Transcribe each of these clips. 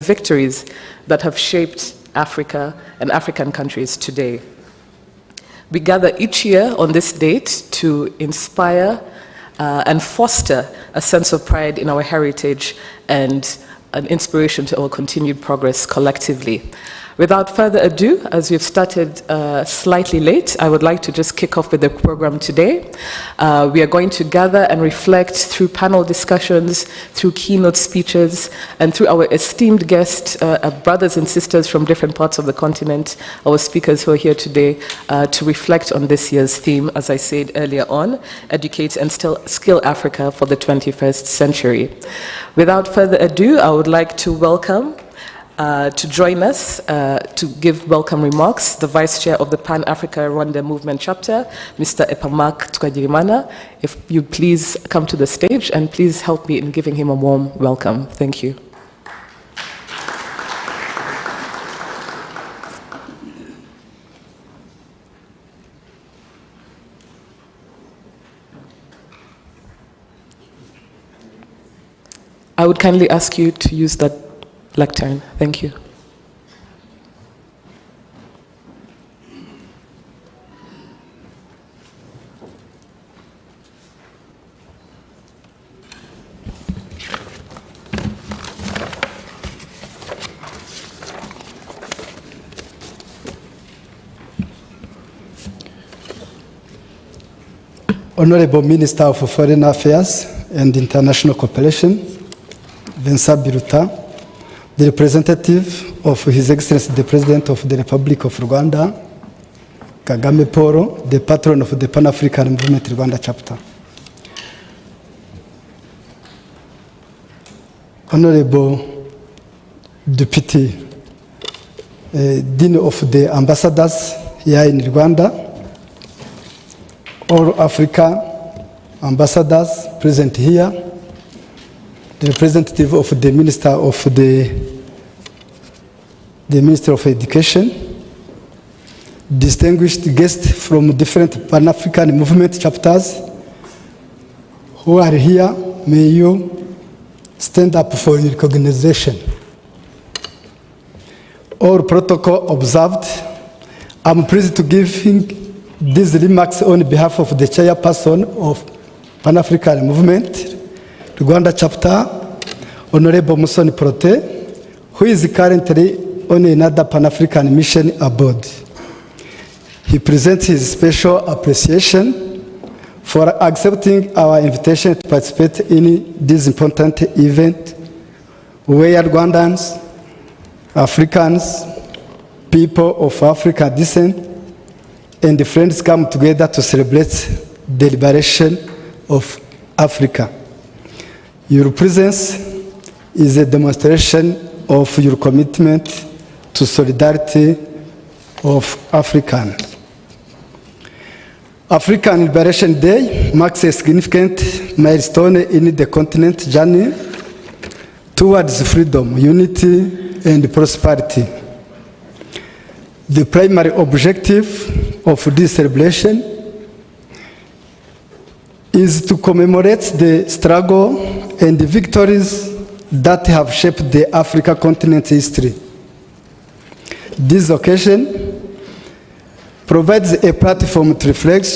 victories that have shaped Africa and African countries today. We gather each year on this date to inspire and foster a sense of pride in our heritage and an inspiration to our continued progress collectively. Without further ado, as we've started slightly late, I would like to just kick off with the program today. We are going to gather and reflect through panel discussions, through keynote speeches, and through our esteemed guests, brothers and sisters from different parts of the continent, our speakers who are here today, to reflect on this year's theme, as I said earlier on, Educate and Skill Africa for the 21st Century. Without further ado, I would like to welcome to join us to give welcome remarks, the Vice Chair of the Pan-Africa-Rwanda Movement Chapter, Mr. Epamark Twagirimana. If you please come to the stage and please help me in giving him a warm welcome. Thank you. I would kindly ask you to use that lectern. Thank you. Honorable Minister of Foreign Affairs and International Cooperation, Vincent Biruta, the representative of His Excellency the President of the Republic of Rwanda, Kagame Paul, the patron of the Pan-African Movement-Rwanda chapter. Honorable Deputy Dean of the Ambassadors here in Rwanda, all Africa ambassadors present here, the representative of the Minister of the Minister of Education, distinguished guests from different Pan-African movement chapters who are here, may you stand up for your recognition. All protocol observed. I'm pleased to give these remarks on behalf of the chairperson of Pan-African Movement Rwanda chapter, Honorable Musoni Prote, who is currently on another Pan-African mission abroad. He presents his special appreciation for accepting our invitation to participate in this important event where Rwandans, Africans, people of African descent, and friends come together to celebrate the liberation of Africa. Your presence is a demonstration of your commitment to solidarity of Africans. African Liberation Day marks a significant milestone in the continent's journey towards freedom, unity, and prosperity. The primary objective of this celebration is to commemorate the struggle and the victories that have shaped the African continent's history. This occasion provides a platform to reflect,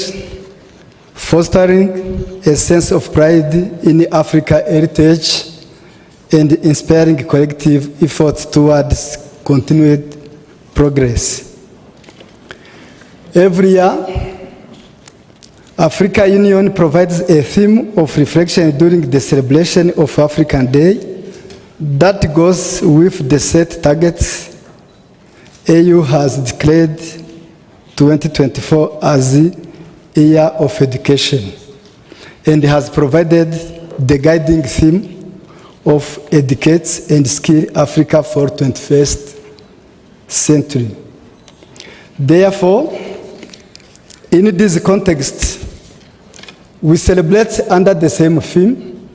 fostering a sense of pride in African heritage and inspiring collective efforts towards continued progress. Every year, Africa Union provides a theme of reflection during the celebration of African Day that goes with the set targets AU has declared 2024 as the Year of Education and has provided the guiding theme of Educate and Skill Africa for 21st Century. Therefore, in this context, we celebrate under the same theme.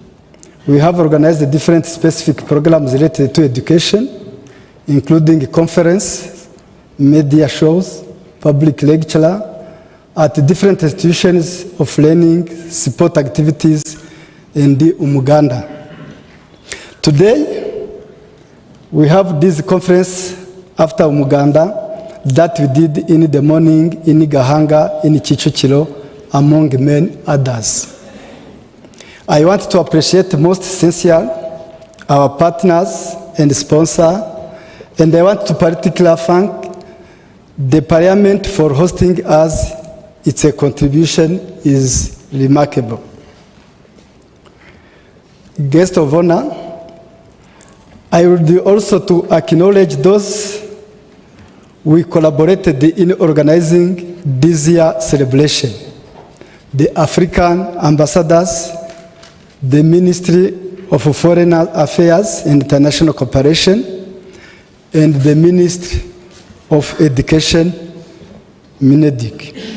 We have organized different specific programs related to education, including conferences, media shows, public lecture, at different institutions of learning, support activities in the Umuganda. Today, We have this conference after Umuganda that we did in the morning in Gahanga, in Chichuchiro, among many others. I want to appreciate most sincere our partners and sponsors, and I want to particularly thank the Parliament for hosting us. Its contribution is remarkable. Guest of honor, I would also to acknowledge those we collaborated in organizing this year's celebration. The African ambassadors, the Ministry of Foreign Affairs and International Cooperation, and the Ministry of Education, MINEDIC.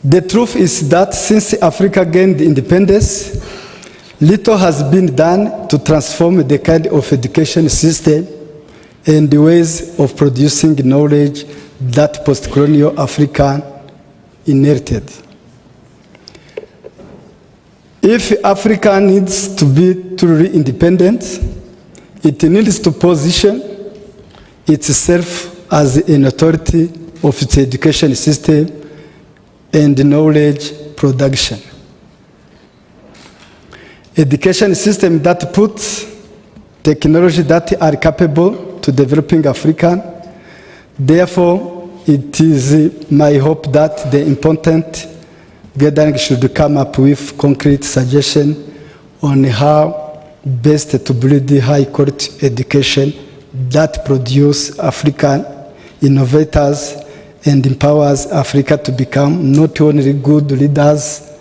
The truth is that since Africa gained independence, little has been done to transform the kind of education system and the ways of producing knowledge that post-colonial Africa inherited. If Africa needs to be truly independent, it needs to position itself as an authority of its education system and knowledge production. Education system that puts technology that are capable to developing Africa. Therefore, it is my hope that the important gathering should come up with concrete suggestions on how best to build high quality education that produce African innovators and empowers Africa to become not only good leaders,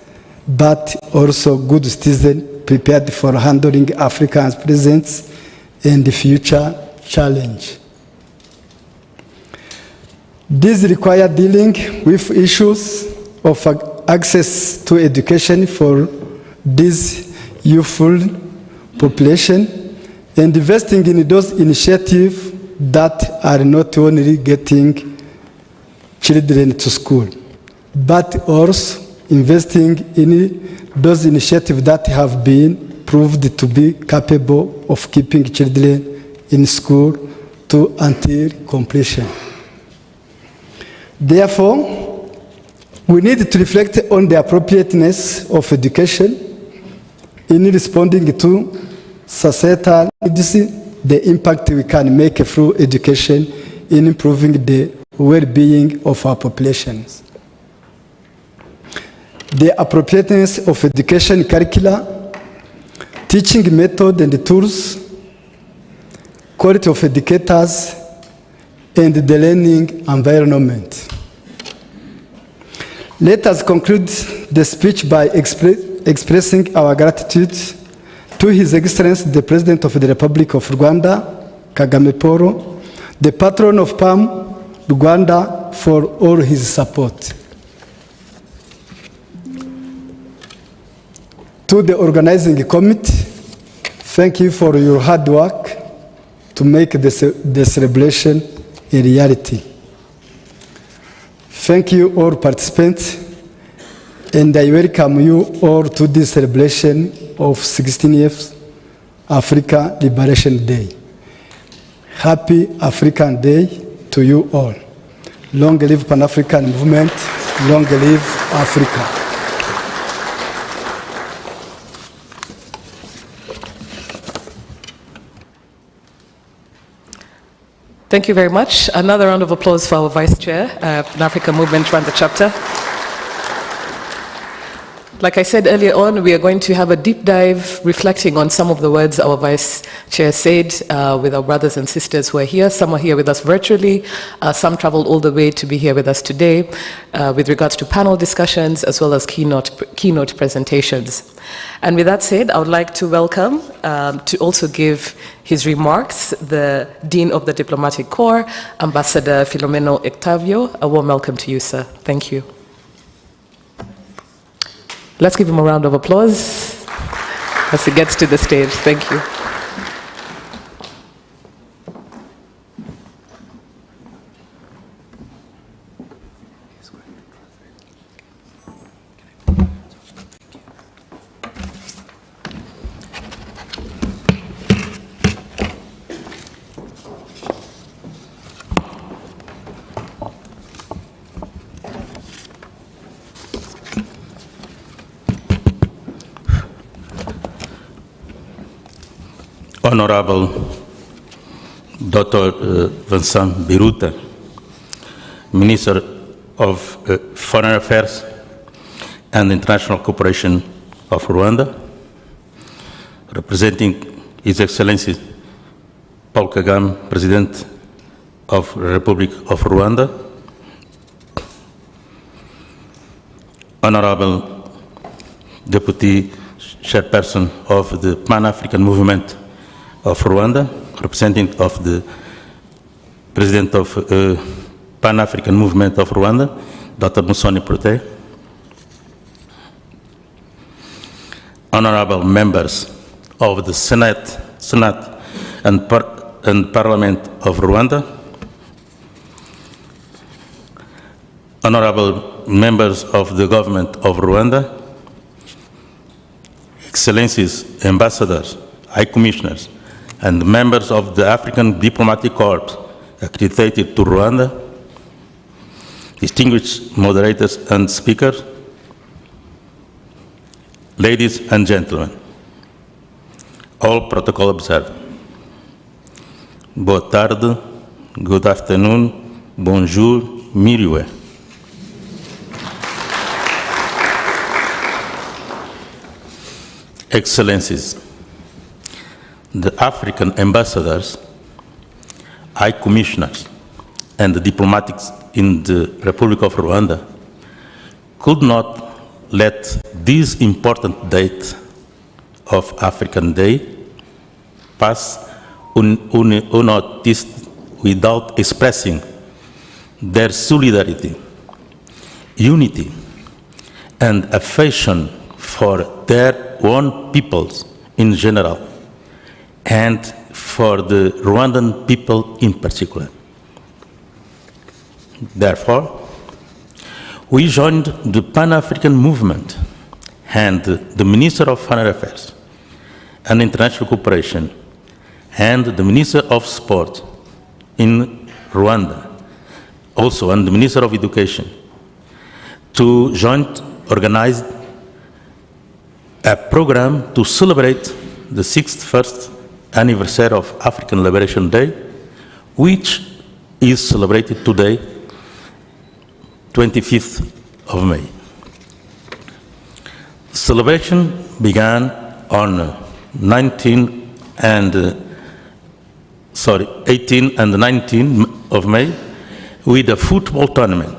but also good citizens prepared for handling Africa's present and the future challenge. This requires dealing with issues of access to education for this youthful population and investing in those initiatives that are not only getting children to school, but also investing in those initiatives that have been proved to be capable of keeping children in school until completion. Therefore, we need to reflect on the appropriateness of education in responding to societal needs, the impact we can make through education in improving the well-being of our populations. The appropriateness of education curricula, teaching method and tools, quality of educators, and the learning environment. Let us conclude the speech by expressing our gratitude to His Excellency, the President of the Republic of Rwanda, Kagame Paul, the patron of PAM Rwanda, for all his support. To the organizing committee, thank you for your hard work to make the celebration a reality. Thank you all participants, and I welcome you all to this celebration of 16th Africa Liberation Day. Happy African Day to you all. Long live Pan-African movement, long live Africa. Thank you very much. Another round of applause for our Vice Chair, Pan-Africa Movement-Rwanda chapter. Like I said earlier on, we are going to have a deep dive reflecting on some of the words our Vice Chair said with our brothers and sisters who are here. Some are here with us virtually. Some traveled all the way to be here with us today with regards to panel discussions as well as keynote presentations. And with that said, I would like to welcome to also give his remarks the Dean of the Diplomatic Corps, Ambassador Filomeno Octavio. A warm welcome to you, sir. Thank you. Let's give him a round of applause as he gets to the stage. Thank you. Honorable Dr. Vincent Biruta, Minister of Foreign Affairs and International Cooperation of Rwanda, representing His Excellency Paul Kagame, President of the Republic of Rwanda, Honorable Deputy Chairperson of the Pan-African Movement of Rwanda, representing of the President of Pan-African Movement of Rwanda, Dr. Musoni Prote, honorable members of the Senate and Parliament of Rwanda, honorable members of the government of Rwanda, excellencies, ambassadors, high commissioners, and members of the African Diplomatic Corps accredited to Rwanda, distinguished moderators and speakers, ladies and gentlemen, all protocol observed. Boa tarde, good afternoon, bonjour, miriwe. Excellencies, the African ambassadors, high commissioners, and the diplomatics in the Republic of Rwanda could not let this important date of African Day pass unnoticed without expressing their solidarity, unity, and affection for their own peoples in general, and for the Rwandan people in particular. Therefore, we joined the Pan-African Movement and the Minister of Foreign Affairs and International Cooperation and the Minister of Sport in Rwanda, also, and the Minister of Education, to joint organize a program to celebrate the 61st anniversary of African Liberation Day, which is celebrated today, 25th of May. The celebration began on 18 and 19 of May with a football tournament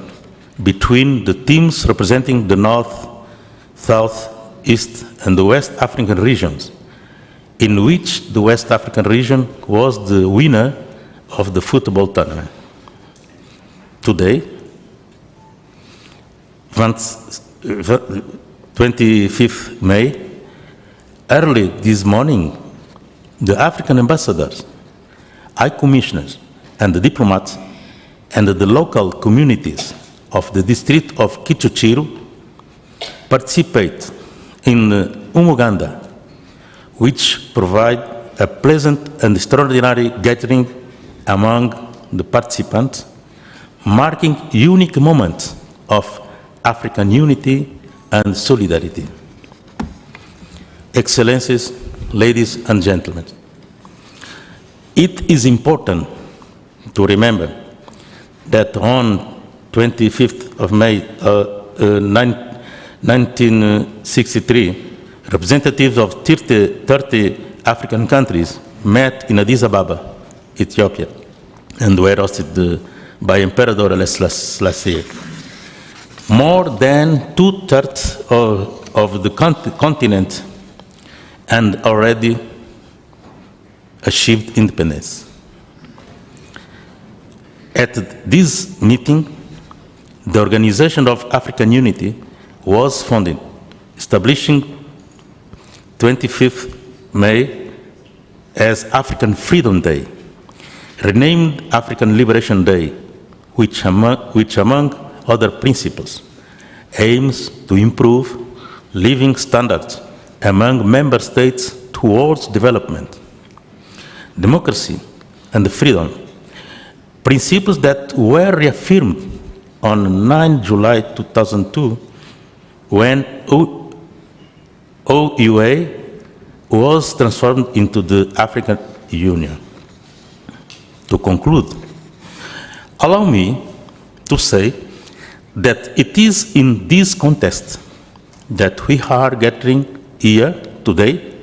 between the teams representing the North, South, East, and the West African regions, in which the West African region was the winner of the football tournament. Today, 25th May, early this morning, the African ambassadors, high commissioners, and the diplomats, and the local communities of the district of Kichuchiru participate in Umuganda, which provide a pleasant and extraordinary gathering among the participants, marking unique moments of African unity and solidarity. Excellencies, ladies and gentlemen, it is important to remember that on 25th of May 1963, representatives of 30 African countries met in Addis Ababa, Ethiopia, and were hosted by Emperor Haile Selassie. More than 2/3 of the continent and already achieved independence. At this meeting, the Organization of African Unity was founded, establishing 25th May as African Freedom Day, renamed African Liberation Day, which among other principles, aims to improve living standards among member states towards development, democracy, and freedom, principles that were reaffirmed on 9 July 2002 when OUA was transformed into the African Union. To conclude, allow me to say that it is in this context that we are gathering here today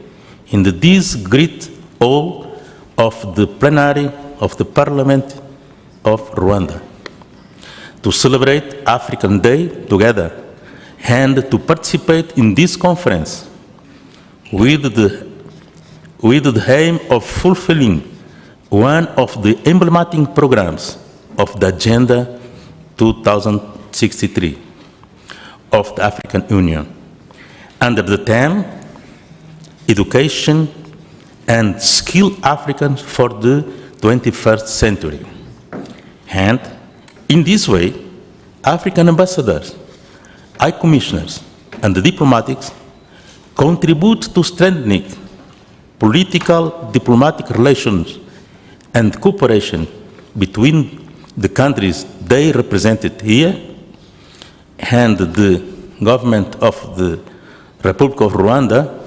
in this great hall of the plenary of the Parliament of Rwanda to celebrate African Day together and to participate in this conference with the aim of fulfilling one of the emblematic programs of the Agenda 2063 of the African Union, under the theme Education and Skilled Africans for the 21st Century. And in this way, African ambassadors, high commissioners, and the diplomatics contribute to strengthening political diplomatic relations and cooperation between the countries they represented here and the government of the Republic of Rwanda,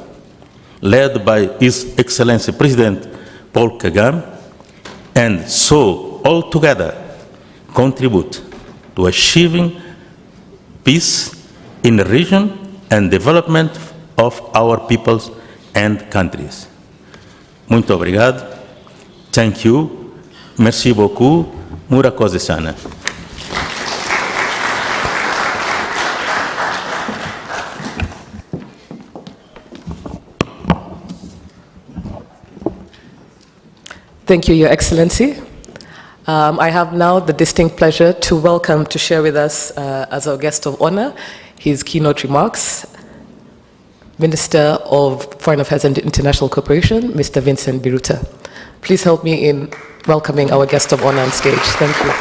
led by His Excellency President Paul Kagame, and so all together contribute to achieving peace in the region and development of our peoples and countries. Muito obrigado. Thank you. Merci beaucoup. Murakoze sana. Thank you, Your Excellency. I have now the distinct pleasure to welcome, to share with us as our guest of honor, his keynote remarks, Minister of Foreign Affairs and International Cooperation, Mr. Vincent Biruta. Please help me in welcoming our guest of honor on stage. Thank you.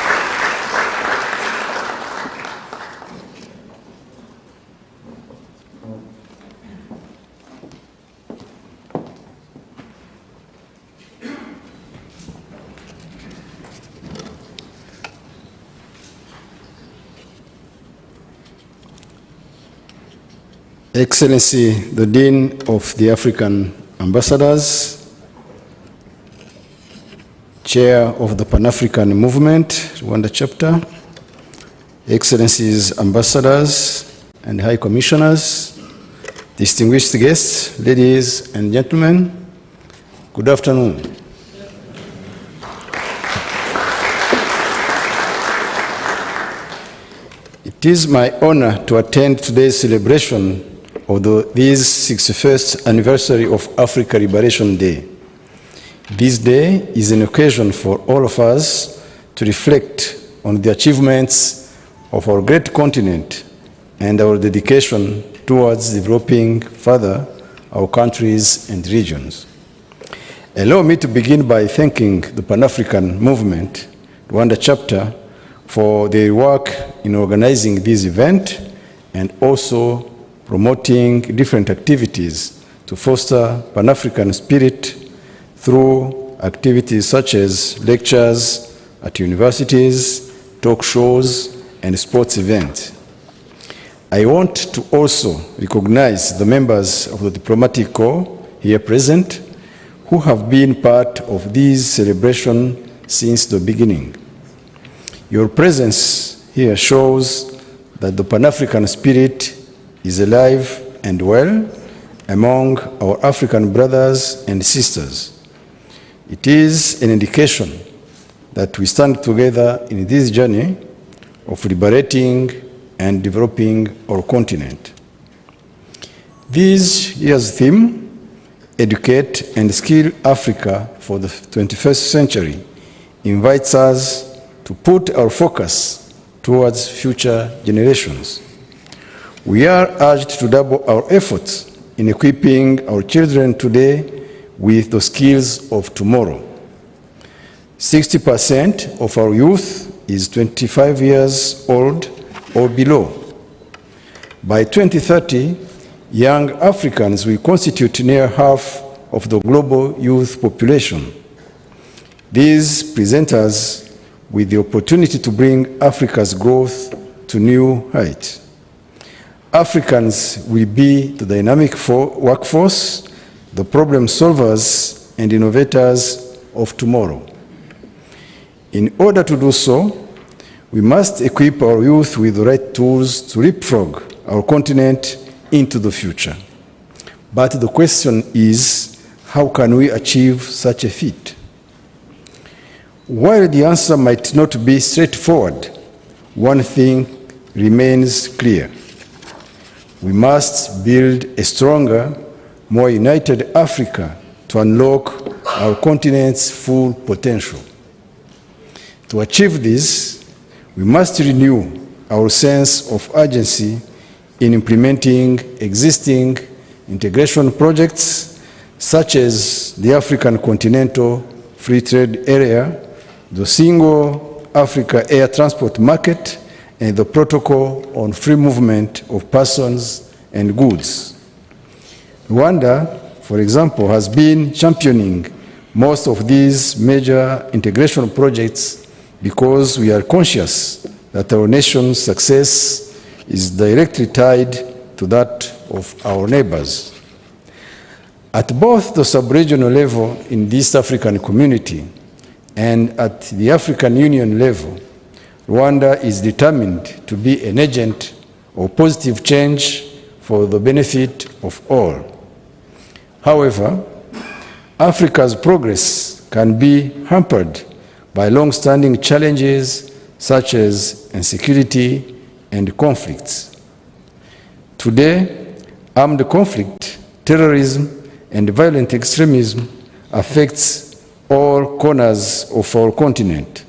Excellency, the Dean of the African Ambassadors, Chair of the Pan-African Movement, Rwanda Chapter, Excellencies, Ambassadors and High Commissioners, distinguished guests, ladies and gentlemen, good afternoon. It is my honor to attend today's celebration of this 61st anniversary of Africa Liberation Day. This day is an occasion for all of us to reflect on the achievements of our great continent and our dedication towards developing further our countries and regions. Allow me to begin by thanking the Pan-African Movement, Rwanda Chapter, for their work in organizing this event and also promoting different activities to foster Pan-African spirit through activities such as lectures at universities, talk shows, and sports events. I want to also recognize the members of the diplomatic corps here present who have been part of this celebration since the beginning. Your presence here shows that the Pan-African spirit is alive and well among our African brothers and sisters. It is an indication that we stand together in this journey of liberating and developing our continent. This year's theme, Educate and Skill Africa for the 21st Century, invites us to put our focus towards future generations. We are urged to double our efforts in equipping our children today with the skills of tomorrow. 60% of our youth is 25 years old or below. By 2030, young Africans will constitute near half of the global youth population. These present us with the opportunity to bring Africa's growth to new heights. Africans will be the dynamic workforce the problem solvers and innovators of tomorrow. In order to do so, we must equip our youth with the right tools to leapfrog our continent into the future. But the question is, how can we achieve such a feat? While the answer might not be straightforward, one thing remains clear. We must build a stronger, more united Africa to unlock our continent's full potential. To achieve this, we must renew our sense of urgency in implementing existing integration projects such as the African Continental Free Trade Area, the Single Africa Air Transport Market, and the Protocol on Free Movement of Persons and Goods. Rwanda, for example, has been championing most of these major integration projects because we are conscious that our nation's success is directly tied to that of our neighbors. At both the sub-regional level in the East African community and at the African Union level, Rwanda is determined to be an agent of positive change for the benefit of all. However, Africa's progress can be hampered by long-standing challenges such as insecurity and conflicts. Today, armed conflict, terrorism, and violent extremism affects all corners of our continent.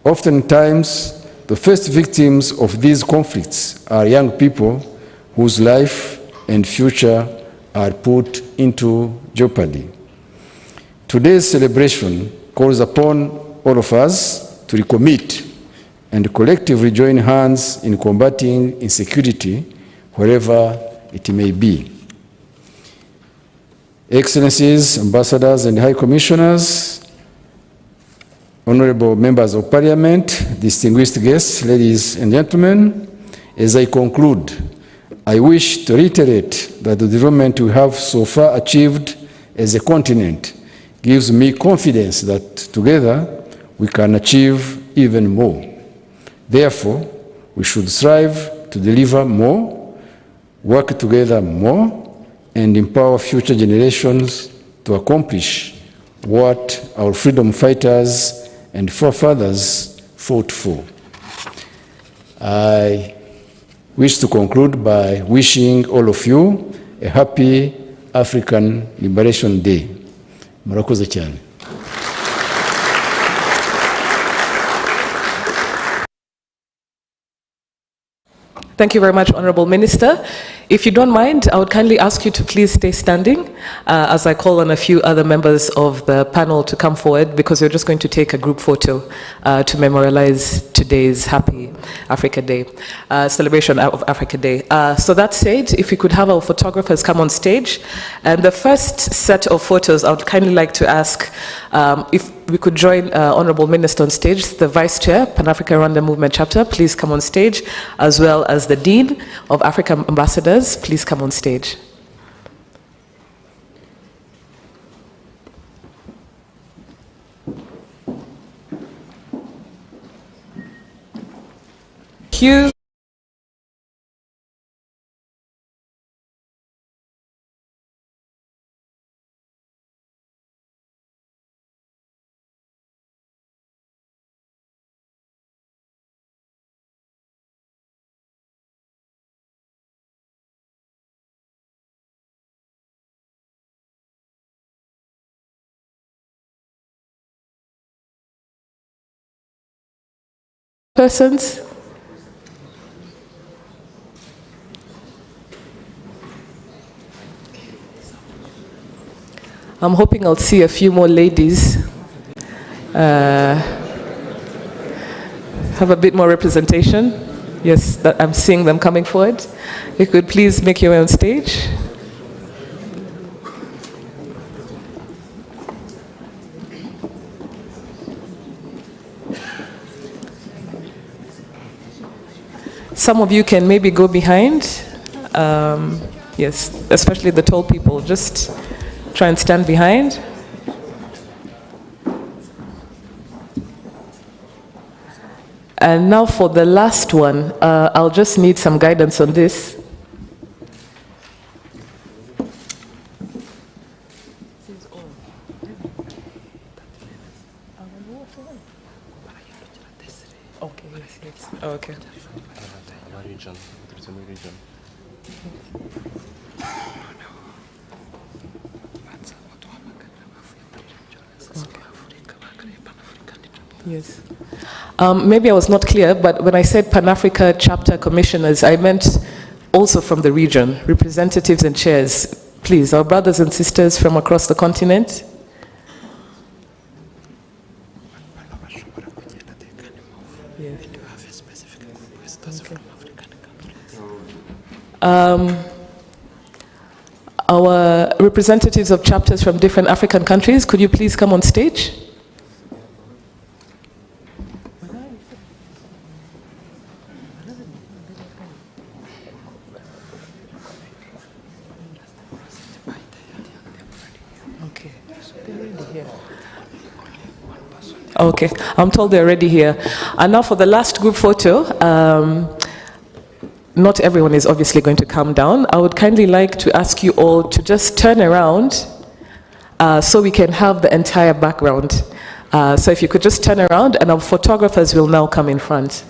Oftentimes, the first victims of these conflicts are young people whose life and future are put into jeopardy. Today's celebration calls upon all of us to recommit and collectively join hands in combating insecurity wherever it may be. Excellencies, ambassadors, and high commissioners, honorable members of parliament, distinguished guests, ladies and gentlemen, as I conclude, I wish to reiterate that the development we have so far achieved as a continent gives me confidence that together we can achieve even more. Therefore, we should strive to deliver more, work together more, and empower future generations to accomplish what our freedom fighters and forefathers fought for. I wish to conclude by wishing all of you a happy African Liberation Day. Murakoze cyane. Thank you very much, Honorable Minister. If you don't mind, I would kindly ask you to please stay standing as I call on a few other members of the panel to come forward, because we're just going to take a group photo to memorialize today's Happy Africa Day, celebration of Africa Day. So that said, if we could have our photographers come on stage. And the first set of photos, I would kindly like to ask if we could join Honorable Minister on stage, the Vice Chair, Pan-African-Rwanda Movement Chapter, please come on stage, as well as the Dean of African Ambassadors, please come on stage. Thank you. Persons? I'm hoping I'll see a few more ladies. Have a bit more representation. Yes, I'm seeing them coming forward. If you could please make your way on stage. Some of you can maybe go behind. Yes, especially the tall people. Just try and stand behind. And now for the last one, I'll just need some guidance on this. Okay, yes, yes. Oh, okay. Yes. Maybe I was not clear, but when I said Pan-Africa chapter commissioners, I meant also from the region, representatives and chairs. Please, our brothers and sisters from across the continent. Yes. Our representatives of chapters from different African countries, could you please come on stage? Okay. Okay, I'm told they're already here. And now for the last group photo, not everyone is obviously going to come down. I would kindly like to ask you all to just turn around so we can have the entire background. So if you could just turn around, and our photographers will now come in front.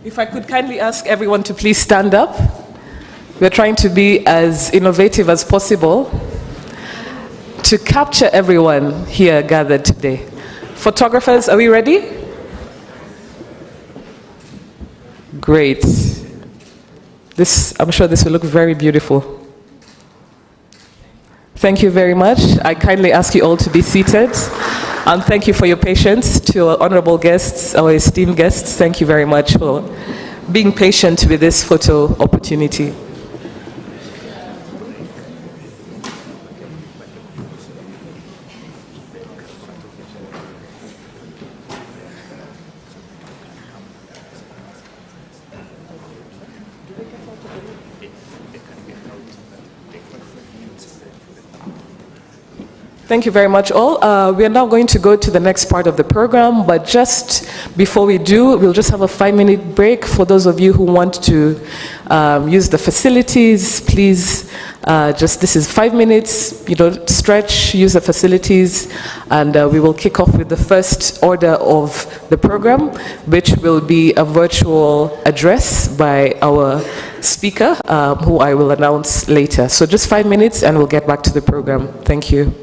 If I could kindly ask everyone to please stand up. We're trying to be as innovative as possible to capture everyone here gathered today. Photographers, are we ready? Great. I'm sure this will look very beautiful. Thank you very much. I kindly ask you all to be seated. And thank you for your patience. To our honorable guests, our esteemed guests, thank you very much for being patient with this photo opportunity. Thank you very much all. We are now going to go to the next part of the program, but just before we do, we'll just have a 5-minute break. For those of you who want to use the facilities, please this is 5 minutes, stretch, use the facilities, and we will kick off with the first order of the program, which will be a virtual address by our speaker, who I will announce later. So just 5 minutes and we'll get back to the program. Thank you.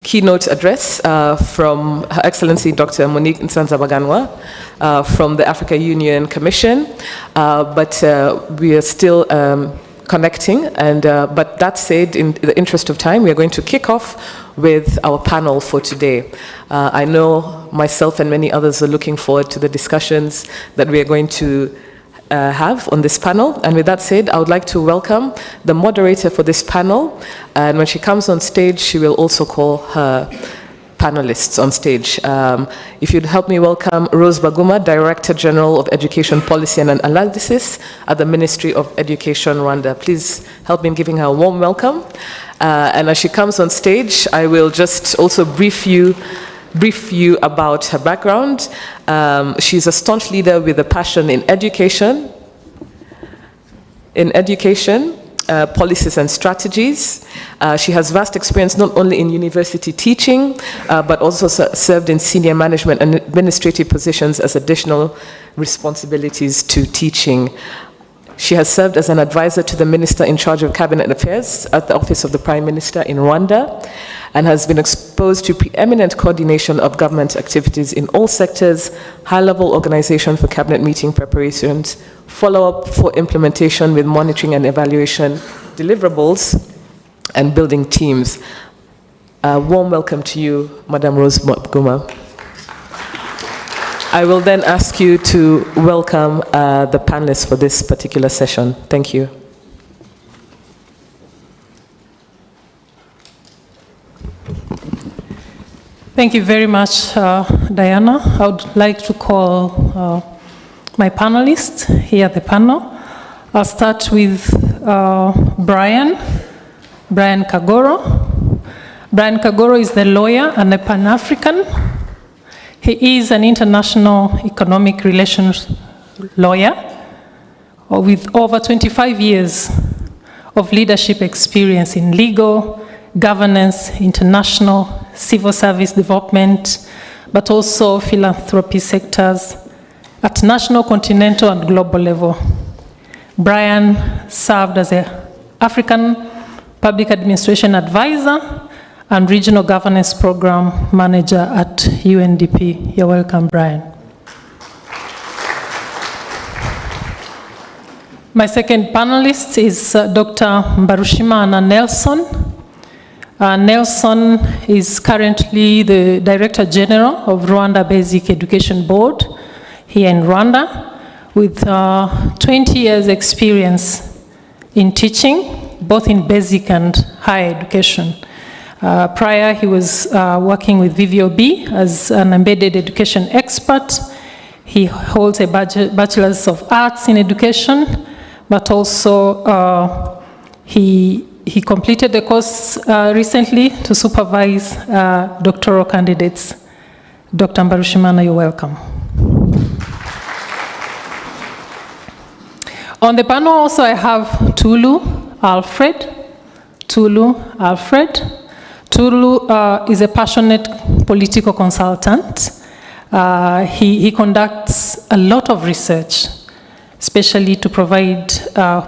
keynote address from Her Excellency Dr. Monique Nsanzabaganwa from the Africa Union Commission, but we are still connecting. But that said, in the interest of time, we are going to kick off with our panel for today. I know myself and many others are looking forward to the discussions that we are going to have on this panel. And with that said, I would like to welcome the moderator for this panel. And when she comes on stage, she will also call her panelists on stage. If you'd help me welcome Rose Baguma, Director General of Education Policy and Analysis at the Ministry of Education, Rwanda. Please help me in giving her a warm welcome. And as she comes on stage, I will just also brief you about her background. She's a staunch leader with a passion in education, policies and strategies. She has vast experience not only in university teaching, but also served in senior management and administrative positions as additional responsibilities to teaching. She has served as an advisor to the Minister in charge of Cabinet Affairs at the Office of the Prime Minister in Rwanda, and has been exposed to preeminent coordination of government activities in all sectors, high-level organization for cabinet meeting preparations, follow-up for implementation with monitoring and evaluation deliverables, and building teams. A warm welcome to you, Madam Rose Baguma. I will then ask you to welcome the panelists for this particular session. Thank you. Thank you very much, Diana. I would like to call my panelists here at the panel. I'll start with Brian Kagoro. Brian Kagoro is the lawyer and a Pan-African. He is an international economic relations lawyer with over 25 years of leadership experience in legal, governance, international, civil service development, but also philanthropy sectors at national, continental, and global level. Brian served as an African Public Administration Advisor and Regional Governance Program Manager at UNDP. You're welcome, Brian. My second panelist is Dr. Mbarushimana Nelson. Nelson is currently the Director General of Rwanda Basic Education Board here in Rwanda, with 20 years experience in teaching, both in basic and higher education. Prior, he was working with VVOB as an embedded education expert. He holds a Bachelor's of Arts in Education, but also he completed the course recently to supervise doctoral candidates. Dr. Mbarushimana, you're welcome. On the panel also I have Tulu Alfred. Tulu is a passionate political consultant. He conducts a lot of research, especially to provide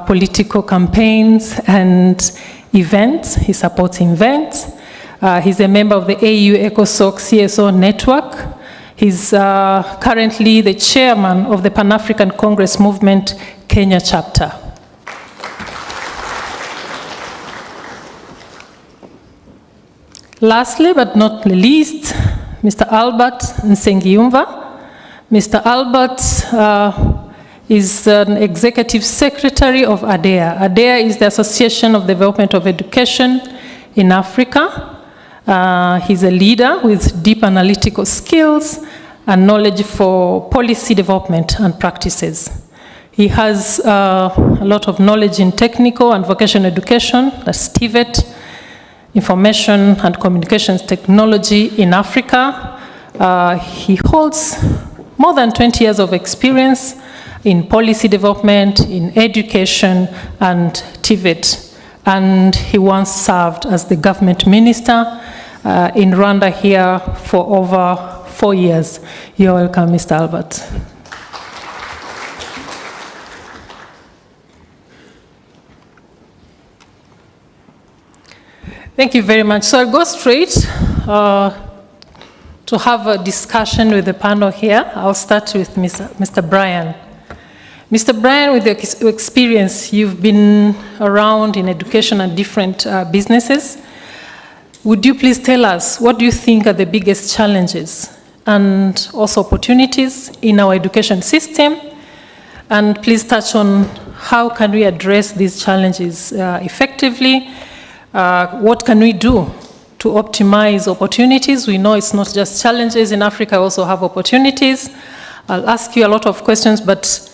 political campaigns and events. He supports events. He's a member of the AU ECOSOC CSO network. He's currently the chairman of the Pan-African Congress Movement Kenya chapter. Lastly, but not least, Mr. Albert Nsengiyumva. Mr. Albert is an executive secretary of ADEA. ADEA is the Association of Development of Education in Africa. He's a leader with deep analytical skills and knowledge for policy development and practices. He has a lot of knowledge in technical and vocational education, that's TVET, information and communications technology in Africa. He holds more than 20 years of experience in policy development, in education, and TVET. And he once served as the government minister in Rwanda here for over 4 years. You're welcome, Mr. Albert. Thank you very much. So I'll go straight to have a discussion with the panel here. I'll start with Mr. Brian. Mr. Brian, with your experience, you've been around in education and different businesses. Would you please tell us, what do you think are the biggest challenges and also opportunities in our education system? And please touch on how can we address these challenges effectively? What can we do to optimize opportunities? We know it's not just challenges in Africa, we also have opportunities. I'll ask you a lot of questions, but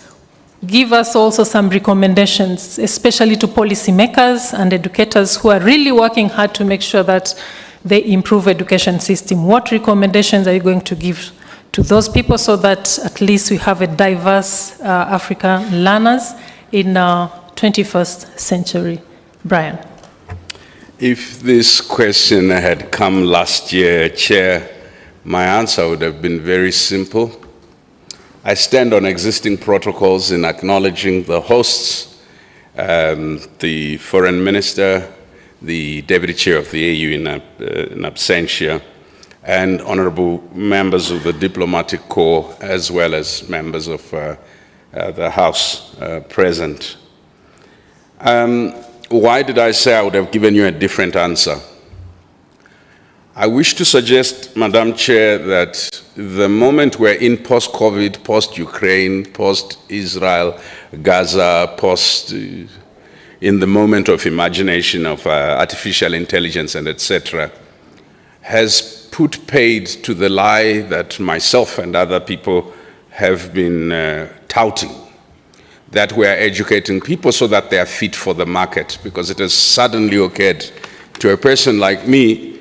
give us also some recommendations, especially to policymakers and educators who are really working hard to make sure that they improve education system. What recommendations are you going to give to those people so that at least we have a diverse African learners in our 21st century? Brian. If this question had come last year, Chair, my answer would have been very simple. I stand on existing protocols in acknowledging the hosts, the Foreign Minister, the Deputy Chair of the AU in absentia, and honorable members of the Diplomatic Corps, as well as members of the House present. Why did I say I would have given you a different answer? I wish to suggest, Madam Chair, that the moment we're in post-COVID, post-Ukraine, post-Israel, Gaza, in the moment of imagination of artificial intelligence and etc., has put paid to the lie that myself and other people have been touting, that we are educating people so that they are fit for the market, because it has suddenly occurred to a person like me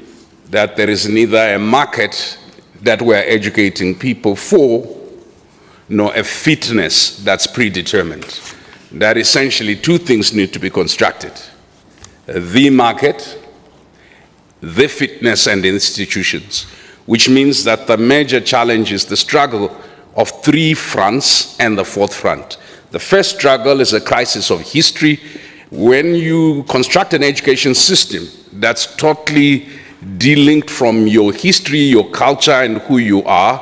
that there is neither a market that we are educating people for, nor a fitness that's predetermined. That essentially two things need to be constructed: the market, the fitness, and the institutions, which means that the major challenge is the struggle of three fronts and the fourth front. The first struggle is a crisis of history. When you construct an education system that's totally delinked from your history, your culture, and who you are,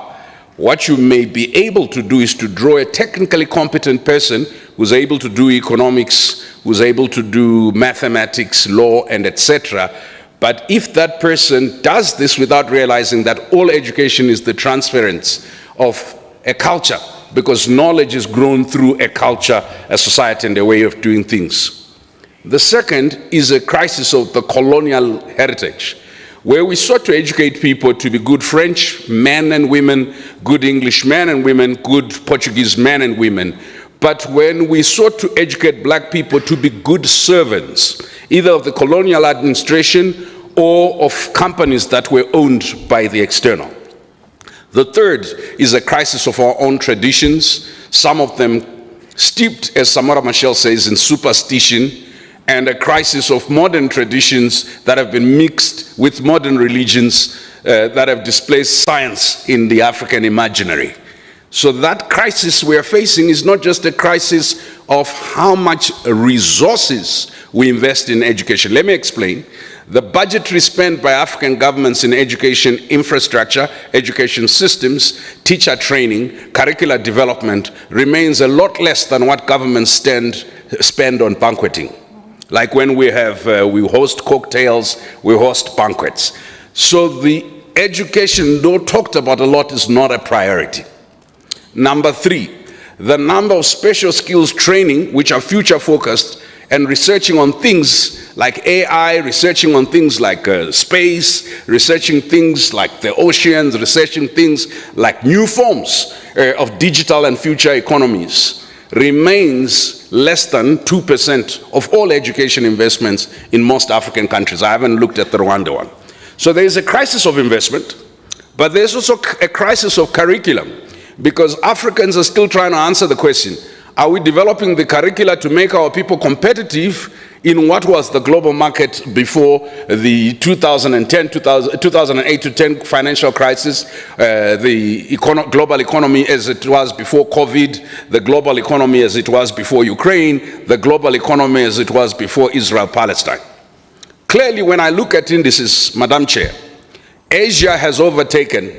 what you may be able to do is to draw a technically competent person who's able to do economics, who's able to do mathematics, law, and etc. But if that person does this without realizing that all education is the transference of a culture, because knowledge is grown through a culture, a society, and a way of doing things. The second is a crisis of the colonial heritage, where we sought to educate people to be good French men and women, good English men and women, good Portuguese men and women. But when we sought to educate black people to be good servants, either of the colonial administration or of companies that were owned by the external. The third is a crisis of our own traditions, some of them steeped, as Samora Machel says, in superstition, and a crisis of modern traditions that have been mixed with modern religions that have displaced science in the African imaginary. So that crisis we are facing is not just a crisis of how much resources we invest in education. Let me explain. The budgetary spend by African governments in education infrastructure, education systems, teacher training, curricular development remains a lot less than what governments spend on banqueting. Like when we host cocktails, we host banquets. So the education, though talked about a lot, is not a priority. Number three, the number of special skills training, which are future focused, and researching on things like AI, researching on things like space, researching things like the oceans, researching things like new forms of digital and future economies, remains less than 2% of all education investments in most African countries. I haven't looked at the Rwanda one. So there is a crisis of investment, but there's also a crisis of curriculum, because Africans are still trying to answer the question, are we developing the curricula to make our people competitive in what was the global market before the 2008 to 10 financial crisis, the global economy as it was before COVID, the global economy as it was before Ukraine, the global economy as it was before Israel-Palestine? Clearly, when I look at indices, Madam Chair, Asia has overtaken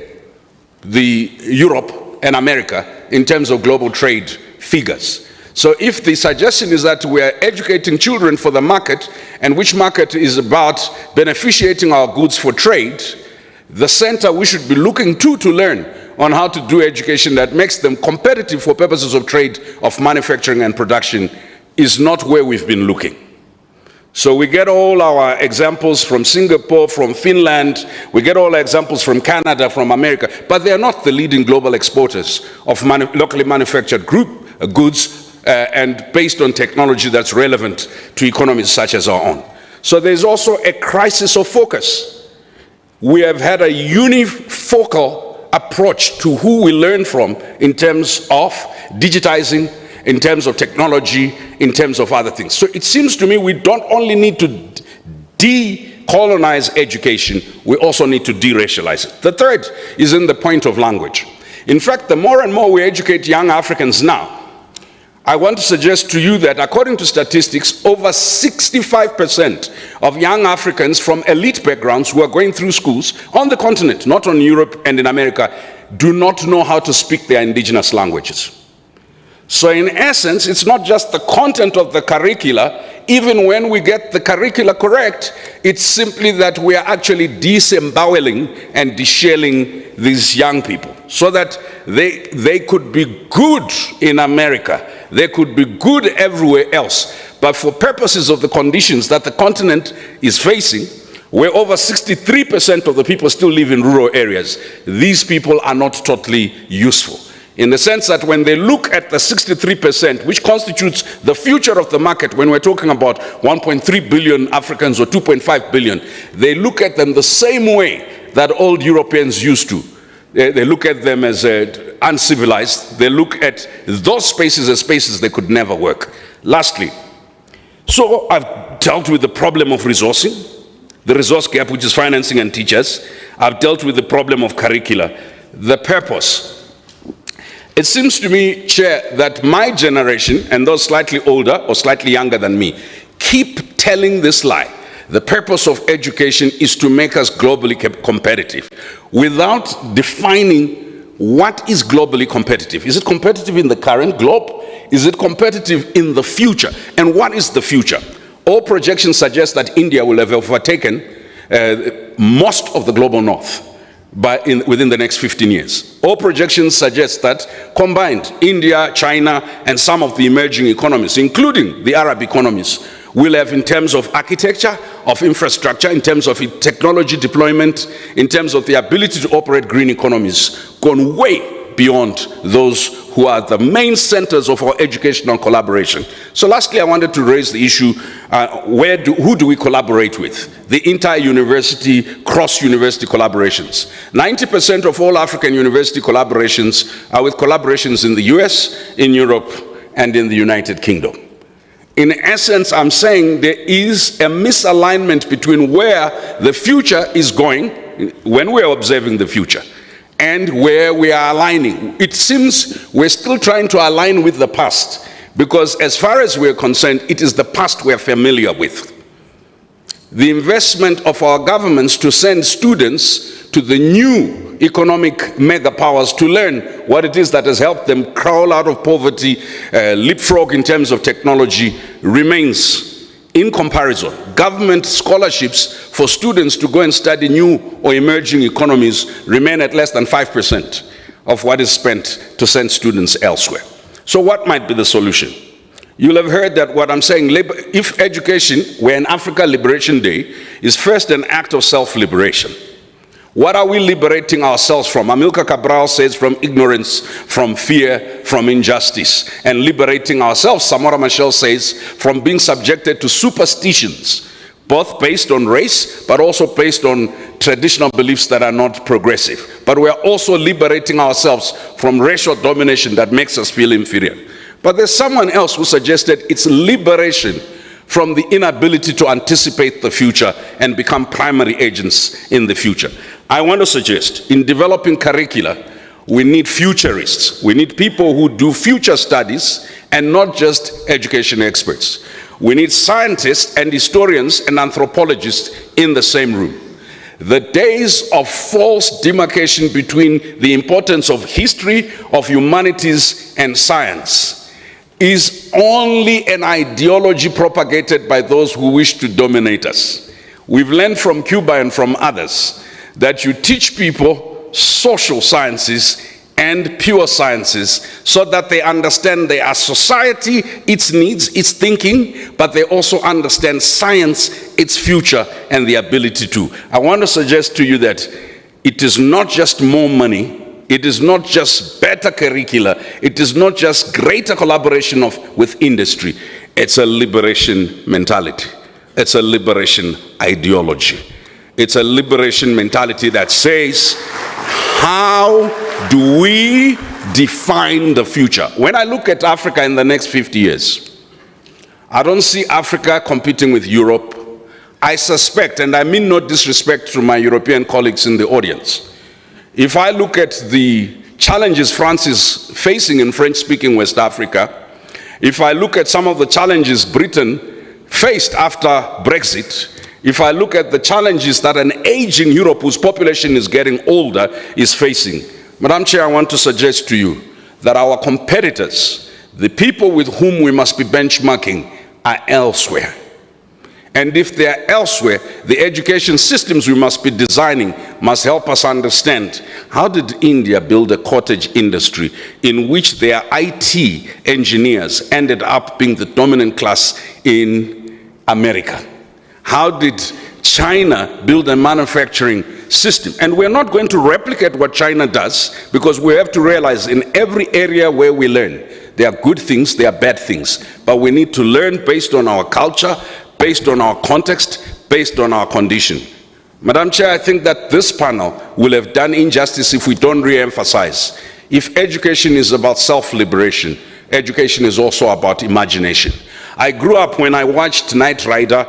Europe and America in terms of global trade figures. So if the suggestion is that we are educating children for the market, and which market is about beneficiating our goods for trade, the center we should be looking to learn on how to do education that makes them competitive for purposes of trade, of manufacturing and production, is not where we've been looking. So we get all our examples from Singapore, from Finland, we get all our examples from Canada, from America, but they are not the leading global exporters of locally manufactured goods and based on technology that's relevant to economies such as our own. So there's also a crisis of focus. We have had a unifocal approach to who we learn from in terms of digitizing, in terms of technology, in terms of other things. So it seems to me we don't only need to decolonize education, we also need to deracialize it. The third is in the point of language. In fact, the more and more we educate young Africans now, I want to suggest to you that according to statistics, over 65% of young Africans from elite backgrounds who are going through schools on the continent, not on Europe and in America, do not know how to speak their indigenous languages. So in essence, it's not just the content of the curricula. Even when we get the curricula correct, it's simply that we are actually disemboweling and deshelling these young people so that they could be good in America, they could be good everywhere else, but for purposes of the conditions that the continent is facing, where over 63% of the people still live in rural areas, these people are not totally useful. In the sense that when they look at the 63%, which constitutes the future of the market, when we're talking about 1.3 billion Africans or 2.5 billion, they look at them the same way that old Europeans used to. They look at them as uncivilized. They look at those spaces as spaces they could never work. Lastly, so I've dealt with the problem of resourcing, the resource gap, which is financing and teachers. I've dealt with the problem of curricula, the purpose. It seems to me, Chair, that my generation, and those slightly older or slightly younger than me, keep telling this lie. The purpose of education is to make us globally competitive, without defining what is globally competitive. Is it competitive in the current globe? Is it competitive in the future? And what is the future? All projections suggest that India will have overtaken most of the global north within the next 15 years. All projections suggest that combined, India, China, and some of the emerging economies, including the Arab economies, will have, in terms of architecture, of infrastructure, in terms of technology deployment, in terms of the ability to operate green economies, gone way beyond those who are the main centers of our educational collaboration. So lastly, I wanted to raise the issue, who do we collaborate with? The inter-university, cross-university collaborations. 90% of all African university collaborations are with collaborations in the US, in Europe, and in the United Kingdom. In essence, I'm saying there is a misalignment between where the future is going, when we're observing the future, and where we are aligning. It seems we're still trying to align with the past, because as far as we're concerned, it is the past we're familiar with. The investment of our governments to send students to the new economic mega powers to learn what it is that has helped them crawl out of poverty, leapfrog in terms of technology, remains in comparison. Government scholarships for students to go and study new or emerging economies remain at less than 5% of what is spent to send students elsewhere. So what might be the solution? You'll have heard that what I'm saying, if education were an Africa Liberation Day, is first an act of self-liberation. What are we liberating ourselves from? Amilcar Cabral says from ignorance, from fear, from injustice. And liberating ourselves, Samora Machel says, from being subjected to superstitions, both based on race, but also based on traditional beliefs that are not progressive. But we are also liberating ourselves from racial domination that makes us feel inferior. But there's someone else who suggested it's liberation from the inability to anticipate the future and become primary agents in the future. I want to suggest, in developing curricula, we need futurists. We need people who do future studies and not just education experts. We need scientists and historians and anthropologists in the same room. The days of false demarcation between the importance of history, of humanities, and science is only an ideology propagated by those who wish to dominate us. We've learned from Cuba and from others that you teach people social sciences and pure sciences so that they understand their society, its needs, its thinking, but they also understand science, its future, and the ability to. I want to suggest to you that it is not just more money, it is not just better curricula, it is not just greater collaboration with industry, it's a liberation mentality. It's a liberation ideology. It's a liberation mentality that says, how do we define the future? When I look at Africa in the next 50 years, I don't see Africa competing with Europe. I suspect, and I mean no disrespect to my European colleagues in the audience, if I look at the challenges France is facing in French-speaking West Africa, if I look at some of the challenges Britain faced after Brexit, if I look at the challenges that an aging Europe whose population is getting older is facing, Madam Chair, I want to suggest to you that our competitors, the people with whom we must be benchmarking, are elsewhere. And if they are elsewhere, the education systems we must be designing must help us understand, how did India build a cottage industry in which their IT engineers ended up being the dominant class in America? How did China build a manufacturing system? And we're not going to replicate what China does, because we have to realize in every area where we learn, there are good things, there are bad things. But we need to learn based on our culture, based on our context, based on our condition. Madam Chair, I think that this panel will have done injustice if we don't re-emphasize. If education is about self-liberation, education is also about imagination. I grew up when I watched Knight Rider,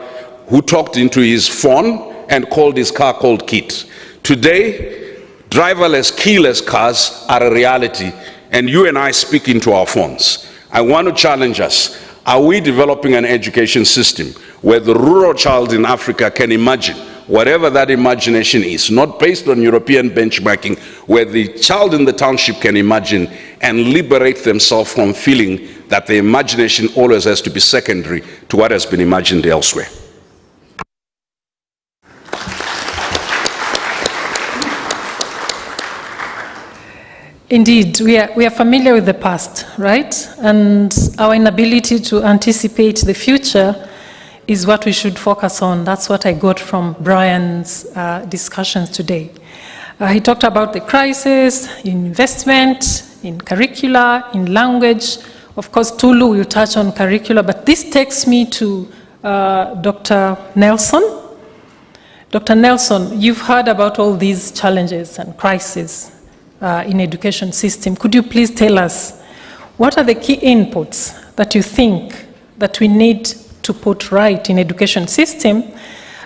who talked into his phone and called his car called Kit. Today, driverless, keyless cars are a reality, and you and I speak into our phones. I want to challenge us. Are we developing an education system where the rural child in Africa can imagine whatever that imagination is, not based on European benchmarking, where the child in the township can imagine and liberate themselves from feeling that the imagination always has to be secondary to what has been imagined elsewhere? Indeed, we are familiar with the past, right? And our inability to anticipate the future is what we should focus on. That's what I got from Brian's discussions today. He talked about the crisis in investment, in curricula, in language. Of course, Tulu will touch on curricula, but this takes me to Dr. Nelson. Dr. Nelson, you've heard about all these challenges and crises in education system. Could you please tell us, what are the key inputs that you think that we need to put right in education system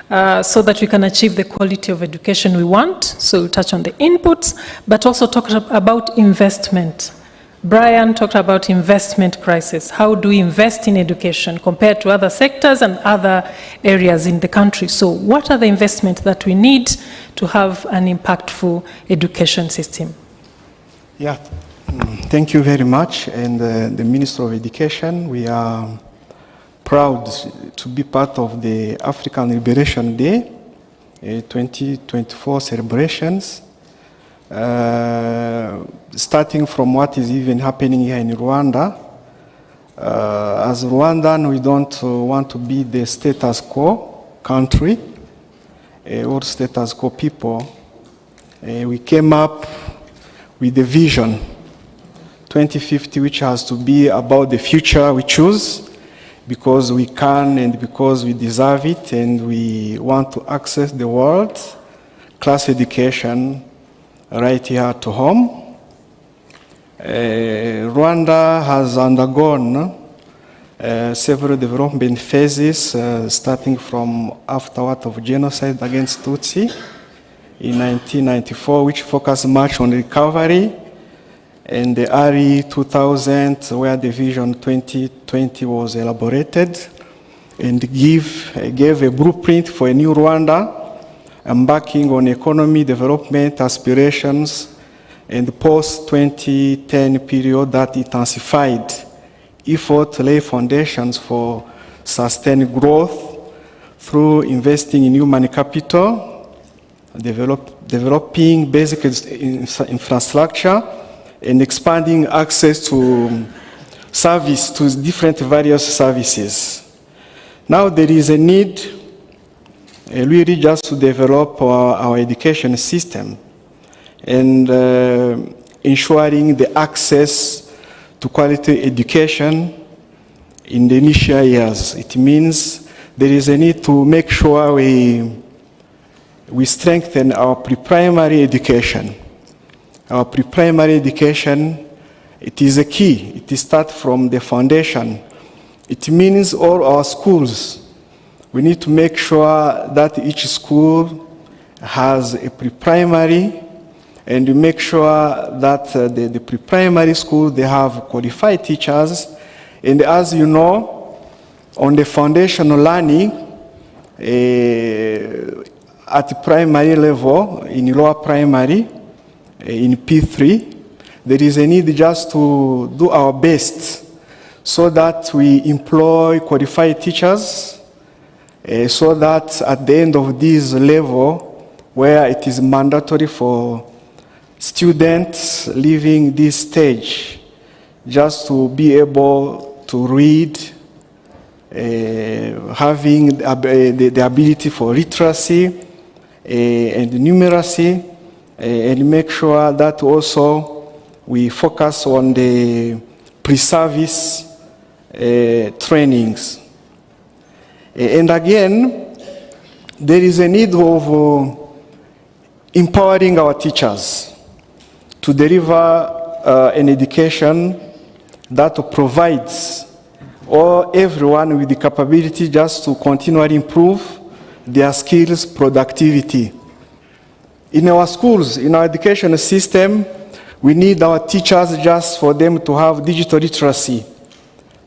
so that we can achieve the quality of education we want? So we'll touch on the inputs, but also talk about investment. Brian talked about investment crisis. How do we invest in education compared to other sectors and other areas in the country? So what are the investments that we need to have an impactful education system? Yeah, thank you very much. And the Minister of Education, we are proud to be part of the African Liberation Day 2024 celebrations. Starting from what is even happening here in Rwanda. As Rwandan, we don't want to be the status quo country or status quo people. We came up with the vision 2050, which has to be about the future we choose, because we can and because we deserve it, and we want to access the world class education right here to home. Rwanda has undergone several development phases, starting from afterward of genocide against Tutsi in 1994, which focused much on recovery, and the early 2000s, where the Vision 2020 was elaborated and gave a blueprint for a new Rwanda, embarking on economy development aspirations and the post-2010 period that intensified effort to lay foundations for sustained growth through investing in human capital, developing basic infrastructure, and expanding access to service, to different various services. Now there is a need really just to develop our education system and ensuring the access to quality education in the initial years. It means there is a need to make sure we strengthen our pre-primary education. Our pre-primary education, it is a key. It starts from the foundation. It means all our schools, we need to make sure that each school has a pre-primary, and we make sure that the pre-primary school, they have qualified teachers. And as you know, on the foundational learning, at the primary level, in lower primary, in P3, there is a need just to do our best so that we employ qualified teachers, so that at the end of this level, where it is mandatory for students leaving this stage just to be able to read, having the ability for literacy and numeracy, and make sure that also we focus on the pre-service trainings. And again, there is a need of empowering our teachers to deliver an education that provides everyone with the capability just to continually improve their skills, productivity. In our schools, in our education system, we need our teachers just for them to have digital literacy.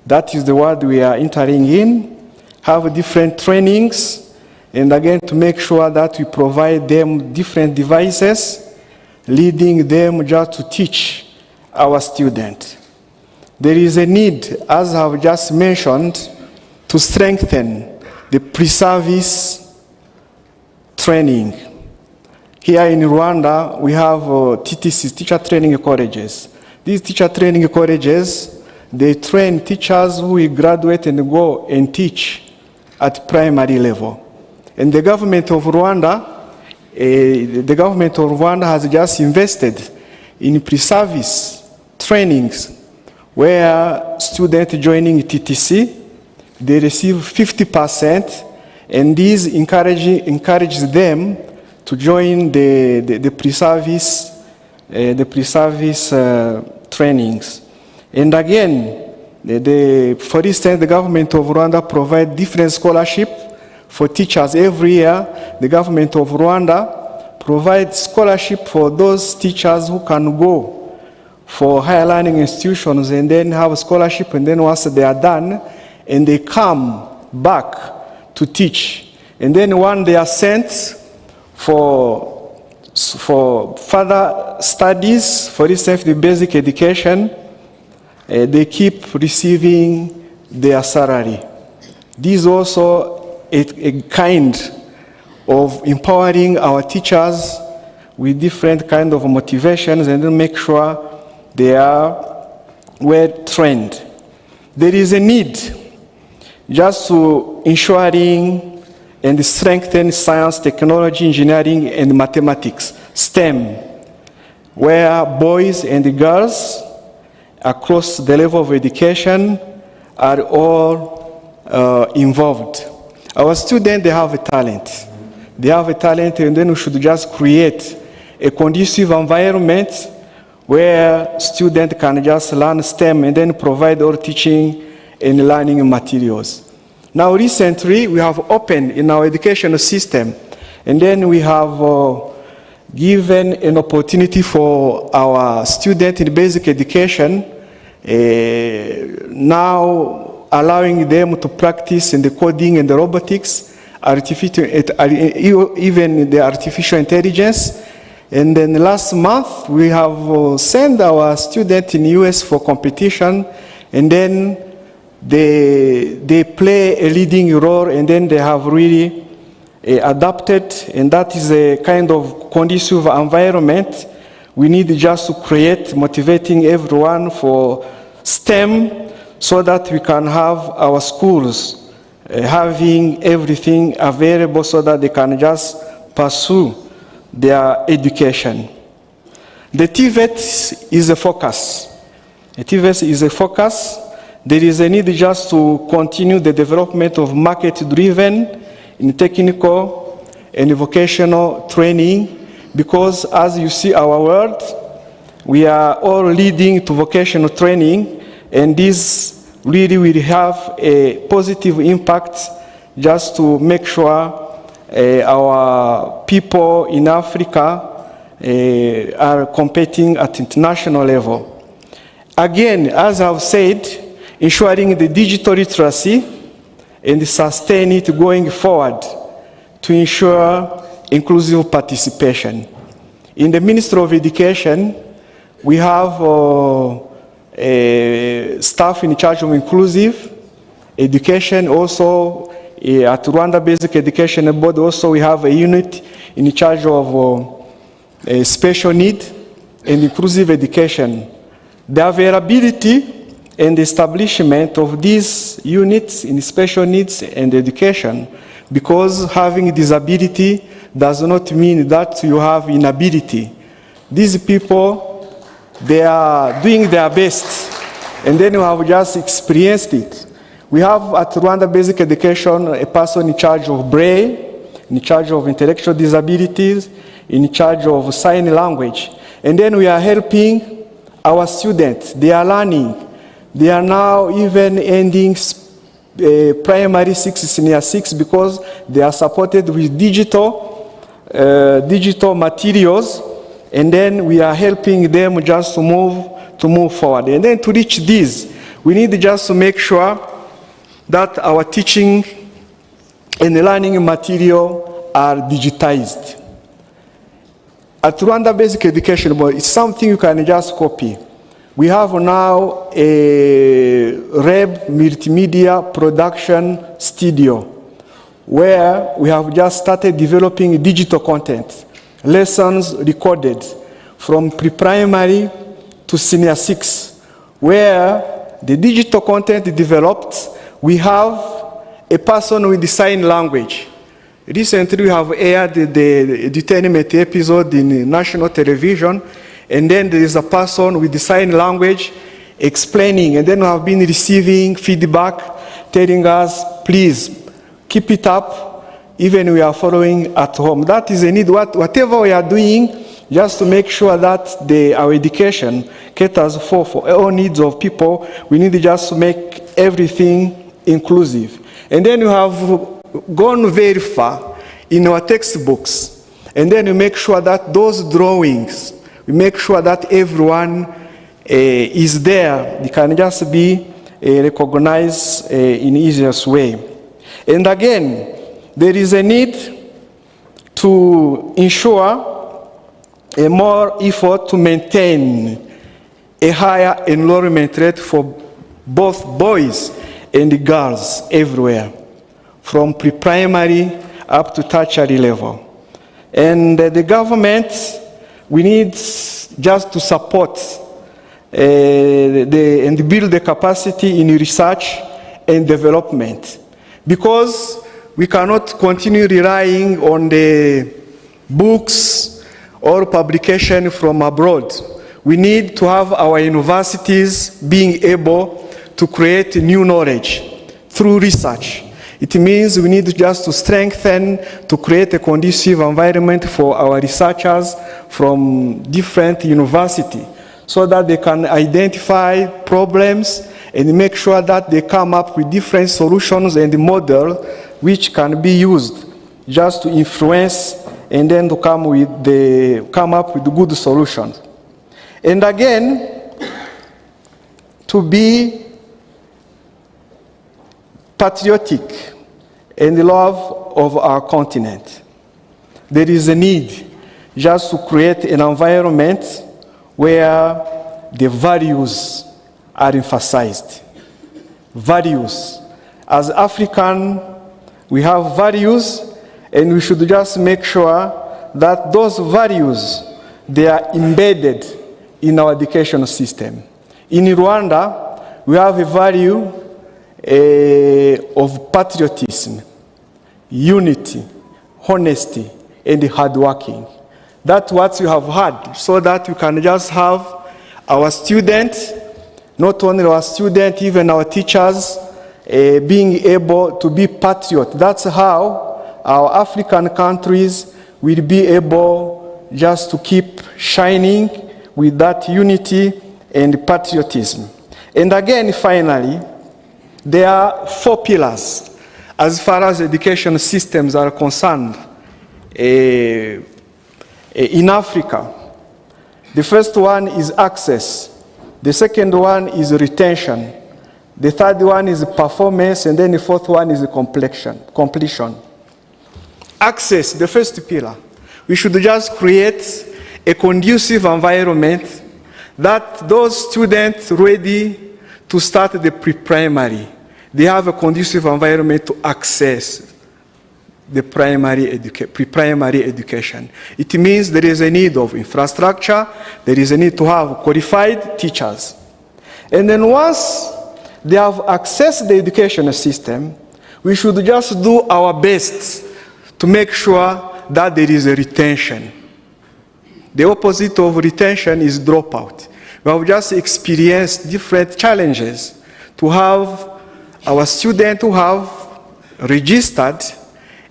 That is the word we are entering in, have different trainings, and again to make sure that we provide them different devices, leading them just to teach our students. There is a need, as I have just mentioned, to strengthen the pre-service training. Here in Rwanda, we have TTCs, teacher training colleges. These teacher training colleges, they train teachers who will graduate and go and teach at primary level. And the government of Rwanda, has just invested in pre-service trainings where students joining TTC, they receive 50%, and this encourages them to join the pre-service trainings. And again, for instance, the government of Rwanda provides different scholarships for teachers. Every year, the government of Rwanda provides scholarship for those teachers who can go for higher learning institutions and then have a scholarship, and then once they are done, and they come back to teach. And then when they are sent for further studies, for instance, the basic education, they keep receiving their salary. This is also a kind of empowering our teachers with different kind of motivations, and then make sure they are well trained. There is a need just to ensuring and strengthen science, technology, engineering, and mathematics, STEM, where boys and girls across the level of education are all involved. Our students, they have a talent. They have a talent, and then we should just create a conducive environment where students can just learn STEM and then provide all teaching and learning materials. Now recently, we have opened in our education system, and then we have given an opportunity for our students in basic education, now allowing them to practice in the coding and the robotics even the artificial intelligence. And then last month, we have sent our students in US for competition, and then they play a leading role, and then they have really adapted, and that is a kind of conducive environment we need just to create, motivating everyone for STEM, so that we can have our schools having everything available so that they can just pursue their education. The TVET is a focus. The TVET is a focus. There is a need just to continue the development of market-driven in technical and vocational training, because as you see our world, we are all leading to vocational training, and this really will have a positive impact just to make sure our people in Africa are competing at international level. Again, as I've said, ensuring the digital literacy and sustain it going forward to ensure inclusive participation. In the Ministry of Education, we have staff in charge of inclusive education. Also, at Rwanda Basic Education Board, also we have a unit in charge of special need and inclusive education. The availability and establishment of these units in special needs and education, because having disability does not mean that you have inability. These people, they are doing their best, and then you have just experienced it. We have at Rwanda Basic Education a person in charge of Braille, in charge of intellectual disabilities, in charge of sign language. And then we are helping our students. They are learning. They are now even ending primary 6, senior 6, because they are supported with digital materials. And then we are helping them just to move forward. And then to reach this, we need just to make sure that our teaching and learning material are digitized. At Rwanda Basic Education Board, it's something you can just copy. We have now a REB multimedia production studio where we have just started developing digital content, lessons recorded from pre-primary to senior 6, where the digital content developed, we have a person with the sign language. Recently, we have aired the entertainment episode in national television, and then there is a person with the sign language explaining, and then we have been receiving feedback telling us, please, keep it up, even we are following at home. That is a need, whatever we are doing, just to make sure that our education caters for all needs of people, we need just to make everything inclusive. And then you have gone very far in our textbooks, and then we make sure that those drawings, we make sure that everyone is there. They can just be recognized in easiest way. And again, there is a need to ensure a more effort to maintain a higher enrollment rate for both boys and girls everywhere, from pre-primary up to tertiary level. And the government, we need just to support and build the capacity in research and development, because we cannot continue relying on the books or publication from abroad. We need to have our universities being able to create new knowledge through research. It means we need just to strengthen, to create a conducive environment for our researchers from different universities, so that they can identify problems and make sure that they come up with different solutions and models which can be used just to influence and then to come up with good solutions. And again, to be patriotic and love of our continent. There is a need just to create an environment where the values are emphasized. Values. As African, we have values, and we should just make sure that those values, they are embedded in our educational system. In Rwanda, we have a value of patriotism, unity, honesty, and hard working. That's what you have had, so that you can just have our students, not only our students, even our teachers, being able to be patriots. That's how our African countries will be able just to keep shining with that unity and patriotism. And again, finally, there are 4 pillars as far as education systems are concerned in Africa. The first one is access. The second one is retention. The third one is performance, and then the fourth one is completion. Access, the first pillar. We should just create a conducive environment that those students ready to start the pre-primary, they have a conducive environment to access the pre-primary education. It means there is a need of infrastructure, there is a need to have qualified teachers. And then once they have accessed the education system, we should just do our best to make sure that there is a retention. The opposite of retention is dropout. We have just experienced different challenges to have our students who have registered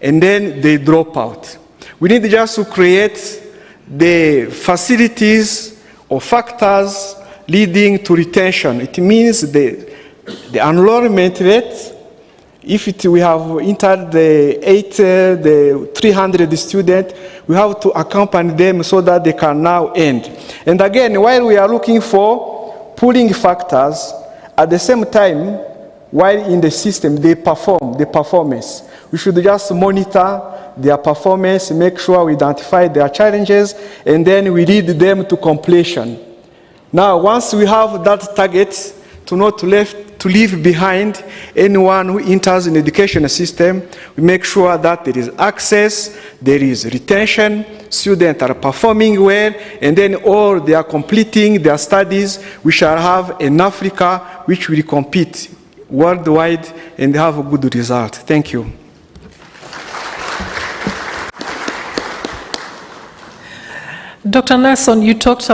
and then they drop out. We need just to create the facilities or factors leading to retention. It means the enrollment rate. If we have entered the 300 students, we have to accompany them so that they can now end. And again, while we are looking for pooling factors, at the same time, while in the system they perform, the performance, we should just monitor their performance, make sure we identify their challenges, and then we lead them to completion. Now, once we have that target, to not leave behind anyone who enters in the education system, we make sure that there is access, there is retention, students are performing well, and then all they are completing their studies, we shall have an Africa which will compete worldwide and have a good result. Thank you. Dr. Nelson, you talked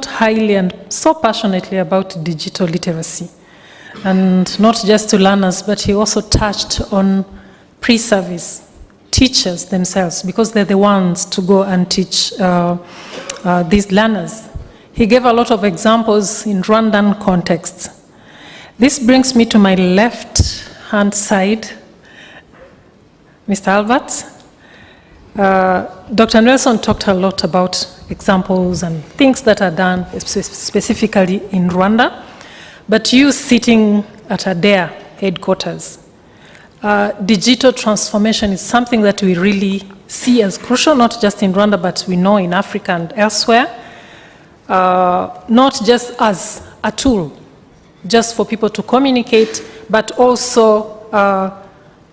highly and so passionately about digital literacy, and not just to learners, but you also touched on pre-service teachers themselves, because they're the ones to go and teach these learners. He gave a lot of examples in Rwandan contexts. This brings me to my left-hand side, Mr. Albert. Dr. Nelson talked a lot about examples and things that are done specifically in Rwanda, but you sitting at ADEA headquarters, digital transformation is something that we really see as crucial, not just in Rwanda, but we know in Africa and elsewhere, not just as a tool, just for people to communicate, but also a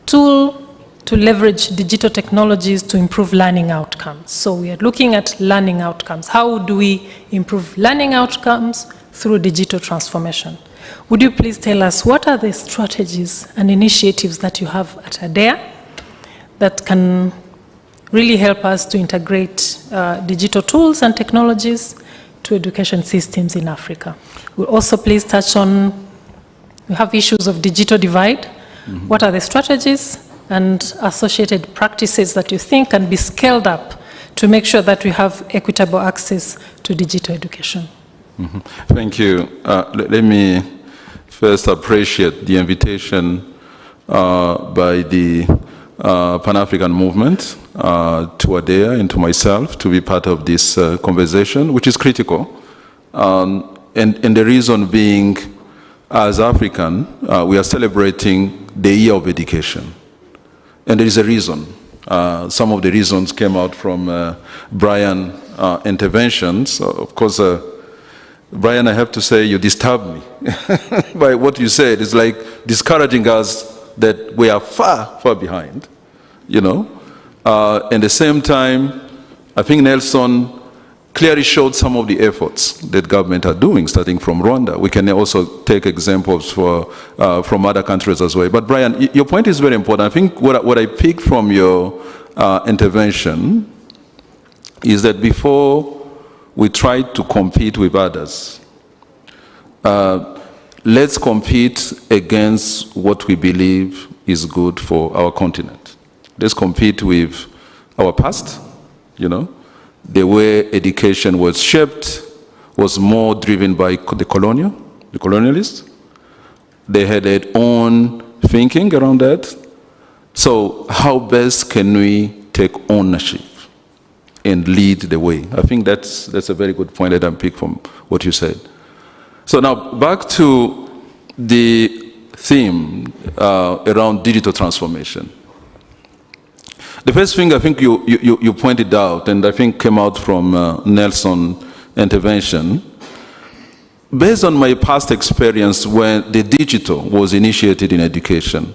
tool to leverage digital technologies to improve learning outcomes. So we are looking at learning outcomes. How do we improve learning outcomes through digital transformation? Would you please tell us what are the strategies and initiatives that you have at ADEA that can really help us to integrate digital tools and technologies to education systems in Africa? We'll also please touch on, we have issues of digital divide. Mm-hmm. What are the strategies and associated practices that you think can be scaled up to make sure that we have equitable access to digital education? Mm-hmm. Thank you. Let me first appreciate the invitation by the Pan-African movement to ADEA and to myself to be part of this conversation, which is critical. And the reason being, as African, we are celebrating the year of education. And there is a reason. Some of the reasons came out from Brian's interventions. Of course, Brian, I have to say, you disturbed me by what you said. It's like discouraging us that we are far, far behind, you know. At the same time, I think Nelson clearly showed some of the efforts that government are doing, starting from Rwanda. We can also take examples from other countries as well. But Brian, your point is very important. I think what I picked from your intervention is that before we try to compete with others, let's compete against what we believe is good for our continent. Let's compete with our past, you know. The way education was shaped was more driven by the colonialists. They had their own thinking around that. So how best can we take ownership and lead the way? I think that's a very good point that I picked from what you said. So now back to the theme around digital transformation. The first thing I think you pointed out, and I think came out from Nelson's intervention, based on my past experience when the digital was initiated in education,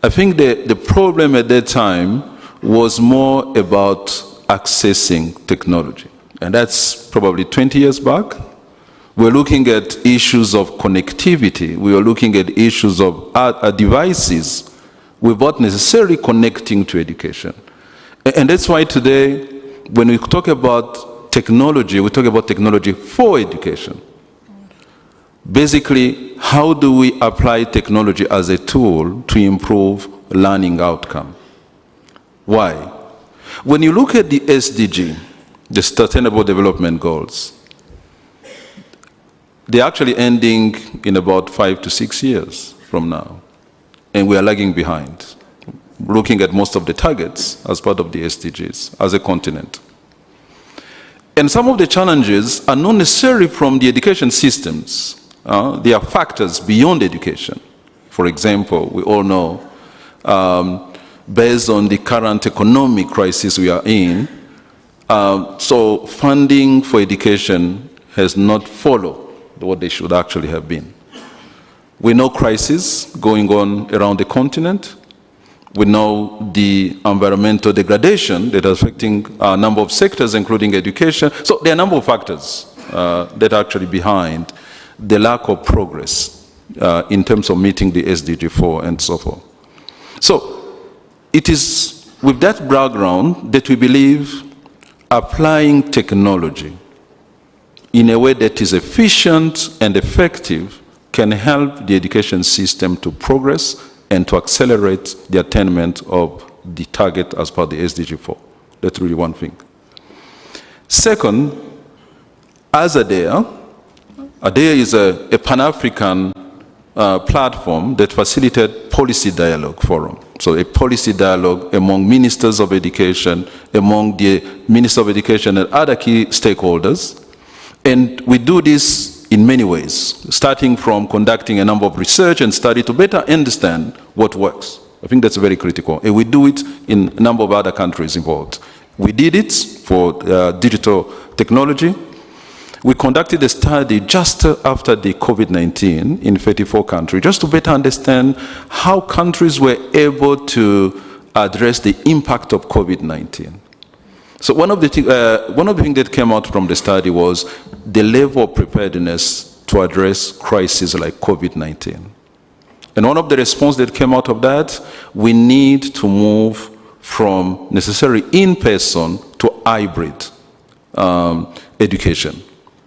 I think the problem at that time was more about accessing technology. And that's probably 20 years back. We're looking at issues of connectivity. We are looking at issues of devices without necessarily connecting to education. And that's why today, when we talk about technology, we talk about technology for education. Basically, how do we apply technology as a tool to improve learning outcome? Why? When you look at the SDG, the Sustainable Development Goals, they're actually ending in about 5 to 6 years from now. And we are lagging behind, looking at most of the targets as part of the SDGs as a continent. And some of the challenges are not necessarily from the education systems. There are factors beyond education. For example, we all know, based on the current economic crisis we are in, so funding for education has not followed what they should actually have been. We know crises going on around the continent. We know the environmental degradation that is affecting a number of sectors, including education. So there are a number of factors that are actually behind the lack of progress in terms of meeting the SDG 4 and so forth. So it is with that background that we believe applying technology in a way that is efficient and effective can help the education system to progress and to accelerate the attainment of the target as per the SDG 4. That's really one thing. Second, as ADEA is a Pan-African platform that facilitates policy dialogue forum. So a policy dialogue among ministers of education, among the Minister of Education and other key stakeholders. And we do this in many ways, starting from conducting a number of research and study to better understand what works. I think that's very critical. And we do it in a number of other countries involved. We did it for digital technology. We conducted a study just after the COVID-19 in 34 countries, just to better understand how countries were able to address the impact of COVID-19. So one of the things that came out from the study was the level of preparedness to address crises like COVID-19. And one of the responses that came out of that, we need to move from necessarily in-person to hybrid education.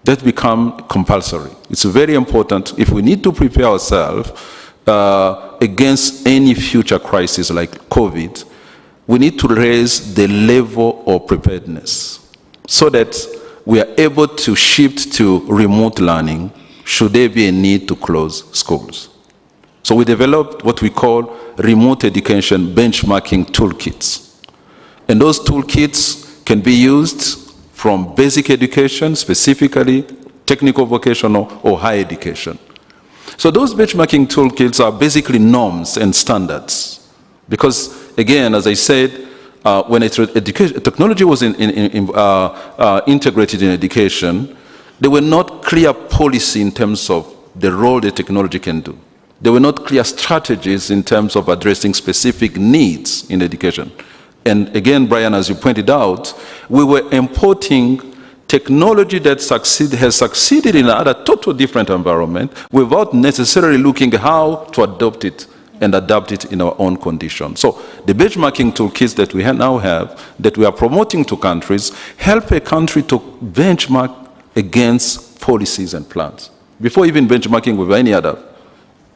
That become compulsory. It's very important if we need to prepare ourselves against any future crisis like COVID, we need to raise the level of preparedness so that we are able to shift to remote learning should there be a need to close schools. So we developed what we call remote education benchmarking toolkits. And those toolkits can be used from basic education, specifically technical, vocational, or higher education. So those benchmarking toolkits are basically norms and standards Because, again, as I said, when technology was integrated in education, there were not clear policy in terms of the role the technology can do. There were not clear strategies in terms of addressing specific needs in education. And again, Brian, as you pointed out, we were importing technology that has succeeded in another total different environment without necessarily looking how to adopt it and adapt it in our own conditions. So the benchmarking toolkits that we now have, that we are promoting to countries, help a country to benchmark against policies and plans. Before even benchmarking with any other,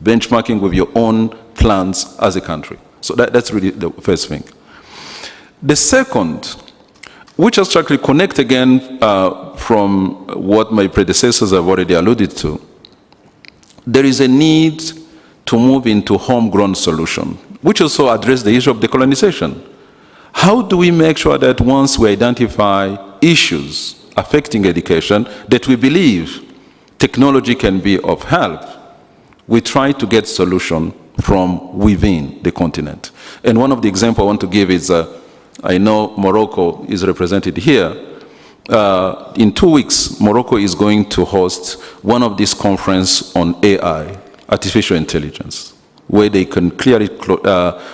benchmarking with your own plans as a country. So that's really the first thing. The second, which actually connect again from what my predecessors have already alluded to, there is a need to move into homegrown solution, which also address the issue of decolonization. How do we make sure that once we identify issues affecting education that we believe technology can be of help, we try to get solution from within the continent. And one of the examples I want to give is, I know Morocco is represented here. In 2 weeks, Morocco is going to host one of these conferences on AI, artificial intelligence, where they can clearly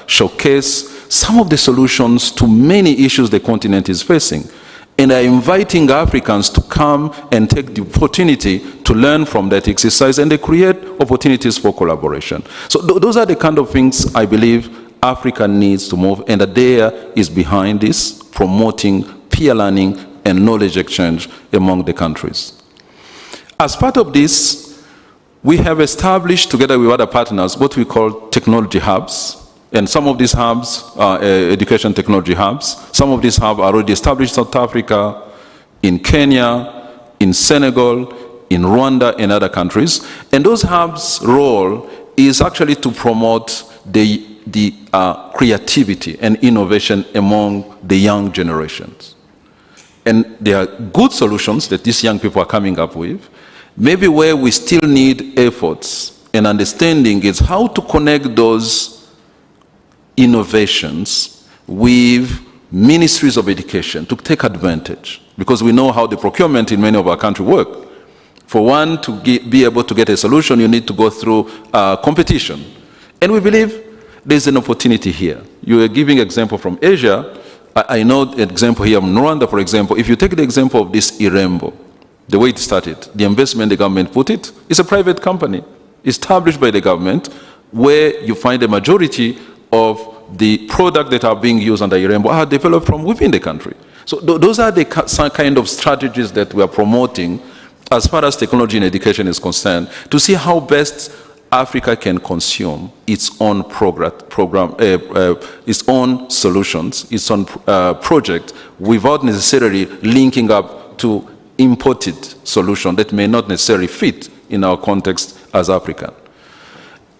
showcase some of the solutions to many issues the continent is facing. And are inviting Africans to come and take the opportunity to learn from that exercise, and they create opportunities for collaboration. So those are the kind of things I believe Africa needs to move, and ADEA is behind this, promoting peer learning and knowledge exchange among the countries. As part of this, we have established, together with other partners, what we call technology hubs. And some of these hubs are education technology hubs. Some of these hubs are already established in South Africa, in Kenya, in Senegal, in Rwanda, and other countries. And those hubs' role is actually to promote the creativity and innovation among the young generations. And there are good solutions that these young people are coming up with. Maybe where we still need efforts and understanding is how to connect those innovations with ministries of education to take advantage, because we know how the procurement in many of our countries work. For one to be able to get a solution, you need to go through competition. And we believe there's an opportunity here. You are giving example from Asia. I know an example here in Rwanda, for example. If you take the example of this Irembo, the way it started, the investment the government put it, it's a private company established by the government, where you find the majority of the products that are being used under Irembo are developed from within the country. So those are the kind of strategies that we are promoting as far as technology in education is concerned, to see how best Africa can consume its own its own solutions, its own project, without necessarily linking up to imported solutions that may not necessarily fit in our context as African.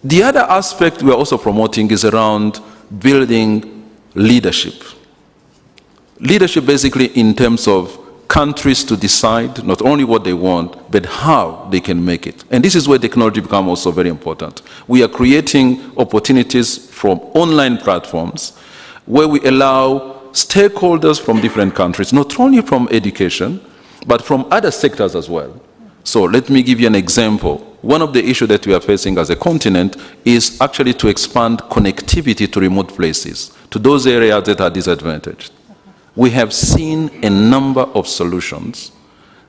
The other aspect we are also promoting is around building leadership. Leadership basically in terms of countries to decide not only what they want, but how they can make it. And this is where technology becomes also very important. We are creating opportunities from online platforms where we allow stakeholders from different countries, not only from education, but from other sectors as well. So let me give you an example. One of the issues that we are facing as a continent is actually to expand connectivity to remote places, to those areas that are disadvantaged. We have seen a number of solutions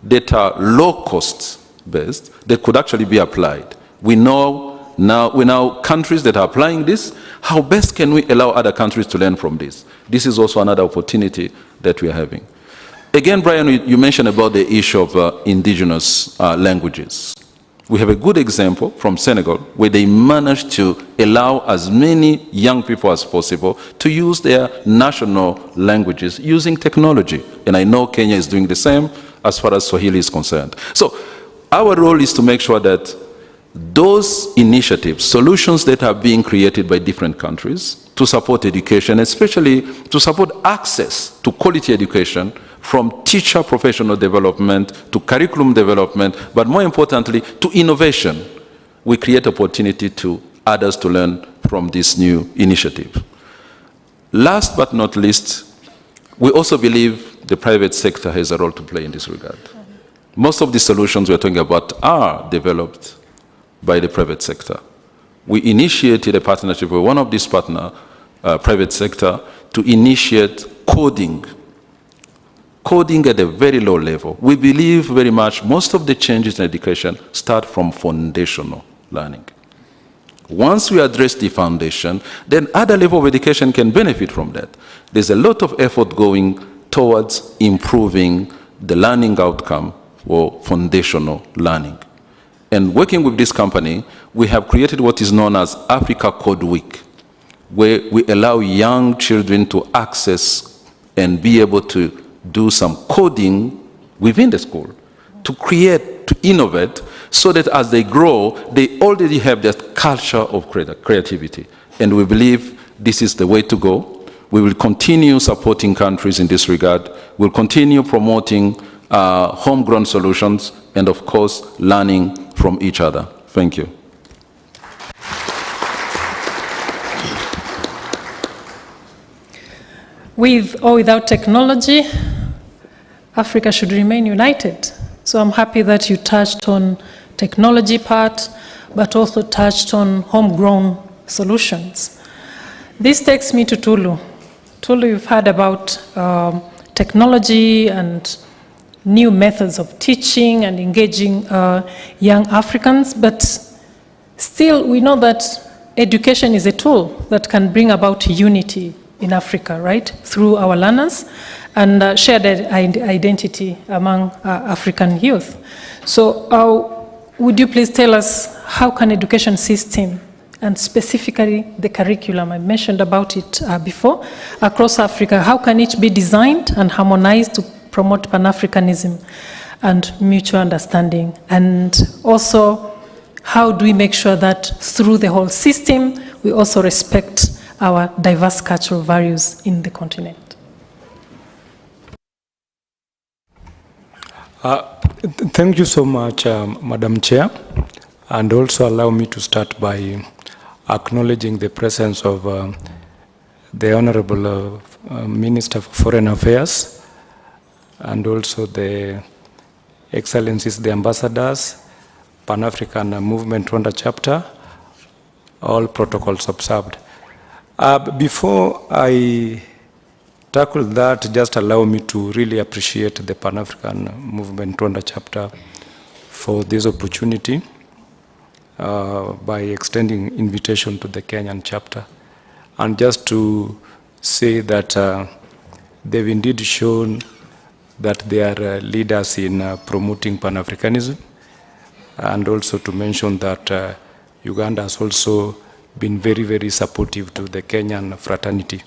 that are low-cost based that could actually be applied. We know now countries that are applying this. How best can we allow other countries to learn from this? This is also another opportunity that we are having. Again, Brian, you mentioned about the issue of indigenous languages. We have a good example from Senegal where they managed to allow as many young people as possible to use their national languages using technology. And I know Kenya is doing the same as far as Swahili is concerned. So our role is to make sure that those initiatives, solutions that are being created by different countries to support education, especially to support access to quality education, from teacher professional development to curriculum development, but more importantly, to innovation. We create opportunity to others to learn from this new initiative. Last but not least, we also believe the private sector has a role to play in this regard. Most of the solutions we're talking about are developed by the private sector. We initiated a partnership with one of these partner, private sector, to initiate coding at a very low level. We believe very much most of the changes in education start from foundational learning. Once we address the foundation, then other level of education can benefit from that. There's a lot of effort going towards improving the learning outcome for foundational learning. And working with this company, we have created what is known as Africa Code Week, where we allow young children to access and be able to do some coding within the school, to create, to innovate, so that as they grow, they already have that culture of creativity. And we believe this is the way to go. We will continue supporting countries in this regard. We'll continue promoting homegrown solutions and, of course, learning from each other. Thank you. With or without technology, Africa should remain united. So I'm happy that you touched on technology part, but also touched on homegrown solutions. This takes me to Tulu. Tulu, you've heard about technology and new methods of teaching and engaging young Africans, but still we know that education is a tool that can bring about unity in Africa, right, through our learners and shared identity among African youth. So would you please tell us how can education system, and specifically the curriculum, I mentioned about it before, across Africa, how can it be designed and harmonized to promote Pan-Africanism and mutual understanding? And also, how do we make sure that through the whole system, we also respect our diverse cultural values in the continent? Thank you so much, Madam Chair. And also allow me to start by acknowledging the presence of the Honorable Minister for Foreign Affairs, and also the Excellencies, the Ambassadors, Pan-African Movement-Rwanda chapter, all protocols observed. Before I tackle that, just allow me to really appreciate the Pan-African Movement-Rwanda chapter for this opportunity by extending invitation to the Kenyan chapter. And just to say that they've indeed shown that they are leaders in promoting Pan-Africanism, and also to mention that Uganda has also been very, very supportive to the Kenyan fraternity.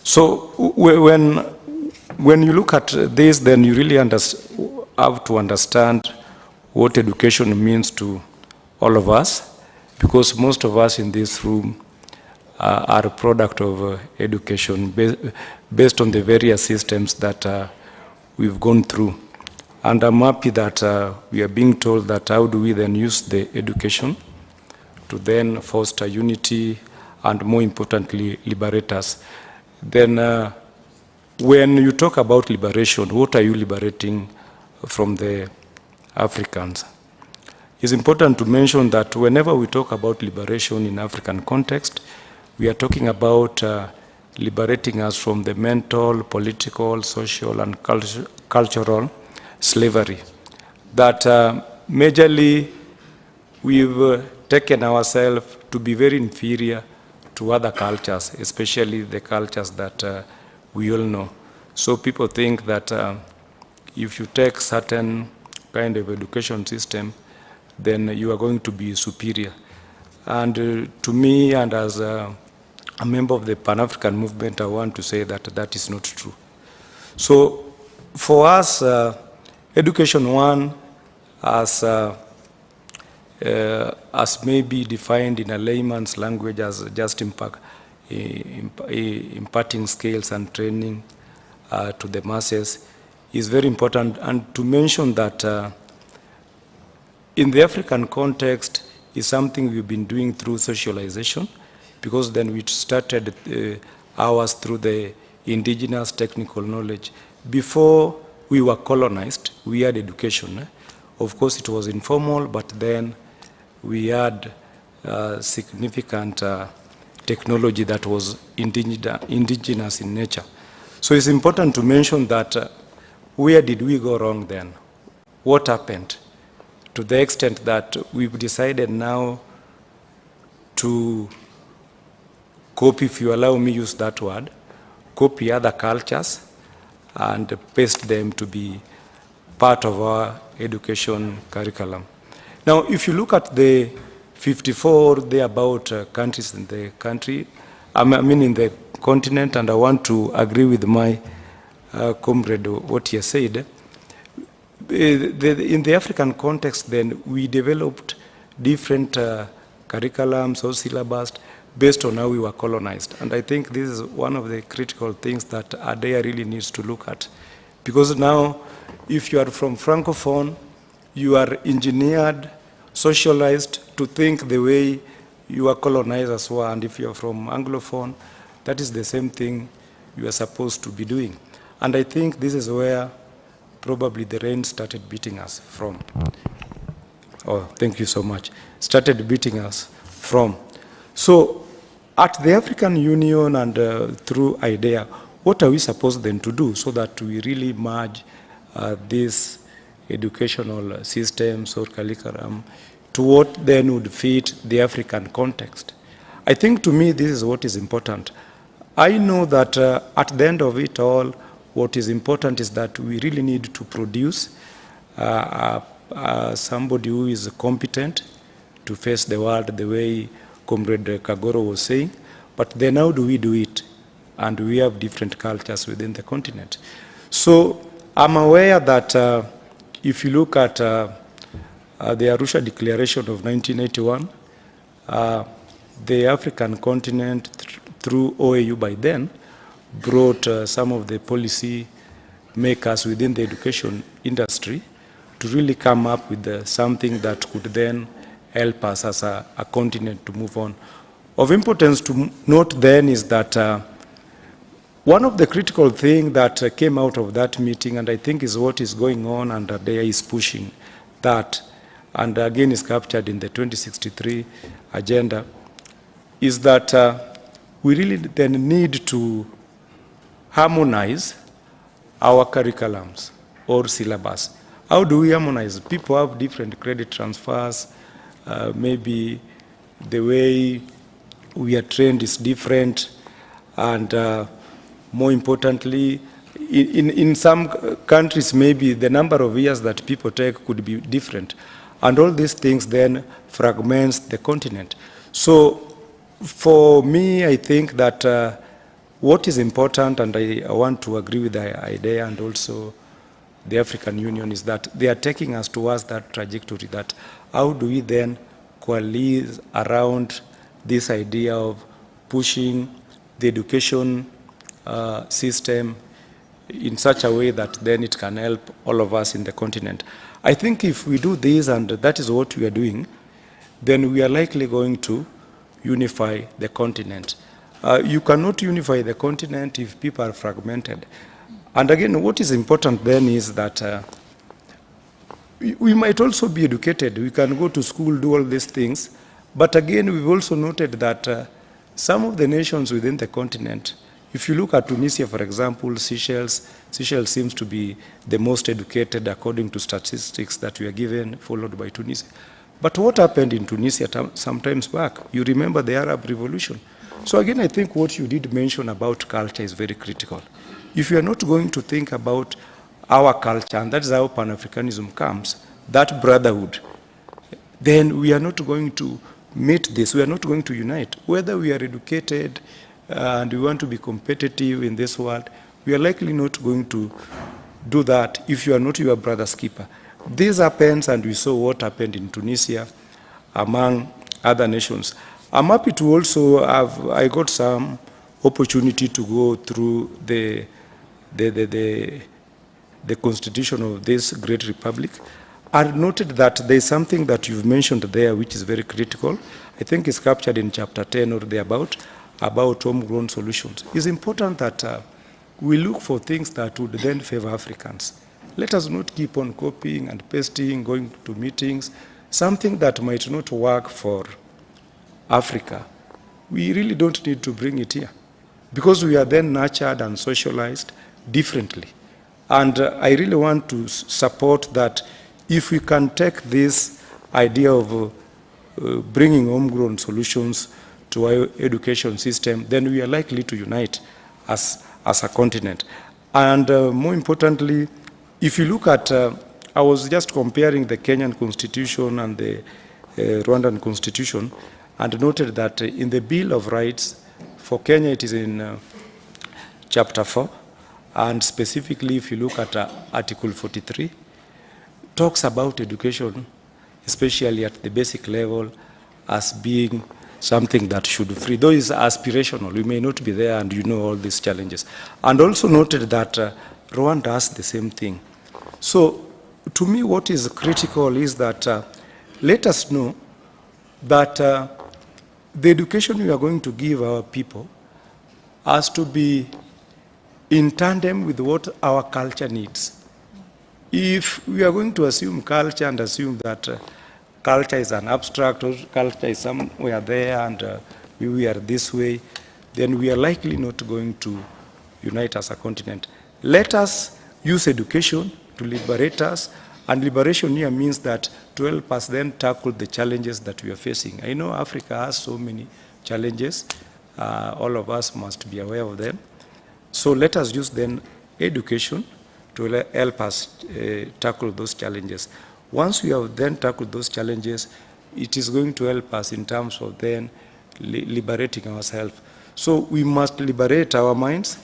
So when you look at this, then you really have to understand what education means to all of us, because most of us in this room are a product of education based on the various systems that we've gone through. And I'm happy that we are being told that how do we then use the education to then foster unity and, more importantly, liberate us. Then when you talk about liberation, what are you liberating from the Africans? It's important to mention that whenever we talk about liberation in African context, we are talking about liberating us from the mental, political, social, and cultural slavery. That majorly we've taken ourselves to be very inferior to other cultures, especially the cultures that we all know. So people think that if you take certain kind of education system, then you are going to be superior. And to me, and as a member of the Pan-African movement, I want to say that that is not true. So for us, education one, as maybe defined in a layman's language as just imparting skills and training to the masses, is very important. And to mention that in the African context is something we've been doing through socialization, because then we started ours through the indigenous technical knowledge. Before we were colonized, we had education. Of course, it was informal, but then we had significant technology that was indigenous in nature. So it's important to mention that where did we go wrong then? What happened? To the extent that we've decided now to copy, if you allow me use that word, copy other cultures and paste them to be part of our education curriculum. Now, if you look at the 54 thereabout countries in the country, in the continent, and I want to agree with my comrade what he has said. In the African context, then we developed different curriculums or syllabus based on how we were colonized, and I think this is one of the critical things that ADEA really needs to look at, because now, if you are from Francophone, you are engineered, socialized to think the way your colonizers were, and if you are from Anglophone, that is the same thing you are supposed to be doing. And I think this is where probably the rain started beating us from. Oh, thank you so much. Started beating us from. So at the African Union and through IDEA, what are we supposed then to do so that we really merge these educational systems or curriculum to what then would fit the African context? I think to me this is what is important. I know that at the end of it all, what is important is that we really need to produce somebody who is competent to face the world the way Comrade Kagoro was saying, but then how do we do it? And we have different cultures within the continent. So I'm aware that if you look at the Arusha Declaration of 1981, the African continent through OAU by then brought some of the policy makers within the education industry to really come up with something that could then help us as a continent to move on. Of importance to note then is that one of the critical things that came out of that meeting, and I think is what is going on, and ADEA is pushing that, and again is captured in the 2063 agenda, is that we really then need to harmonize our curriculums or syllabus. How do we harmonize? People have different credit transfers, maybe the way we are trained is different, and more importantly, in some countries, maybe the number of years that people take could be different. And all these things then fragments the continent. So for me, I think that what is important, and I want to agree with the IDEA and also the African Union, is that they are taking us towards that trajectory, that how do we then coalesce around this idea of pushing the education system in such a way that then it can help all of us in the continent. I think if we do this, and that is what we are doing, then we are likely going to unify the continent. You cannot unify the continent if people are fragmented. And again, what is important then is that we might also be educated. We can go to school, do all these things. But again, we've also noted that some of the nations within the continent, if you look at Tunisia, for example, Seychelles seems to be the most educated according to statistics that we are given, followed by Tunisia. But what happened in Tunisia some times back? You remember the Arab Revolution. So again, I think what you did mention about culture is very critical. If you are not going to think about our culture, and that is how Pan-Africanism comes, that brotherhood, then we are not going to meet this, we are not going to unite. Whether we are educated and we want to be competitive in this world, we are likely not going to do that if you are not your brother's keeper. This happens, and we saw what happened in Tunisia among other nations. I'm happy to also have, I got some opportunity to go through the constitution of this great republic. I noted that there's something that you've mentioned there which is very critical. I think it's captured in chapter 10 or thereabout, about homegrown solutions, it's important that we look for things that would then favor Africans. Let us not keep on copying and pasting, going to meetings, something that might not work for Africa. We really don't need to bring it here because we are then nurtured and socialized differently. And I really want to support that if we can take this idea of bringing homegrown solutions to our education system, then we are likely to unite as a continent. And more importantly, if you look at, I was just comparing the Kenyan constitution and the Rwandan constitution, and noted that in the Bill of Rights, for Kenya it is in chapter 4, and specifically if you look at Article 43, talks about education, especially at the basic level, as being something that should be free. Though it's aspirational, we may not be there, and you know all these challenges. And also noted that Rwanda has the same thing. So to me, what is critical is that let us know that the education we are going to give our people has to be in tandem with what our culture needs. If we are going to assume culture and assume that culture is an abstract or culture is somewhere there and we are this way, then we are likely not going to unite as a continent. Let us use education to liberate us, and liberation here means that to help us then tackle the challenges that we are facing. I know Africa has so many challenges. All of us must be aware of them. So let us use then education to help us tackle those challenges. Once we have then tackled those challenges, it is going to help us in terms of then liberating ourselves. So we must liberate our minds,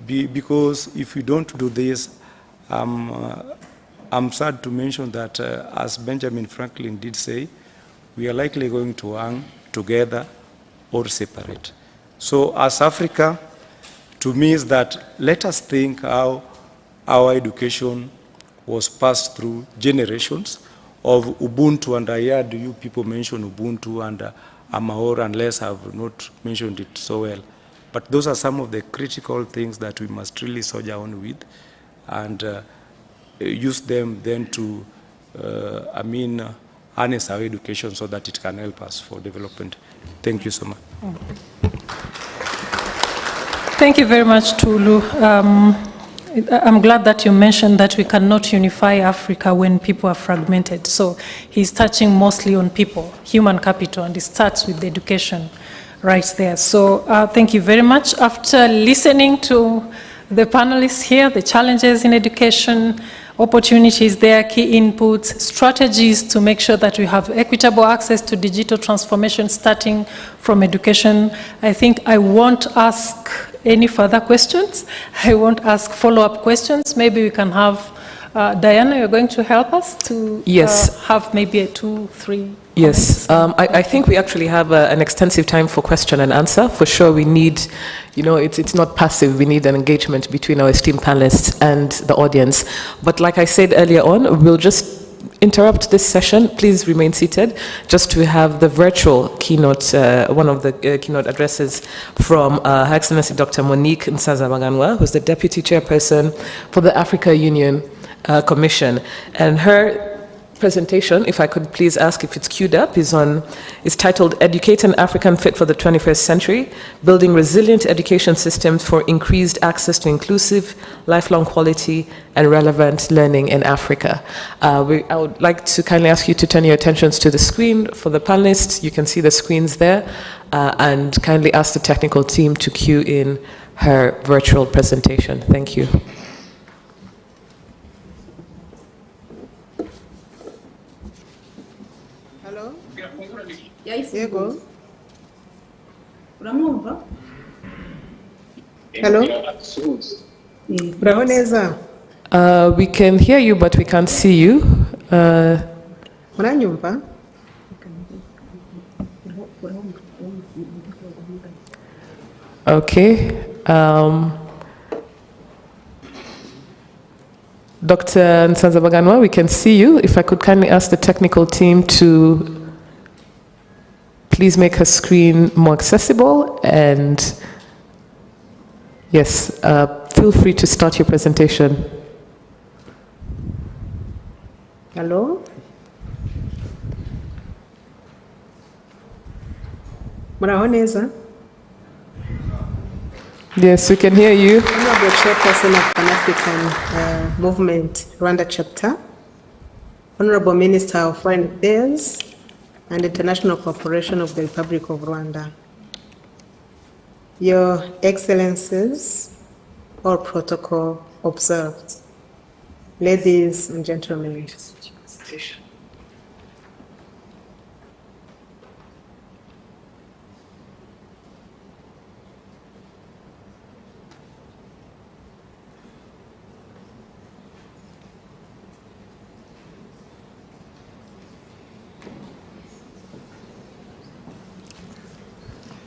because if we don't do this, I'm sad to mention that, as Benjamin Franklin did say, we are likely going to hang together or separate. So as Africa, to me is that let us think how our education was passed through generations of Ubuntu, and I heard you people mention Ubuntu and Amahoro, unless I have not mentioned it so well. But those are some of the critical things that we must really soldier on with, and use them then to, harness our education so that it can help us for development. Thank you so much. Thank you very much, Tulu. I'm glad that you mentioned that we cannot unify Africa when people are fragmented. So he's touching mostly on people, human capital, and it starts with the education right there. So thank you very much. After listening to the panelists here, the challenges in education, opportunities there, key inputs, strategies to make sure that we have equitable access to digital transformation starting from education, I think I won't ask any further questions. I won't ask follow-up questions. Maybe we can have, Diana, you're going to help us to have maybe a 2-3 Yes, I think we actually have an extensive time for question and answer. For sure, we need, it's not passive. We need an engagement between our esteemed panelists and the audience. But like I said earlier on, we'll just interrupt this session. Please remain seated, just to have the virtual keynote, one of the keynote addresses from Her Excellency Dr. Monique Nsanzabaganwa, who's the Deputy Chairperson for the Africa Union Commission. And her presentation, if I could please ask if it's queued up, is titled Educate an African Fit for the 21st Century, Building Resilient Education Systems for Increased Access to Inclusive, Lifelong Quality, and Relevant Learning in Africa. I would like to kindly ask you to turn your attentions to the screen for the panelists. You can see the screens there, and kindly ask the technical team to cue in her virtual presentation. Thank you. Yego. Uramwumva? Hello? Uraho neza? We can hear you, but we can't see you. Muranyumva? Okay. Dr. Nsanzabaganwa, we can see you. If I could kindly ask the technical team to please make her screen more accessible, and yes, feel free to start your presentation. Hello? Muraho neza? Yes, we can hear you. Honorable Chairperson of Pan-African Movement-Rwanda Chapter, Honorable Minister of Foreign Affairs and International Cooperation of the Republic of Rwanda, Your Excellencies, all protocol observed, ladies and gentlemen.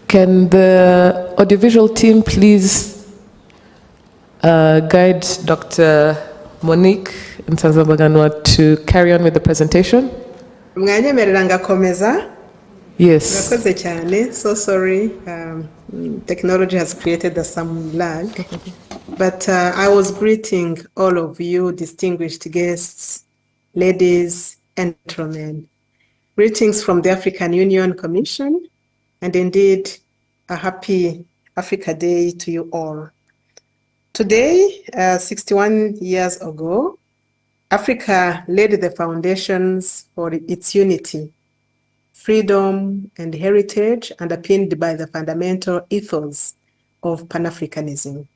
Can the audiovisual team please guide Dr. Monique Nsanzabaganwa to carry on with the presentation? Mwanyemerera ngakomeza. Yes. Murakoze cyane. So sorry, technology has created some lag. But I was greeting all of you distinguished guests, ladies and gentlemen. Greetings from the African Union Commission, and indeed a happy Africa Day to you all. Today, 61 years ago, Africa laid the foundations for its unity, freedom, and heritage, underpinned by the fundamental ethos of Pan-Africanism.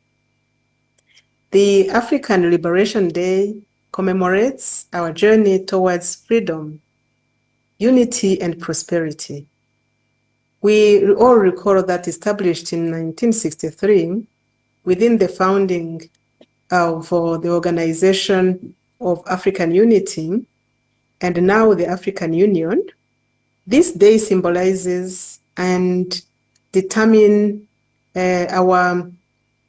The African Liberation Day commemorates our journey towards freedom, unity, and prosperity. We all recall that established in 1963 within the founding of the Organization of African Unity, and now the African Union, this day symbolizes and determines our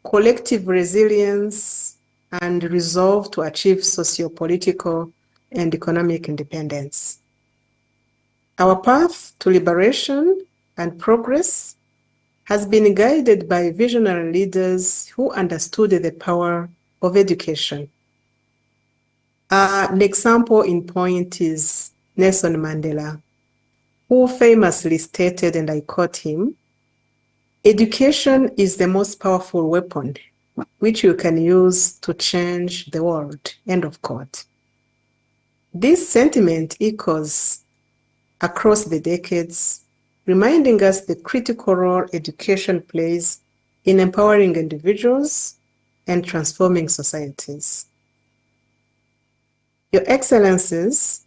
collective resilience and resolve to achieve socio-political and economic independence. Our path to liberation and progress has been guided by visionary leaders who understood the power of education. An example in point is Nelson Mandela, who famously stated, and I quote him, "Education is the most powerful weapon which you can use to change the world," end of quote. This sentiment echoes across the decades, reminding us the critical role education plays in empowering individuals and transforming societies. Your Excellencies,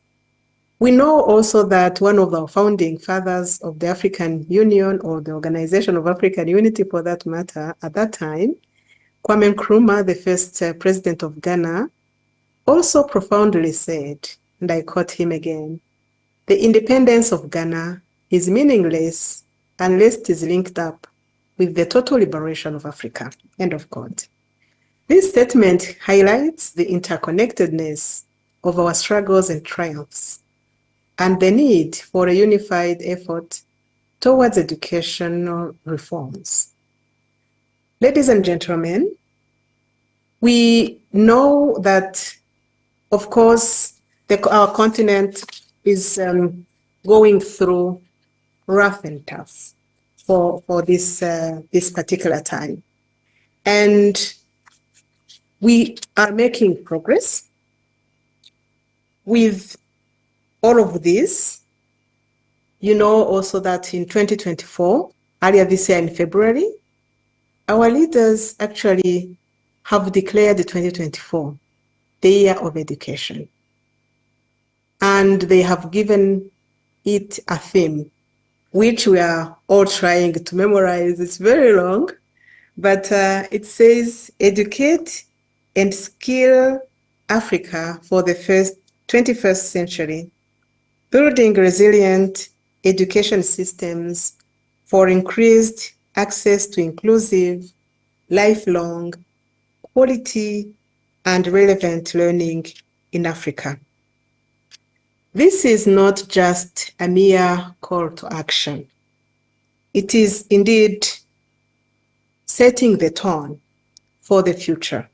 we know also that one of our founding fathers of the African Union, or the Organization of African Unity for that matter, at that time, Kwame Nkrumah, the first president of Ghana, also profoundly said, and I quote him again, "The independence of Ghana is meaningless unless it is linked up with the total liberation of Africa," end of quote. This statement highlights the interconnectedness of our struggles and triumphs, and the need for a unified effort towards educational reforms. Ladies and gentlemen, we know that, of course, our continent is going through rough and tough for this particular time. And we are making progress with all of this. You know also that in 2024, earlier this year in February, our leaders actually have declared 2024 the year of education. And they have given it a theme, which we are all trying to memorize. It's very long, but it says, "Educate and skill Africa for the 21st century, building resilient education systems for increased access to inclusive, lifelong, quality, and relevant learning in Africa." This is not just a mere call to action. It is indeed setting the tone for the future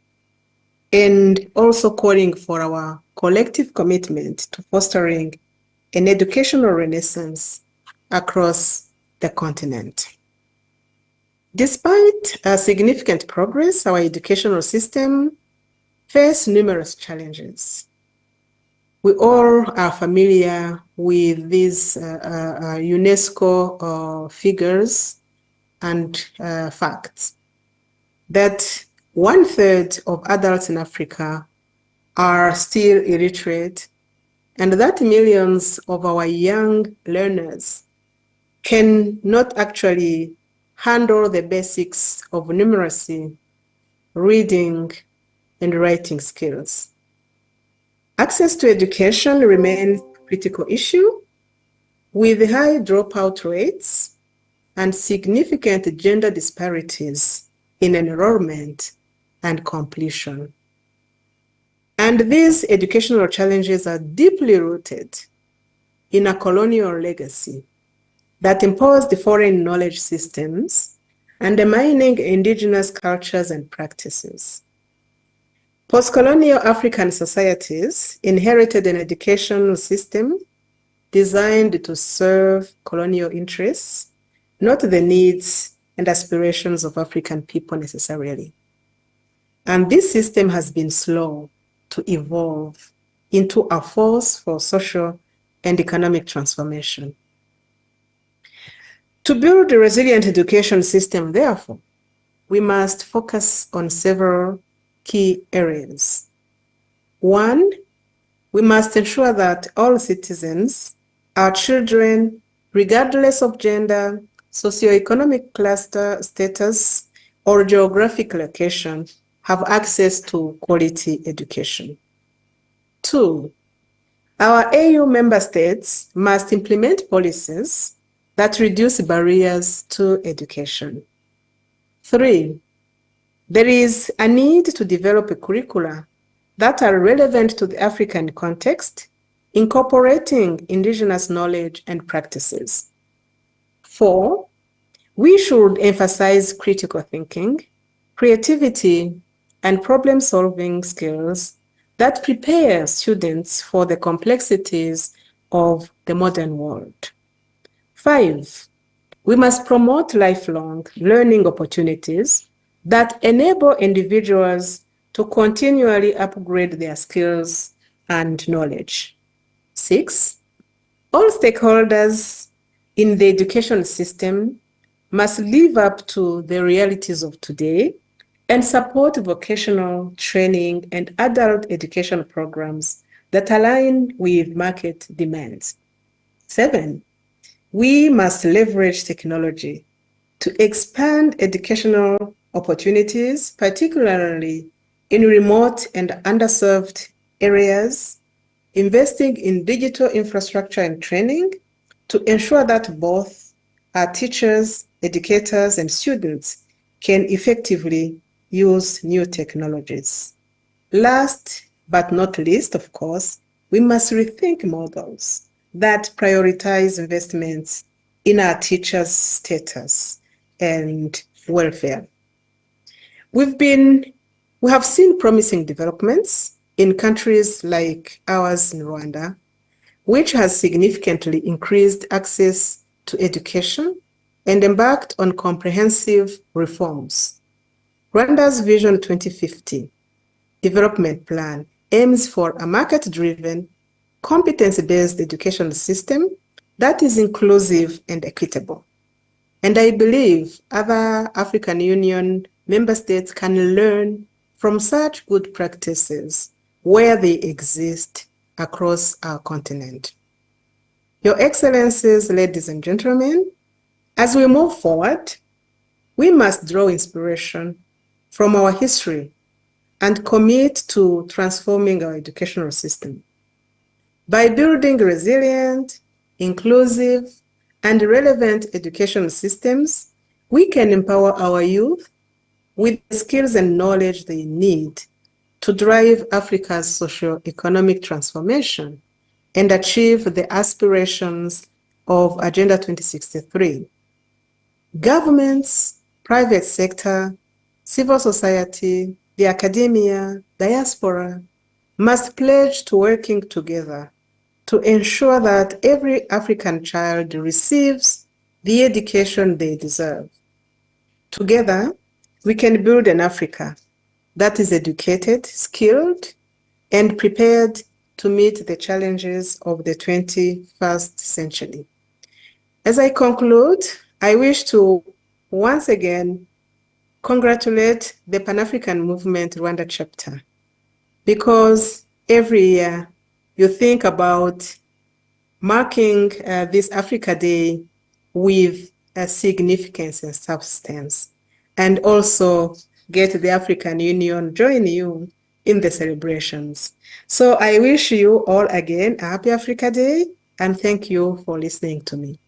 and also calling for our collective commitment to fostering an educational renaissance across the continent. Despite significant progress, our educational system faces numerous challenges. We all are familiar with these UNESCO figures and facts that 1/3 of adults in Africa are still illiterate, and that millions of our young learners cannot actually handle the basics of numeracy, reading, and writing skills. Access to education remains a critical issue, with high dropout rates and significant gender disparities in enrollment and completion. And these educational challenges are deeply rooted in a colonial legacy that imposed foreign knowledge systems, undermining indigenous cultures and practices. Post-colonial African societies inherited an educational system designed to serve colonial interests, not the needs and aspirations of African people necessarily. And this system has been slow to evolve into a force for social and economic transformation. To build a resilient education system, therefore, we must focus on several key areas. One, we must ensure that all citizens, our children, regardless of gender, socioeconomic cluster status, or geographic location, have access to quality education. Two, our AU member states must implement policies that reduce barriers to education. Three, there is a need to develop a curricula that are relevant to the African context, incorporating indigenous knowledge and practices. Four, we should emphasize critical thinking, creativity, and problem-solving skills that prepare students for the complexities of the modern world. Five, we must promote lifelong learning opportunities that enable individuals to continually upgrade their skills and knowledge. Six, all stakeholders in the education system must live up to the realities of today and support vocational training and adult education programs that align with market demands. Seven, we must leverage technology to expand educational opportunities, particularly in remote and underserved areas, investing in digital infrastructure and training to ensure that both our teachers, educators, and students can effectively use new technologies. Last but not least, of course, we must rethink models that prioritize investments in our teachers' status and welfare. We have seen promising developments in countries like ours in Rwanda, which has significantly increased access to education and embarked on comprehensive reforms. Rwanda's Vision 2050 development plan aims for a market-driven, competence-based education system that is inclusive and equitable. And I believe other African Union member states can learn from such good practices where they exist across our continent. Your Excellencies, ladies and gentlemen, as we move forward, we must draw inspiration from our history and commit to transforming our educational system. By building resilient, inclusive, and relevant education systems, we can empower our youth with the skills and knowledge they need to drive Africa's socio-economic transformation and achieve the aspirations of Agenda 2063. Governments, private sector, civil society, the academia, diaspora must pledge to working together to ensure that every African child receives the education they deserve. Together, we can build an Africa that is educated, skilled, and prepared to meet the challenges of the 21st century. As I conclude, I wish to once again congratulate the Pan-African Movement-Rwanda chapter, because every year you think about marking this Africa Day with a significance and substance, and also get the African Union join you in the celebrations. So I wish you all again a happy Africa Day, and thank you for listening to me.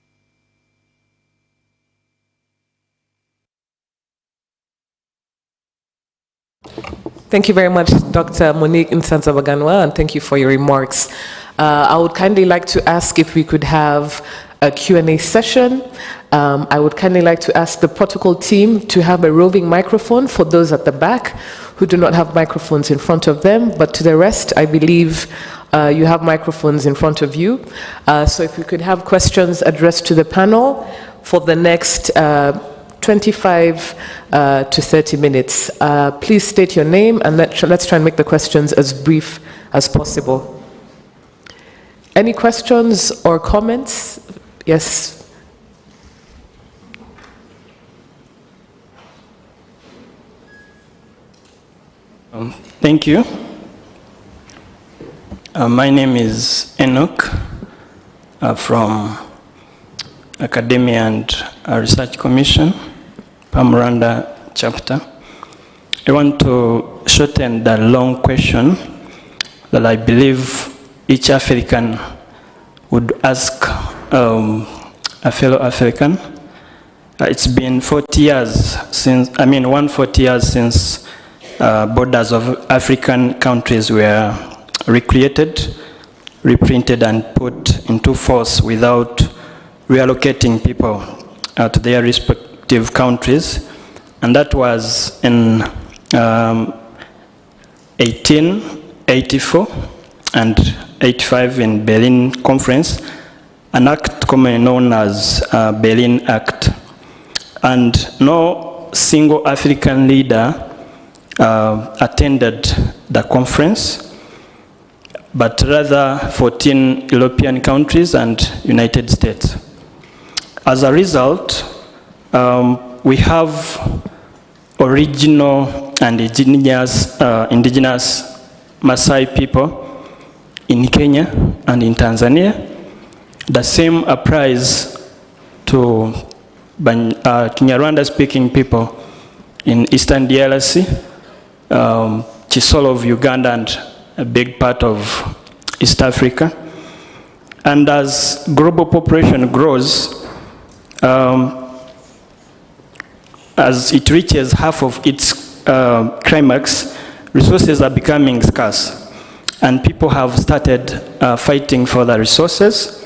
Thank you very much, Dr. Monique Nsanzabaganwa, and thank you for your remarks. I would kindly like to ask if we could have a Q&A session. I would kindly like to ask the protocol team to have a roving microphone for those at the back who do not have microphones in front of them, but to the rest, I believe you have microphones in front of you. So if we could have questions addressed to the panel for the next 25 to 30 minutes. Please state your name, and let's try and make the questions as brief as possible. Any questions or comments? Yes. Thank you. My name is Enoch from Academia and Research Commission, Movement-Rwanda chapter. I want to shorten the long question that I believe each African would ask a fellow African. It's been 40 years since, 140 years since borders of African countries were recreated, reprinted, and put into force without reallocating people to their respective countries. And that was in 1884 and 85 in Berlin Conference, an act commonly known as Berlin Act. And no single African leader attended the conference, but rather 14 European countries and United States. As a result, we have original and indigenous Maasai people in Kenya and in Tanzania. The same applies to Kinyarwanda-speaking people in Eastern DRC, Chisolo of Uganda, and a big part of East Africa. And as global population grows, as it reaches half of its climax, resources are becoming scarce. And people have started fighting for the resources,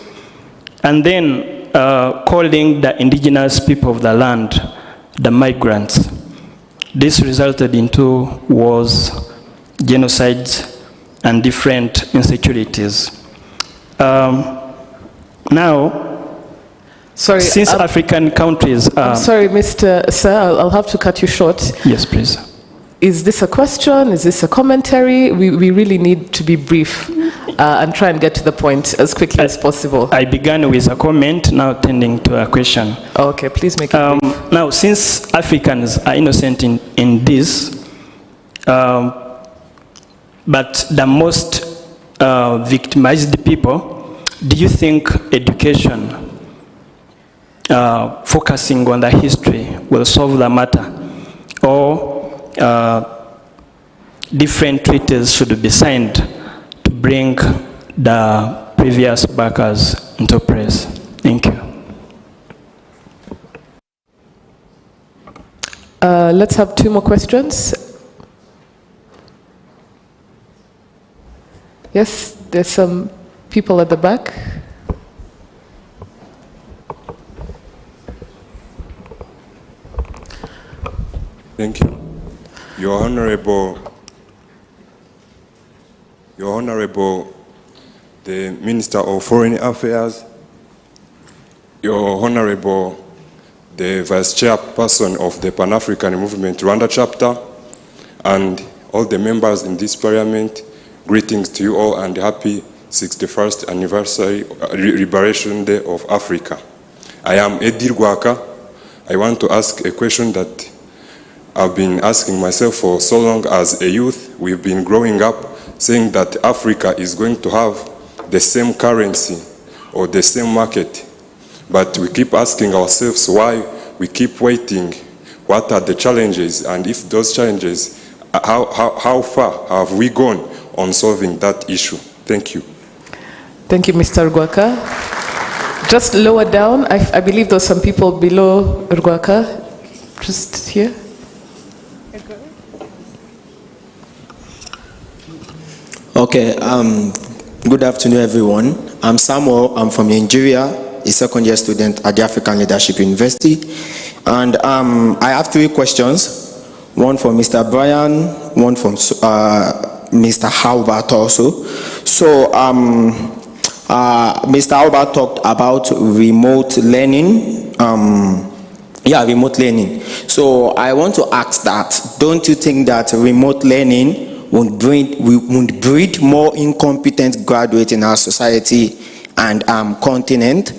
and then calling the indigenous people of the land the migrants. This resulted into wars, genocides, and different insecurities. Now, since African countries I'm sorry, Mr. Sir, I'll have to cut you short. Yes, please. Is this a question? Is this a commentary? We really need to be brief and try and get to the point as quickly as possible. I began with a comment, now tending to a question. Okay, please make it brief. Now, since Africans are innocent in this, but the most victimized people, do you think education focusing on the history will solve the matter? Or different treaties should be signed to bring the previous backers into place? Thank you. Let's have two more questions. Yes, there's some people at the back. Thank you. Your Honorable, the Minister of Foreign Affairs, Your Honorable, the Vice Chairperson of the Pan-African Movement-Rwanda chapter, and all the members in this Parliament, greetings to you all and happy 61st anniversary Liberation Day of Africa. I am Edi Rwaka. I want to ask a question that I've been asking myself for so long as a youth. We've been growing up saying that Africa is going to have the same currency or the same market. But we keep asking ourselves why we keep waiting. What are the challenges? And if those challenges, how far have we gone on solving that issue? Thank you. Thank you, Mr. Rwaka. Just lower down, I believe there's some people below Rwaka. Just here. Okay, good afternoon, everyone. I'm Samuel. I'm from Nigeria, a second-year student at the African Leadership University. And I have three questions. One for Mr. Brian, one from Mr. Halbert also. So, Mr. Albert talked about remote learning. Remote learning. So I want to ask that, don't you think that remote learning won't breed more incompetent graduates in our society and continent?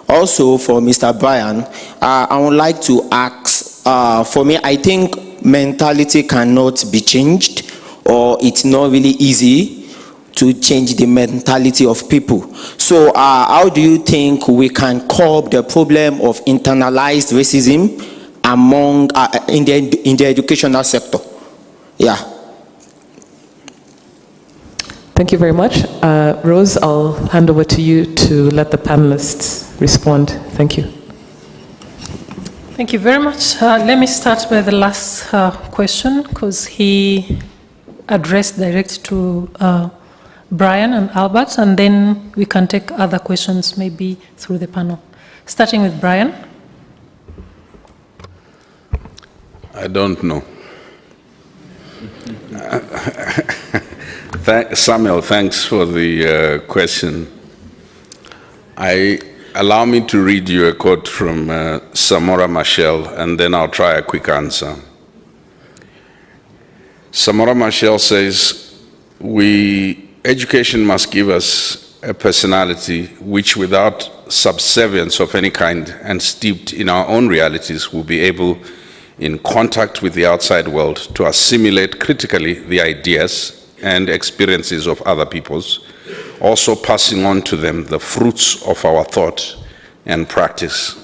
Also, for Mr. Brian, I would like to ask, for me, I think mentality cannot be changed, or it's not really easy to change the mentality of people. So how do you think we can curb the problem of internalized racism among in the educational sector? Yeah. Thank you very much. Rose, I'll hand over to you to let the panelists respond. Thank you. Thank you very much. Let me start by the last question, because he addressed direct to Brian and Albert, and then we can take other questions maybe through the panel. Starting with Brian. I don't know. Samuel, thanks for the question. Allow me to read you a quote from Samora Machel, and then I'll try a quick answer. Samora Machel says, education must give us a personality which, without subservience of any kind and steeped in our own realities, will be able, in contact with the outside world, to assimilate critically the ideas and experiences of other peoples, also passing on to them the fruits of our thought and practice.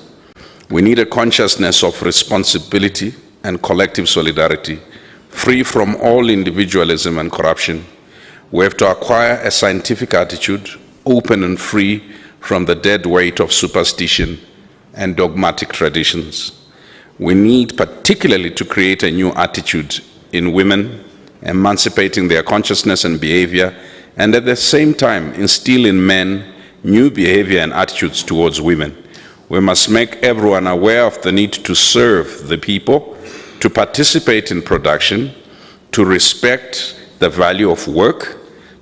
We need a consciousness of responsibility and collective solidarity, free from all individualism and corruption. We have to acquire a scientific attitude, open and free from the dead weight of superstition and dogmatic traditions. We need particularly to create a new attitude in women, emancipating their consciousness and behavior, and at the same time instill in men new behavior and attitudes towards women. We must make everyone aware of the need to serve the people, to participate in production, to respect the value of work,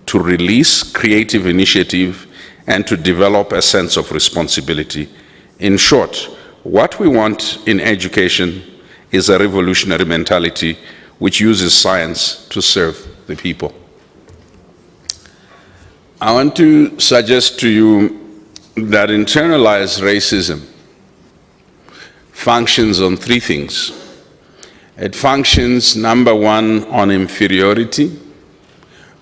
to release creative initiative, and to develop a sense of responsibility. In short, what we want in education is a revolutionary mentality which uses science to serve the people. I want to suggest to you that internalized racism functions on three things. It functions, number one, on inferiority,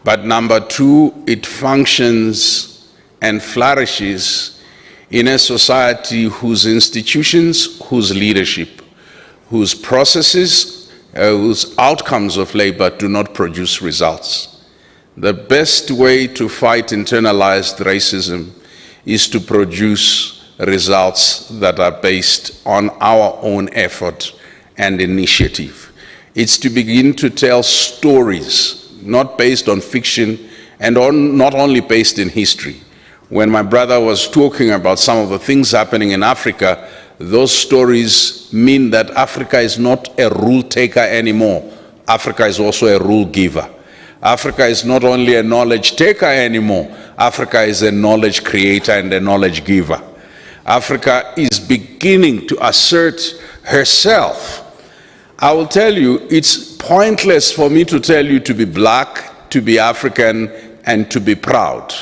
but number two, it functions and flourishes in a society whose institutions, whose leadership, whose processes, whose outcomes of labor do not produce results. The best way to fight internalized racism is to produce results that are based on our own effort and initiative. It's to begin to tell stories, not based on fiction and not only based in history. When my brother was talking about some of the things happening in Africa those stories mean that Africa is not a rule taker anymore. Africa is also a rule giver. Africa is not only a knowledge taker anymore, Africa is a knowledge creator and a knowledge giver. Africa is beginning to assert herself. I will tell you, it's pointless for me to tell you to be black, to be African, and to be proud,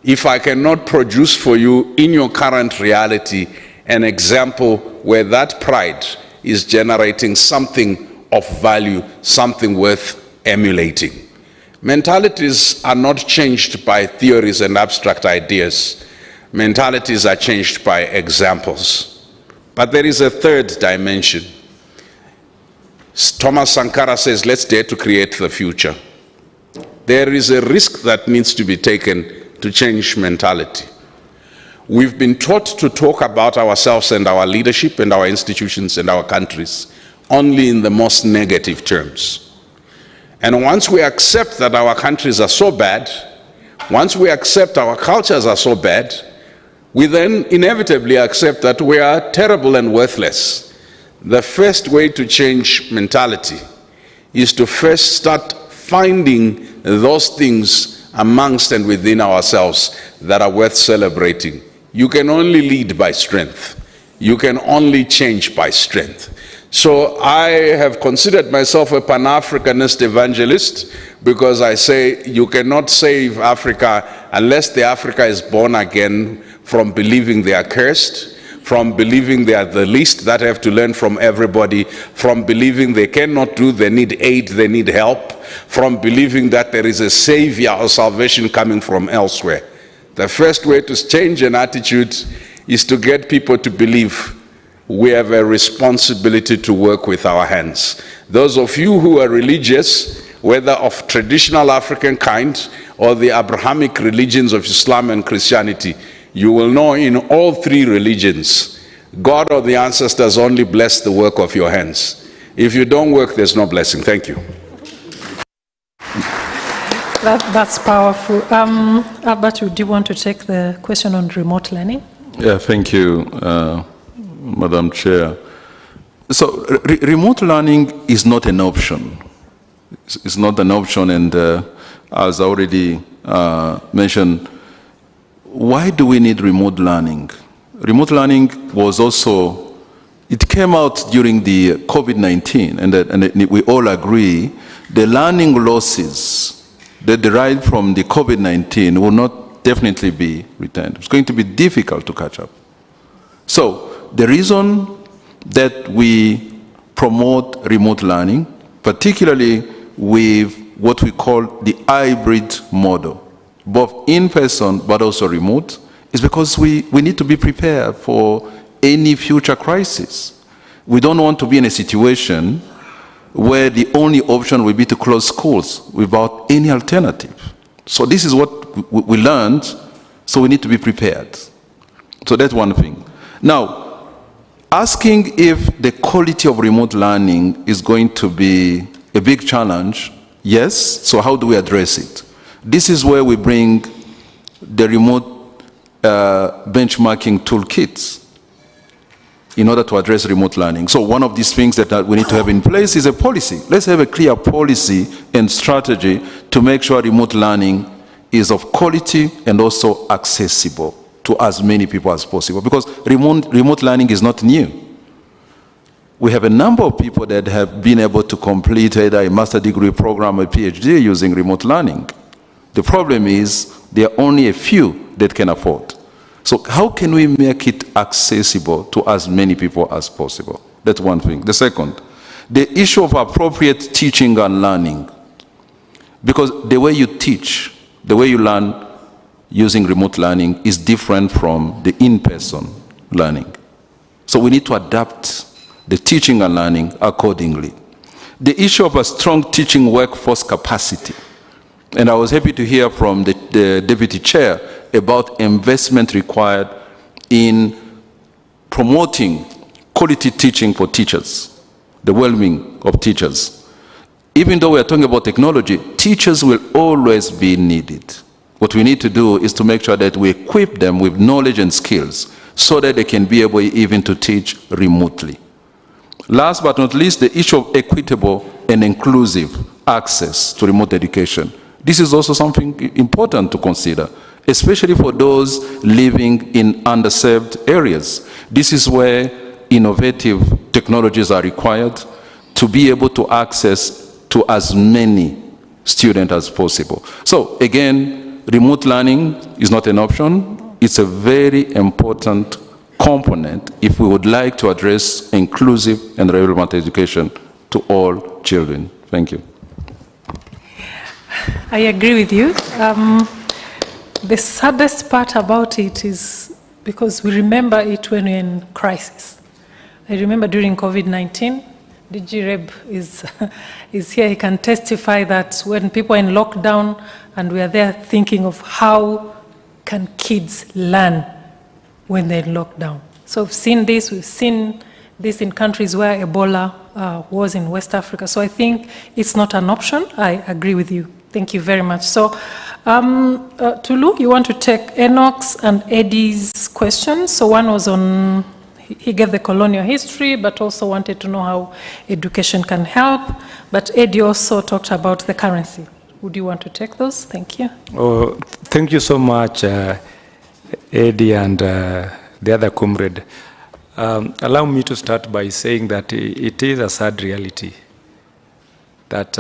if I cannot produce for you in your current reality an example where that pride is generating something of value, something worth emulating. Mentalities are not changed by theories and abstract ideas. Mentalities are changed by examples. But there is a third dimension. Thomas Sankara says, let's dare to create the future. There is a risk that needs to be taken to change mentality. We've been taught to talk about ourselves and our leadership and our institutions and our countries only in the most negative terms. And once we accept that our countries are so bad, once we accept our cultures are so bad, we then inevitably accept that we are terrible and worthless. The first way to change mentality is to first start finding those things amongst and within ourselves that are worth celebrating. You can only lead by strength. You can only change by strength. So I have considered myself a Pan-Africanist evangelist because I say you cannot save Africa unless the Africa is born again from believing they are cursed, from believing they are the least that have to learn from everybody, from believing they cannot do, they need aid, they need help, from believing that there is a savior or salvation coming from elsewhere. The first way to change an attitude is to get people to believe we have a responsibility to work with our hands. Those of you who are religious, whether of traditional African kind or the Abrahamic religions of Islam and Christianity, you will know in all three religions, God or the ancestors only bless the work of your hands. If you don't work, there's no blessing. Thank you. That's powerful. Albert, do you want to take the question on remote learning? Yeah, thank you, Madam Chair. So, remote learning is not an option. It's not an option, and as I already mentioned, why do we need remote learning? Remote learning was also, it came out during the COVID-19, and we all agree the learning losses that derive from the COVID-19 will not definitely be returned. It's going to be difficult to catch up. So the reason that we promote remote learning, particularly with what we call the hybrid model, both in person but also remote, is because we need to be prepared for any future crisis. We don't want to be in a situation where the only option will be to close schools without any alternative. So this is what we learned, so we need to be prepared. So that's one thing. Now, asking if the quality of remote learning is going to be a big challenge, yes, so how do we address it? This is where we bring the remote benchmarking toolkits in order to address remote learning. So one of these things that we need to have in place is a policy. Let's have a clear policy and strategy to make sure remote learning is of quality and also accessible to as many people as possible, because remote learning is not new. We have a number of people that have been able to complete either a master's degree program or a PhD using remote learning. The problem is there are only a few that can afford. So how can we make it accessible to as many people as possible? That's one thing. The second, the issue of appropriate teaching and learning. Because the way you teach, the way you learn using remote learning is different from the in-person learning. So we need to adapt the teaching and learning accordingly. The issue of a strong teaching workforce capacity. And I was happy to hear from the Deputy Chair about investment required in promoting quality teaching for teachers, the well-being of teachers. Even though we are talking about technology, teachers will always be needed. What we need to do is to make sure that we equip them with knowledge and skills so that they can be able even to teach remotely. Last but not least, the issue of equitable and inclusive access to remote education. This is also something important to consider, especially for those living in underserved areas. This is where innovative technologies are required to be able to access to as many students as possible. So again, remote learning is not an option. It's a very important component if we would like to address inclusive and relevant education to all children. Thank you. I agree with you. The saddest part about it is because we remember it when we're in crisis. I remember during COVID-19, DG Reb is here. He can testify that when people are in lockdown and we are there thinking of how can kids learn when they're in lockdown. So we've seen this in countries where Ebola was in West Africa. So I think it's not an option. I agree with you. Thank you very much. So Tulu, you want to take Enoch's and Eddie's questions. So one was on, he gave the colonial history, but also wanted to know how education can help. But Eddie also talked about the currency. Would you want to take those? Thank you. Oh, thank you so much, Eddie and the other comrade. Allow me to start by saying that it is a sad reality that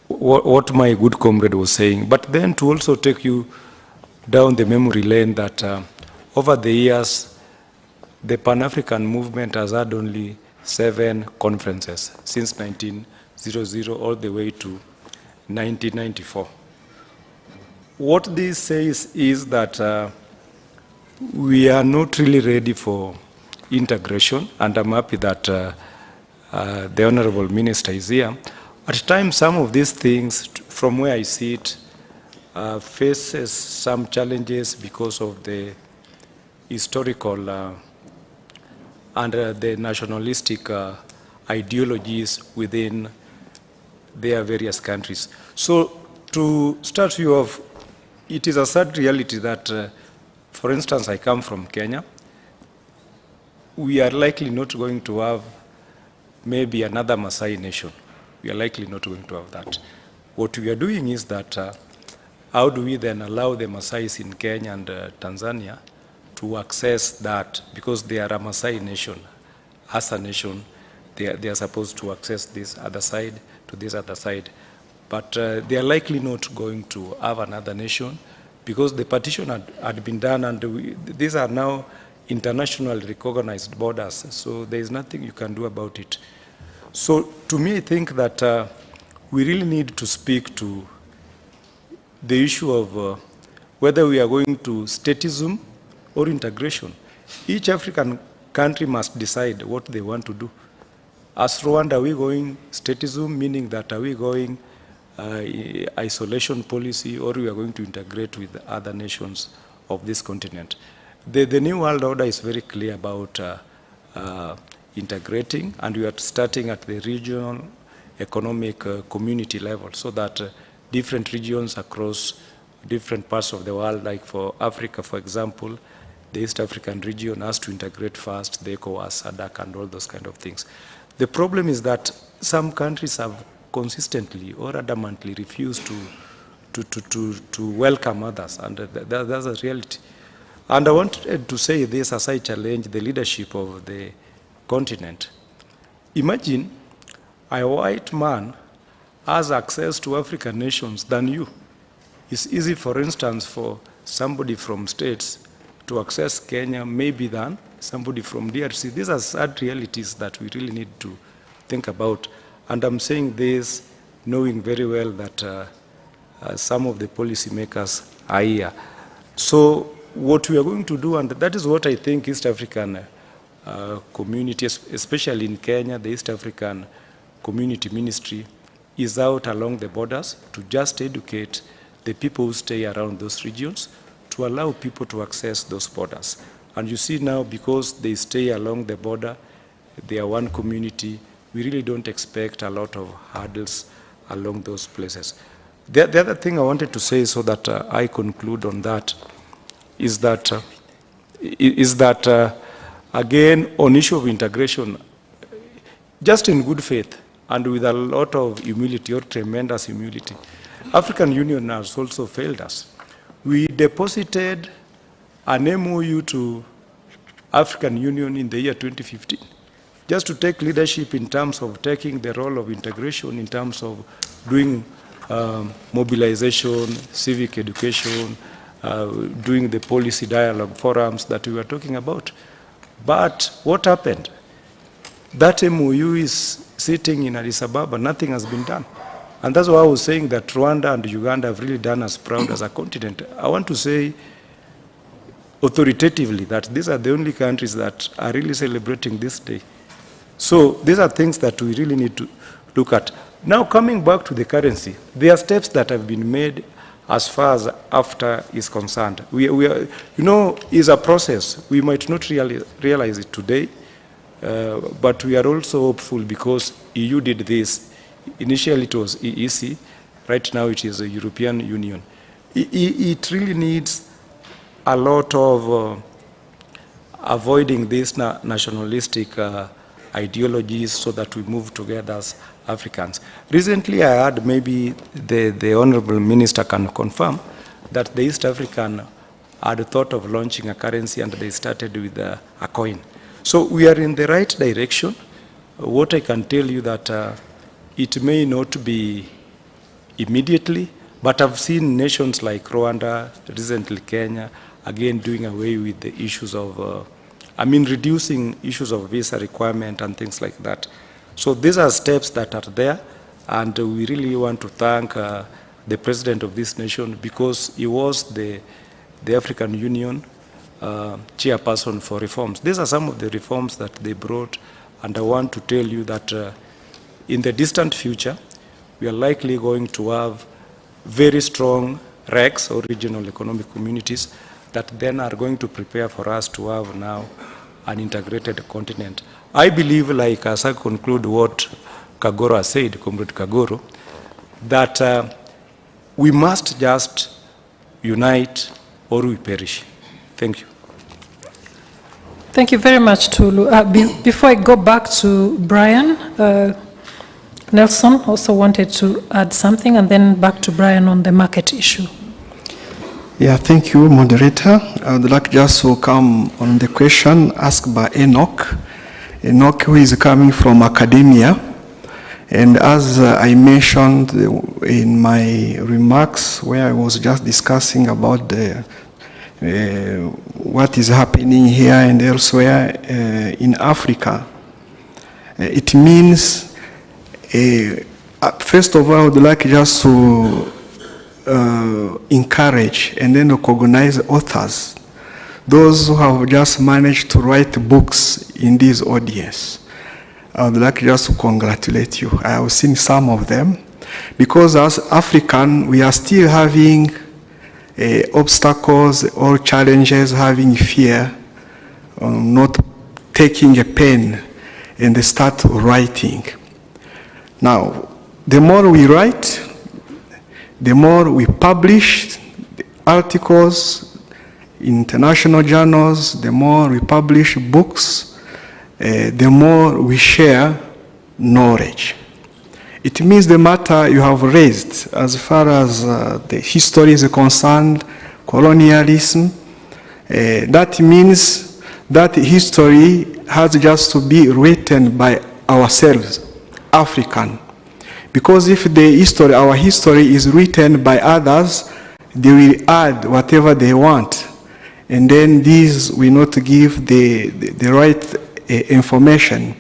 what my good comrade was saying, but then to also take you down the memory lane that over the years, the Pan-African movement has had only 7 conferences since 1900 all the way to 1994. What this says is that we are not really ready for integration, and I'm happy that the Honorable Minister is here. At times, some of these things, from where I see it, faces some challenges because of the historical and the nationalistic ideologies within their various countries. So to start you off, it is a sad reality that, for instance, I come from Kenya. We are likely not going to have maybe another Maasai nation. We are likely not going to have that. What we are doing is that how do we then allow the Maasais in Kenya and Tanzania to access that, because they are a Maasai nation. As a nation, they are supposed to access this other side to this other side. But they are likely not going to have another nation because the partition had been done, and these are now internationally recognized borders. So there is nothing you can do about it. So to me, I think that we really need to speak to the issue of whether we are going to statism or integration. Each African country must decide what they want to do. As Rwanda, are we going statism, meaning that are we going isolation policy, or we are going to integrate with other nations of this continent? The New World Order is very clear about integrating, and we are starting at the regional economic community level so that different regions across different parts of the world, like for Africa, for example, the East African region has to integrate first, the ECOWAS, SADC, and all those kind of things. The problem is that some countries have consistently or adamantly refused to welcome others, and that's a reality. And I wanted to say this as I challenge the leadership of the continent. Imagine a white man has access to African nations than you. It's easy, for instance, for somebody from states to access Kenya maybe than somebody from DRC. These are sad realities that we really need to think about. And I'm saying this knowing very well that some of the policymakers are here. So what we are going to do, and that is what I think East African community, especially in Kenya, the East African Community Ministry is out along the borders to just educate the people who stay around those regions, to allow people to access those borders. And you see now, because they stay along the border, they are one community, we really don't expect a lot of hurdles along those places. The other thing I wanted to say, so that I conclude on that, is that again, on issue of integration, just in good faith and with a lot of humility, or tremendous humility, African Union has also failed us. We deposited an MOU to African Union in the year 2015, just to take leadership in terms of taking the role of integration, in terms of doing mobilization, civic education, doing the policy dialogue forums that we were talking about. But what happened? That MOU is sitting in Addis Ababa, nothing has been done. And that's why I was saying that Rwanda and Uganda have really done us proud as a continent. I want to say authoritatively that these are the only countries that are really celebrating this day. So these are things that we really need to look at. Now, coming back to the currency, there are steps that have been made as far as AfCFTA is concerned. We are, you know, it's a process. We might not really realize it today, but we are also hopeful because EU did this. Initially it was EEC, right now it is the European Union. It really needs a lot of avoiding these nationalistic ideologies so that we move together as Africans. Recently I heard, maybe the Honorable Minister can confirm, that the East African had thought of launching a currency and they started with a coin. So we are in the right direction. What I can tell you that it may not be immediately, but I've seen nations like Rwanda, recently Kenya, again doing away with the issues of, reducing issues of visa requirement and things like that. So these are steps that are there, and we really want to thank the president of this nation because he was the African Union chairperson for reforms. These are some of the reforms that they brought, and I want to tell you that in the distant future, we are likely going to have very strong RECs, or regional economic communities, that then are going to prepare for us to have now an integrated continent. I believe, like as I conclude what Kagoro has said, Comrade Kagoro, that we must just unite or we perish. Thank you. Thank you very much, Tulu. Before I go back to Brian, Nelson also wanted to add something, and then back to Brian on the market issue. Yeah, thank you, moderator. I would like just to come on the question asked by Enoch. Enoch, who is coming from academia. And as I mentioned in my remarks, where I was just discussing about the, what is happening here and elsewhere in Africa, it means, first of all, I would like just to encourage and then recognize authors, those who have just managed to write books in this audience. I would like just to congratulate you. I have seen some of them, because as African, we are still having obstacles or challenges, having fear, not taking a pen and start writing. Now, the more we write, the more we publish articles, international journals, the more we publish books, the more we share knowledge. It means the matter you have raised as far as the history is concerned, colonialism, that means that history has just to be written by ourselves, African. Because if the history, our history is written by others, they will add whatever they want. And then these will not give the right information.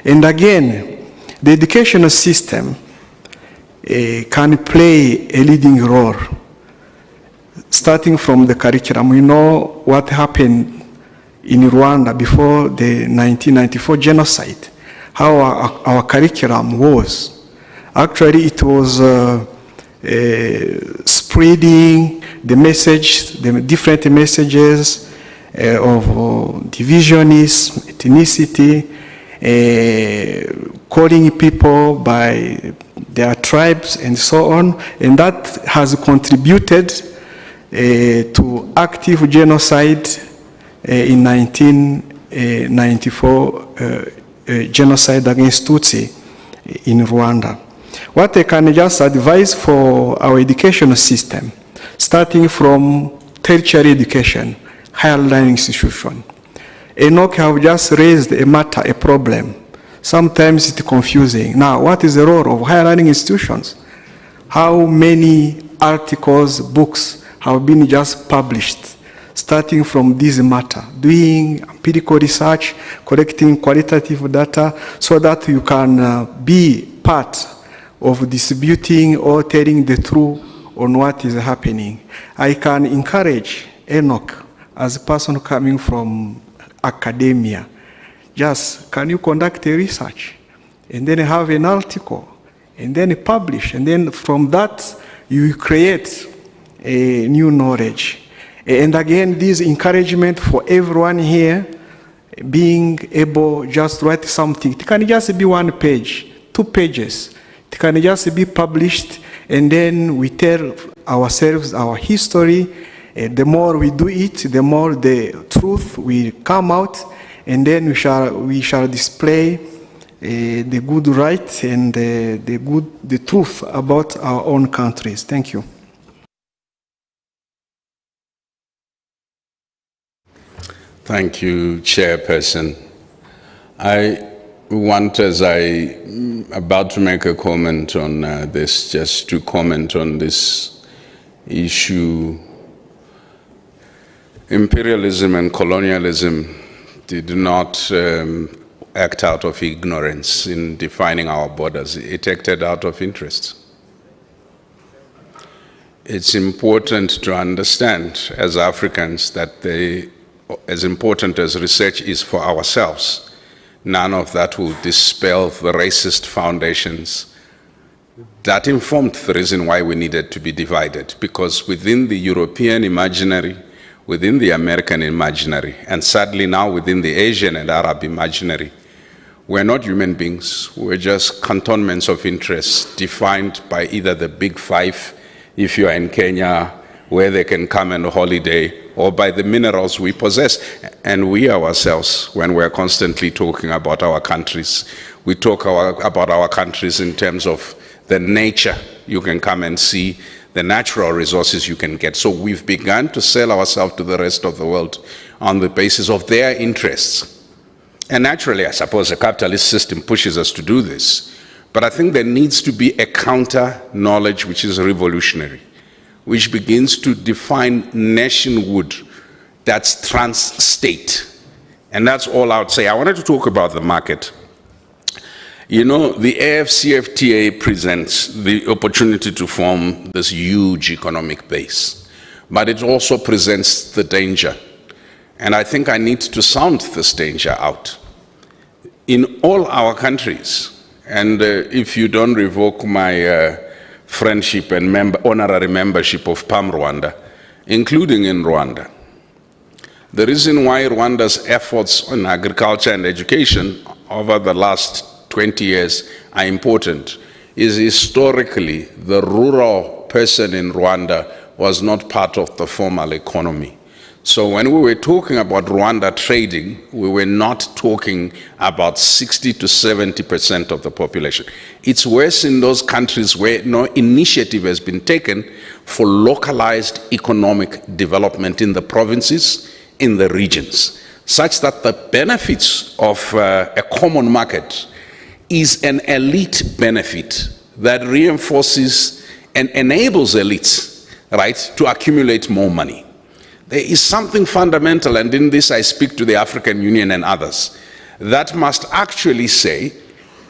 And again, the educational system can play a leading role. Starting from the curriculum, we know what happened in Rwanda before the 1994 genocide, how our curriculum was. Actually, it was spreading the message, the different messages of divisionism, ethnicity, calling people by their tribes and so on, and that has contributed to active genocide in 1994, genocide against Tutsi in Rwanda. What I can just advise for our educational system, starting from tertiary education, higher learning institution. Enoch have just raised a matter, a problem. Sometimes it's confusing. Now, what is the role of higher learning institutions? How many articles, books have been just published, starting from this matter, doing empirical research, collecting qualitative data, so that you can be part of distributing or telling the truth on what is happening. I can encourage Enoch, as a person coming from academia, just can you conduct a research and then have an article and then publish, and then from that you create a new knowledge. And again, this encouragement for everyone here, being able just to write something. It can just be 1 page, 2 pages. It can just be published, and then we tell ourselves our history. The more we do it, the more the truth will come out, and then we shall display the good right and the truth about our own countries. Thank you. Thank you, Chairperson. I want, as I'm about to make a comment on this, just to comment on this issue. Imperialism and colonialism did not act out of ignorance in defining our borders. It acted out of interest. It's important to understand as Africans that as important as research is for ourselves, none of that will dispel the racist foundations that informed the reason why we needed to be divided. Because within the European imaginary, within the American imaginary, and sadly now within the Asian and Arab imaginary, we're not human beings. We're just cantonments of interest defined by either the Big Five, if you are in Kenya, where they can come on a holiday, or by the minerals we possess. And we ourselves, when we're constantly talking about our countries, we talk about our countries in terms of the nature you can come and see, the natural resources you can get. So we've begun to sell ourselves to the rest of the world on the basis of their interests. And naturally, I suppose the capitalist system pushes us to do this. But I think there needs to be a counter knowledge which is revolutionary, which begins to define nationhood that's trans-state. And that's all I would say. I wanted to talk about the market. You know, the AFCFTA presents the opportunity to form this huge economic base, but it also presents the danger. And I think I need to sound this danger out. In all our countries, and if you don't revoke my friendship and honorary membership of PAM-Rwanda, including in Rwanda. The reason why Rwanda's efforts on agriculture and education over the last 20 years are important is historically the rural person in Rwanda was not part of the formal economy. So when we were talking about Rwanda trading, we were not talking about 60 to 70% of the population. It's worse in those countries where no initiative has been taken for localized economic development in the provinces, in the regions, such that the benefits of a common market is an elite benefit that reinforces and enables elites, right, to accumulate more money. There is something fundamental, and in this I speak to the African Union and others, that must actually say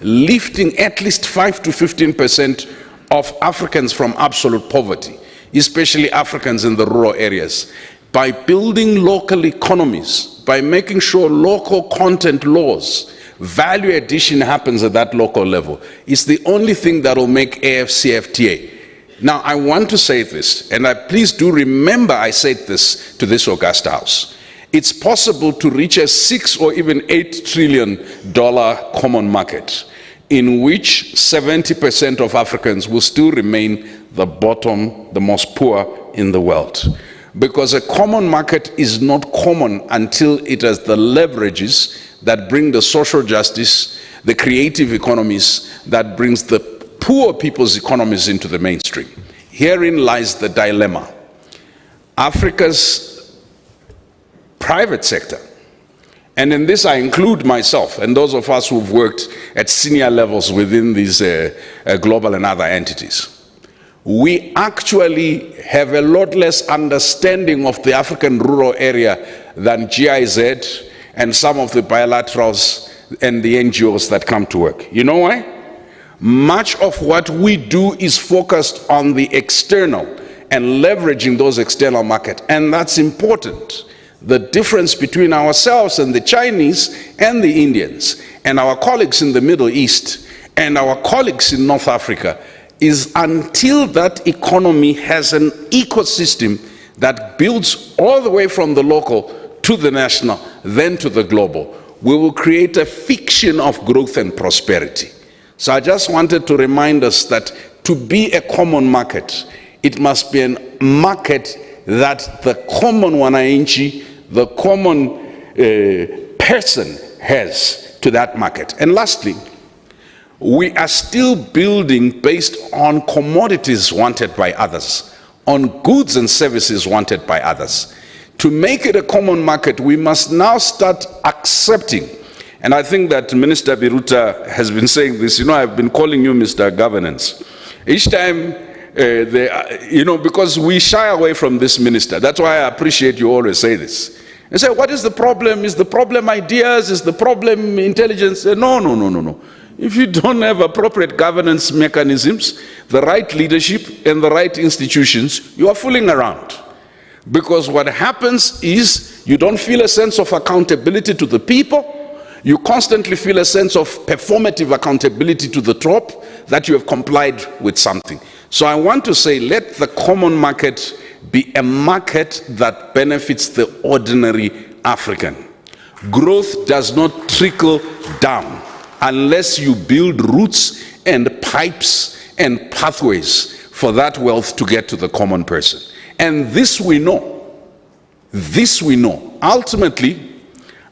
lifting at least 5 to 15% of Africans from absolute poverty, especially Africans in the rural areas, by building local economies, by making sure local content laws, value addition happens at that local level, is the only thing that will make AFCFTA. Now, I want to say this, and please do remember I said this to this august house. It's possible to reach a $6 or even $8 trillion common market in which 70% of Africans will still remain the bottom, the most poor in the world. Because a common market is not common until it has the leverages that bring the social justice, the creative economies that brings the poor people's economies into the mainstream. Herein lies the dilemma. Africa's private sector, and in this I include myself and those of us who've worked at senior levels within these global and other entities, we actually have a lot less understanding of the African rural area than GIZ and some of the bilaterals and the NGOs that come to work. You know why? Much of what we do is focused on the external and leveraging those external markets, and that's important. The difference between ourselves and the Chinese and the Indians and our colleagues in the Middle East and our colleagues in North Africa is until that economy has an ecosystem that builds all the way from the local to the national, then to the global, we will create a fiction of growth and prosperity. So I just wanted to remind us that to be a common market, it must be a market that the common wananchi, the common person has to that market. And lastly, we are still building based on commodities wanted by others, on goods and services wanted by others. To make it a common market, we must now start accepting, and I think that Minister Biruta has been saying this, I've been calling you Mr. Governance. Each time, because we shy away from this minister. That's why I appreciate you always say this. And say, what is the problem? Is the problem ideas? Is the problem intelligence? No. If you don't have appropriate governance mechanisms, the right leadership and the right institutions, you are fooling around. Because what happens is you don't feel a sense of accountability to the people. You constantly feel a sense of performative accountability to the top that you have complied with something. So I want to say, let the common market be a market that benefits the ordinary African. Growth does not trickle down unless you build routes and pipes and pathways for that wealth to get to the common person. And this we know. This we know. Ultimately,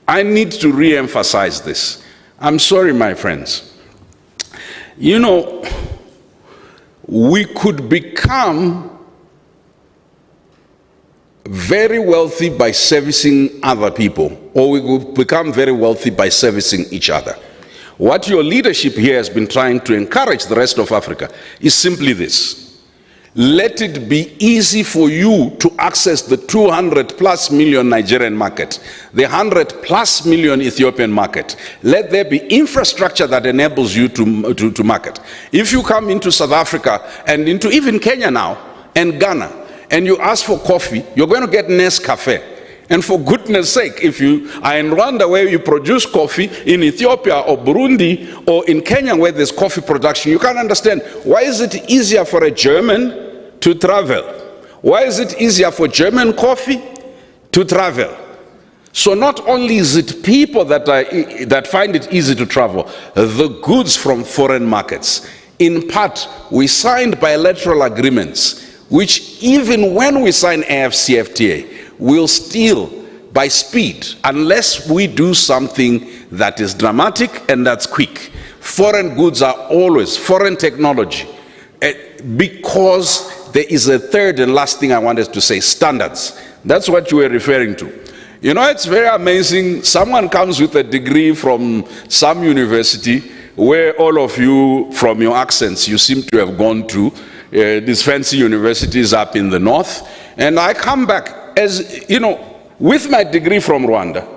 I need to re-emphasize this. I'm sorry, my friends. We could become very wealthy by servicing other people, or we could become very wealthy by servicing each other. What your leadership here has been trying to encourage the rest of Africa is simply this. Let it be easy for you to access the 200+ million Nigerian market, the 100+ million Ethiopian market. Let there be infrastructure that enables you to market. If you come into South Africa and into even Kenya now and Ghana, and you ask for coffee, you're going to get Nescafe. And for goodness sake, if you are in Rwanda where you produce coffee, in Ethiopia or Burundi or in Kenya where there's coffee production, you can't understand. Why is it easier for a German to travel? Why is it easier for German coffee to travel? So not only is it people that find it easy to travel, the goods from foreign markets. In part, we signed bilateral agreements, which even when we sign AfCFTA, will still, by speed, unless we do something that is dramatic and that's quick. Foreign goods are always, foreign technology, because there is a third and last thing I wanted to say, standards. That's what you were referring to. It's very amazing. Someone comes with a degree from some university where all of you, from your accents, you seem to have gone to these fancy universities up in the north. And I come back, as with my degree from Rwanda.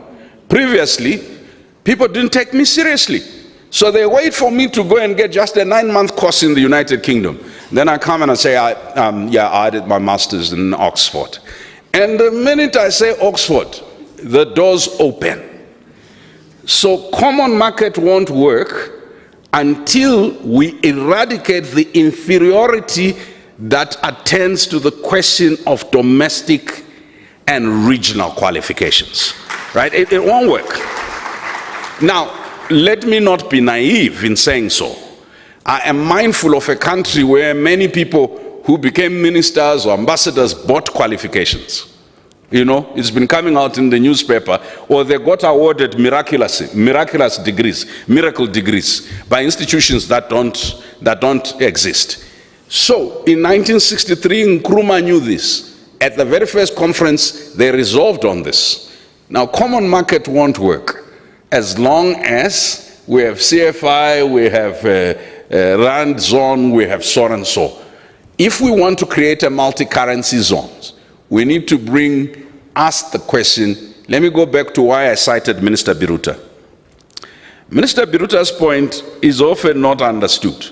Previously, people didn't take me seriously. So they wait for me to go and get just a 9-month course in the United Kingdom. Then I come and I say, I did my master's in Oxford. And the minute I say Oxford, the doors open. So common market won't work until we eradicate the inferiority that attends to the question of domestic and regional qualifications, right? It won't work. Now, let me not be naive in saying so. I am mindful of a country where many people who became ministers or ambassadors bought qualifications. You know, it's been coming out in the newspaper, or they got awarded miracle degrees by institutions that don't exist. So, in 1963, Nkrumah knew this. At the very first conference, they resolved on this. Now, common market won't work as long as we have CFI, we have Rand zone, we have so and so. If we want to create a multi-currency zone, we need to ask the question. Let me go back to why I cited Minister Biruta. Minister Biruta's point is often not understood.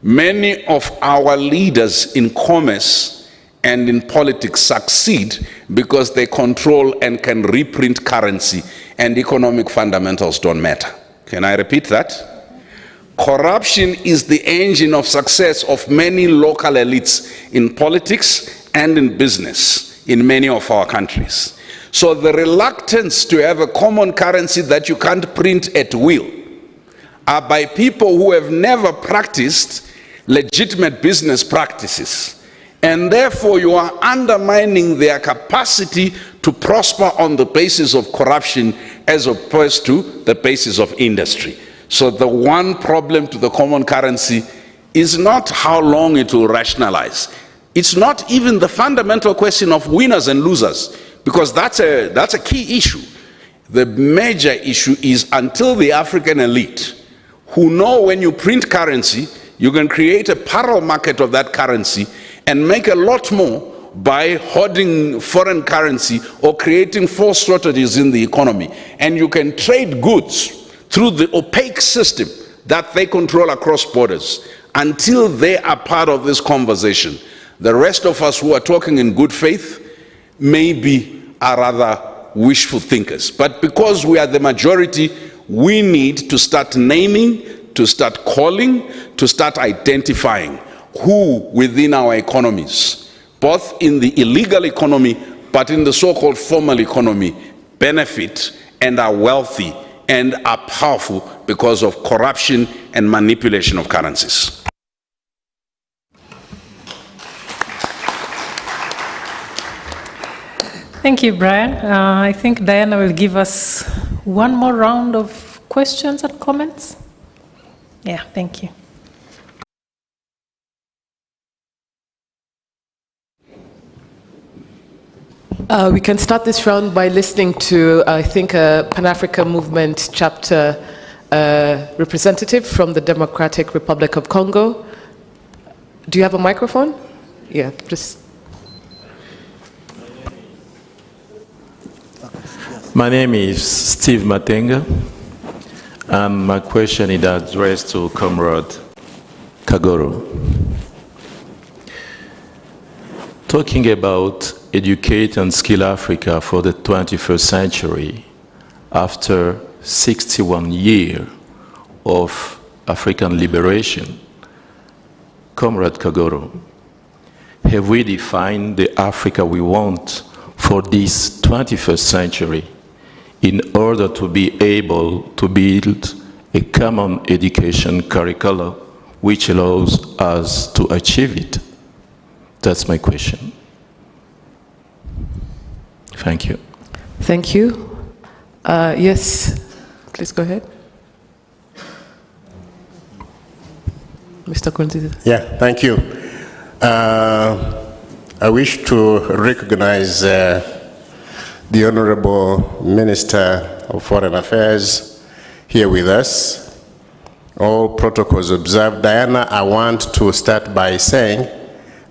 Many of our leaders in commerce and in politics succeed because they control and can reprint currency, and economic fundamentals don't matter. Can I repeat that? Corruption is the engine of success of many local elites in politics and in business in many of our countries. So the reluctance to have a common currency that you can't print at will are by people who have never practiced legitimate business practices. And therefore you are undermining their capacity to prosper on the basis of corruption as opposed to the basis of industry. So the one problem to the common currency is not how long it will rationalize. It's not even the fundamental question of winners and losers, because that's a key issue. The major issue is until the African elite, who know when you print currency, you can create a parallel market of that currency and make a lot more by hoarding foreign currency or creating false shortages in the economy. And you can trade goods through the opaque system that they control across borders. Until they are part of this conversation, the rest of us who are talking in good faith maybe are rather wishful thinkers. But because we are the majority, we need to start naming, to start calling, to start identifying who within our economies, both in the illegal economy, but in the so-called formal economy, benefit and are wealthy and are powerful because of corruption and manipulation of currencies. Thank you, Brian. I think Diana will give us one more round of questions and comments. Yeah, thank you. We can start this round by listening to, I think, a Pan-African Movement chapter representative from the Democratic Republic of Congo. Do you have a microphone? Yeah, just. My name is Steve Matenga, and my question is addressed to Comrade Kagoro. Talking about educate and skill Africa for the 21st century, after 61 years of African liberation, Comrade Kagoro, have we defined the Africa we want for this 21st century in order to be able to build a common education curriculum which allows us to achieve it? That's my question. Thank you. Thank you. Yes, please go ahead. Mr. Kunziza. Yeah, thank you. I wish to recognize the Honorable Minister of Foreign Affairs here with us. All protocols observed. Diana, I want to start by saying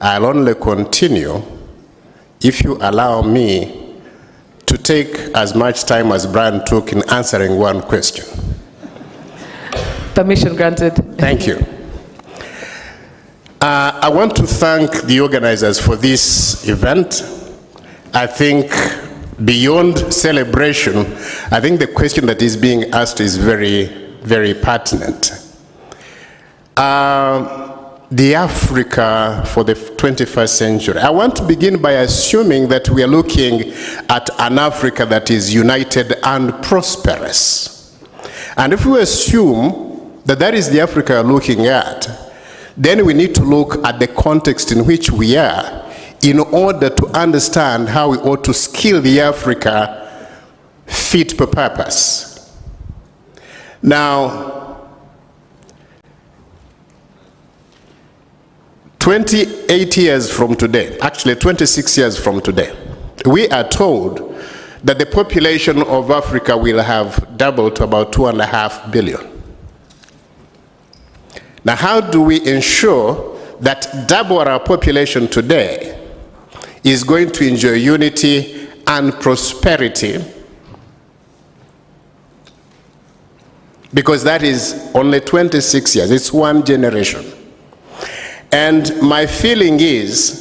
I'll only continue if you allow me to take as much time as Brian took in answering one question. Permission granted. Thank you. I want to thank the organizers for this event. I think beyond celebration, I think the question that is being asked is very, very pertinent. The Africa for the 21st century. I want to begin by assuming that we are looking at an Africa that is united and prosperous. And if we assume that that is the Africa we're looking at, then we need to look at the context in which we are in order to understand how we ought to skill the Africa fit for purpose. Now, 28 years from today, actually 26 years from today, we are told that the population of Africa will have doubled to about 2.5 billion. Now, how do we ensure that double our population today is going to enjoy unity and prosperity? Because that is only 26 years, it's one generation. And my feeling is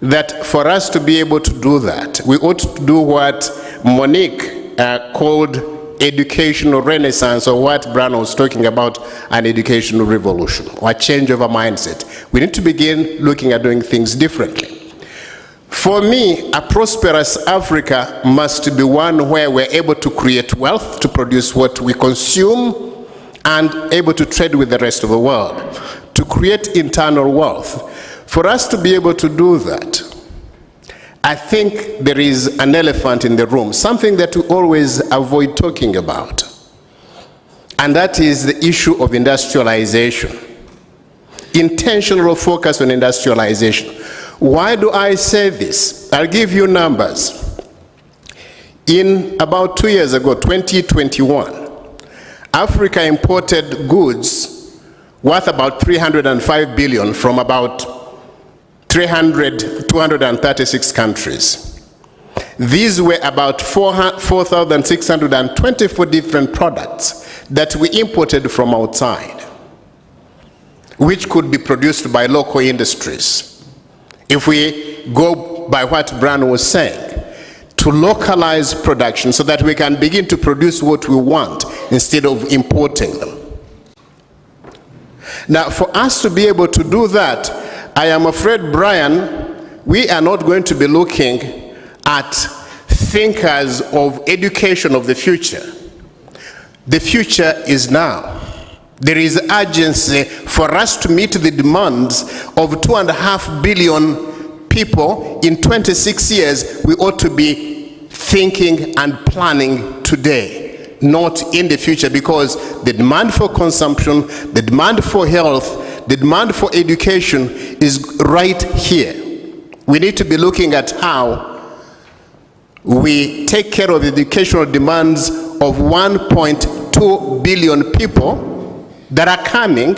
that for us to be able to do that, we ought to do what Monique called educational renaissance, or what Brian was talking about, an educational revolution, or a change of a mindset. We need to begin looking at doing things differently. For me, a prosperous Africa must be one where we're able to create wealth, to produce what we consume, and able to trade with the rest of the world, to create internal wealth. For us to be able to do that, I think there is an elephant in the room, something that we always avoid talking about, and that is the issue of industrialization. Intentional focus on industrialization. Why do I say this? I'll give you numbers. In about 2 years ago, 2021, Africa imported goods worth about 305 billion from about 236 countries. These were about 4,624 different products that we imported from outside, which could be produced by local industries. If we go by what Brian was saying, to localize production so that we can begin to produce what we want instead of importing them. Now, for us to be able to do that, I am afraid, Brian, we are not going to be looking at thinkers of education of the future. The future is now. There is urgency for us to meet the demands of 2.5 billion people in 26 years. We ought to be thinking and planning today, not in the future, because the demand for consumption, the demand for health, the demand for education is right here. We need to be looking at how we take care of the educational demands of 1.2 billion people that are coming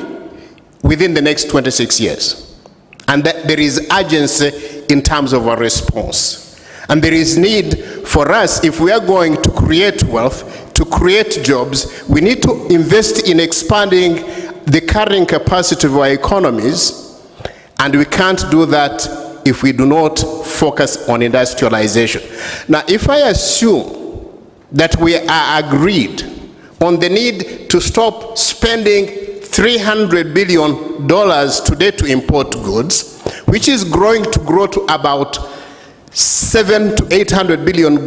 within the next 26 years. And that there is urgency in terms of our response. And there is need for us, if we are going to create wealth, to create jobs, we need to invest in expanding the carrying capacity of our economies, and we can't do that if we do not focus on industrialization. Now, if I assume that we are agreed on the need to stop spending $300 billion today to import goods, which is going to grow to about $700 to $800 billion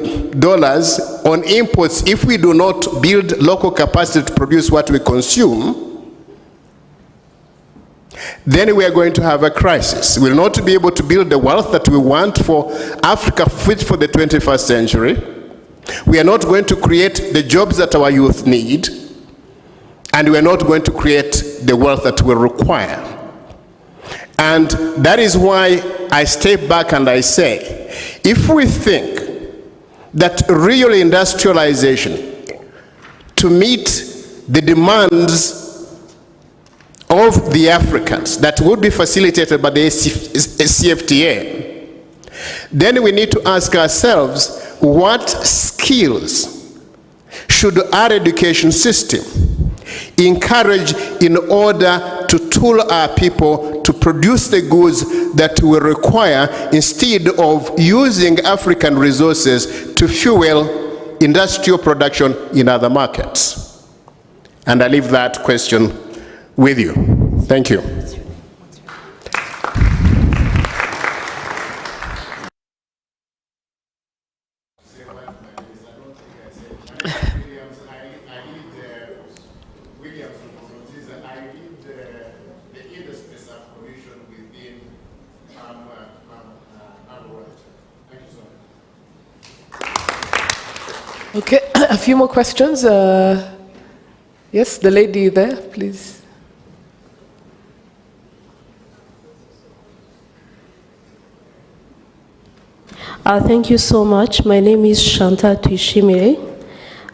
on imports if we do not build local capacity to produce what we consume, then we are going to have a crisis. We will not be able to build the wealth that we want for Africa fit for the 21st century. We are not going to create the jobs that our youth need, and we are not going to create the wealth that we require. And that is why I step back and I say, if we think that real industrialization to meet the demands of the Africans that would be facilitated by the CFTA, then we need to ask ourselves, what skills should our education system encourage in order to tool our people to produce the goods that we require, instead of using African resources to fuel industrial production in other markets? And I leave that question with you. Thank you. Okay, a few more questions. Yes, the lady there, please. Thank you so much. My name is Shanta Tuishimire.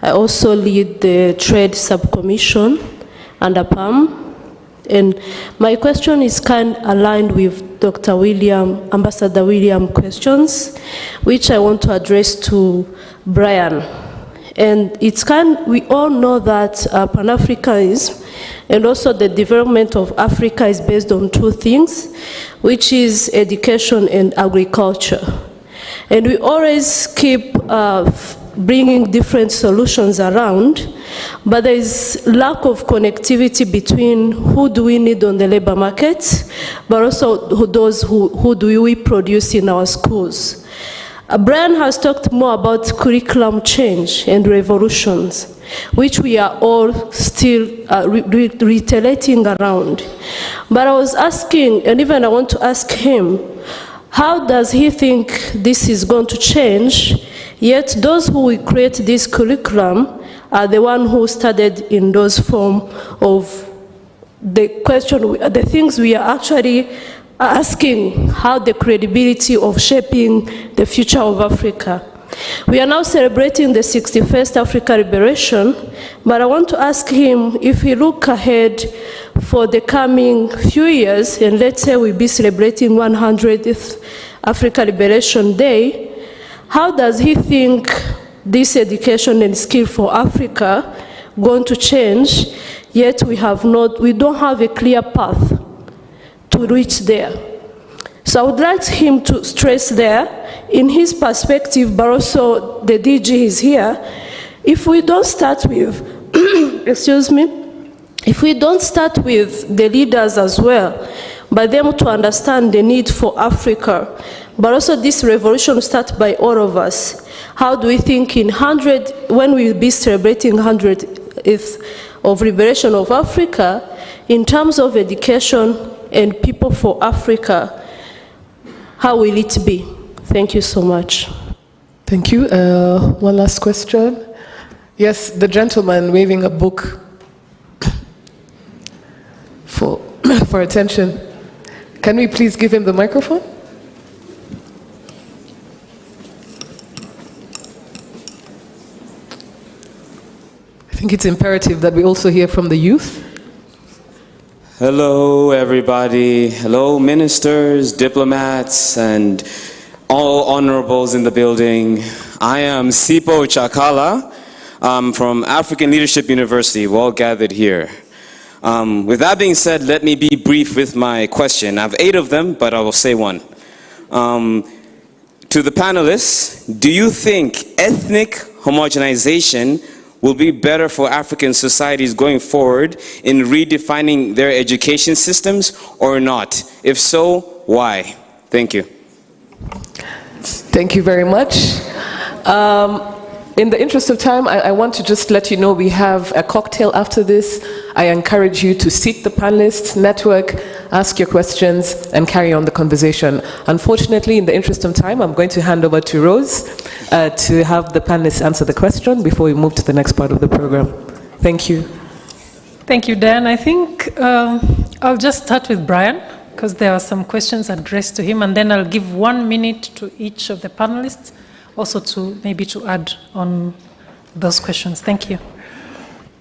I also lead the Trade Subcommission under PAM. And my question is kind of aligned with Dr. William, Ambassador William questions, which I want to address to Brian. And it's we all know that Pan-Africanism and also the development of Africa is based on two things, which is education and agriculture. And we always keep bringing different solutions around, but there is lack of connectivity between who do we need on the labor market, but also who do we produce in our schools. Brian has talked more about curriculum change and revolutions, which we are all still reiterating around. But I was asking, and even I want to ask him, how does he think this is going to change? Yet those who will create this curriculum are the ones who studied in those form of the question, the things we are actually asking, how the credibility of shaping the future of Africa. We are now celebrating the 61st Africa Liberation, but I want to ask him if we look ahead for the coming few years, and let's say we'll be celebrating 100th Africa Liberation Day, how does he think this education and skill for Africa going to change, yet we don't have a clear path to reach there. So I would like him to stress there, in his perspective, but also the DG is here, if we don't start with, excuse me, if we don't start with the leaders as well, by them to understand the need for Africa, but also this revolution starts by all of us. How do we think in when we'll be celebrating 100th of liberation of Africa, in terms of education and people for Africa, how will it be? Thank you so much. Thank you. One last question. Yes, the gentleman waving a book for attention. Can we please give him the microphone? I think it's imperative that we also hear from the youth. Hello, everybody. Hello, ministers, diplomats, and all honorables in the building. I am Sipo Chakala from African Leadership University, well gathered here. With that being said, let me be brief with my question. I have 8 of them, but I will say one. To the panelists, do you think ethnic homogenization will be better for African societies going forward in redefining their education systems or not? If so, why? Thank you. Thank you very much. In the interest of time, I want to just let you know we have a cocktail after this. I encourage you to seek the panelists, network, ask your questions, and carry on the conversation. Unfortunately, in the interest of time, I'm going to hand over to Rose to have the panelists answer the question before we move to the next part of the program. Thank you. Thank you, Dan. I think I'll just start with Brian, because there are some questions addressed to him, and then I'll give 1 minute to each of the panelists, also to maybe to add on those questions. Thank you.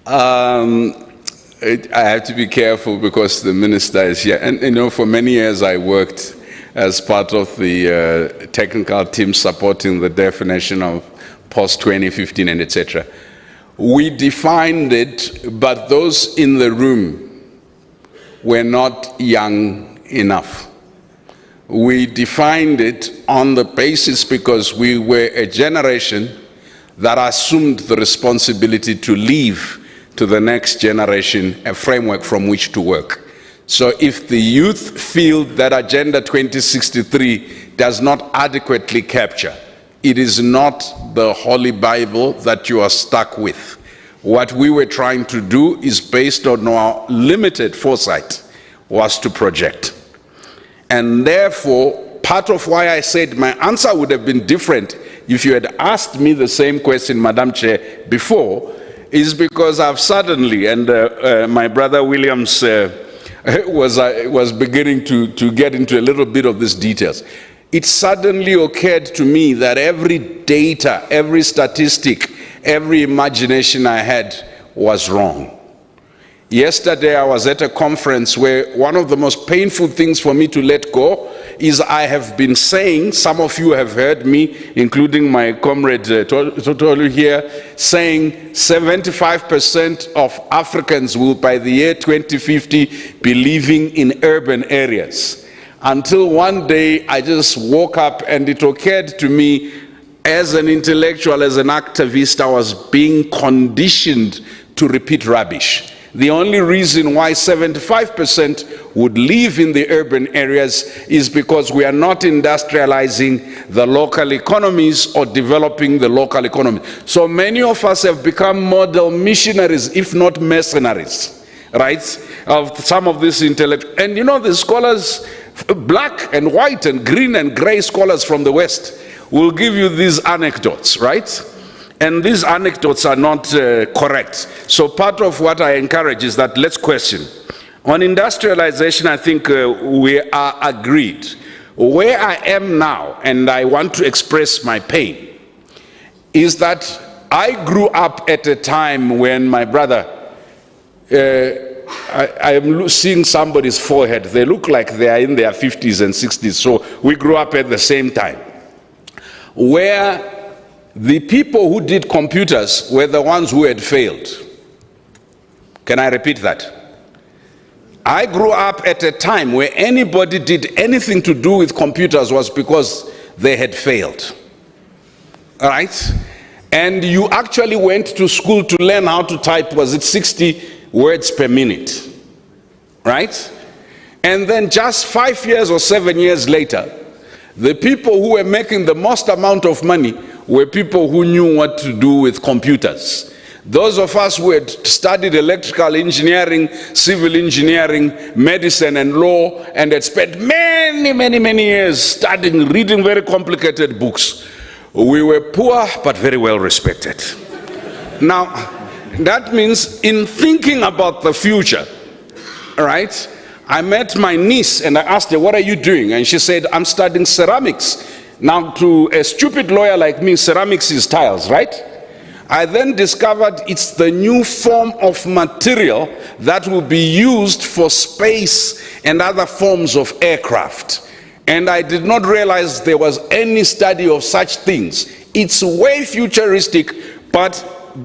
I have to be careful because the minister is here. And you know, for many years I worked as part of the technical team supporting the definition of post-2015 and etc. We defined it, but those in the room were not young enough. We defined it on the basis because we were a generation that assumed the responsibility to leave to the next generation a framework from which to work. So if the youth feel that Agenda 2063 does not adequately capture, it is not the Holy Bible that you are stuck with. What we were trying to do is based on our limited foresight was to project. And therefore, part of why I said my answer would have been different if you had asked me the same question, Madam Chair, before, is because I've suddenly, and my brother Williams was beginning to get into a little bit of these details. It suddenly occurred to me that every data, every statistic, every imagination I had was wrong. Yesterday I was at a conference where one of the most painful things for me to let go is I have been saying, some of you have heard me, including my comrade Totolu here, saying 75% of Africans will by the year 2050 be living in urban areas. Until one day I just woke up and it occurred to me, as an intellectual, as an activist, I was being conditioned to repeat rubbish. The only reason why 75% would live in the urban areas is because we are not industrializing the local economies or developing the local economy. So many of us have become model missionaries, if not mercenaries, right, of some of this intellectual. And you know, the scholars, black and white and green and gray scholars from the West, will give you these anecdotes, right? And these anecdotes are not correct. So part of what I encourage is that let's question. On industrialization, I think we are agreed. Where I am now, and I want to express my pain, is that I grew up at a time when my brother, I am seeing somebody's forehead. They look like they are in their 50s and 60s. So we grew up at the same time, where the people who did computers were the ones who had failed. Can I repeat that? I grew up at a time where anybody did anything to do with computers was because they had failed. All right? And you actually went to school to learn how to type, was it 60 words per minute? Right? And then just 5 years or 7 years later, the people who were making the most amount of money were people who knew what to do with computers. Those of us who had studied electrical engineering, civil engineering, medicine and law, and had spent many years studying, reading very complicated books, we were poor but very well respected. Now, that means in thinking about the future, right, I met my niece and I asked her, what are you doing? And she said, I'm studying ceramics. Now, to a stupid lawyer like me, ceramics is tiles, right? I then discovered it's the new form of material that will be used for space and other forms of aircraft. And I did not realize there was any study of such things. It's way futuristic, but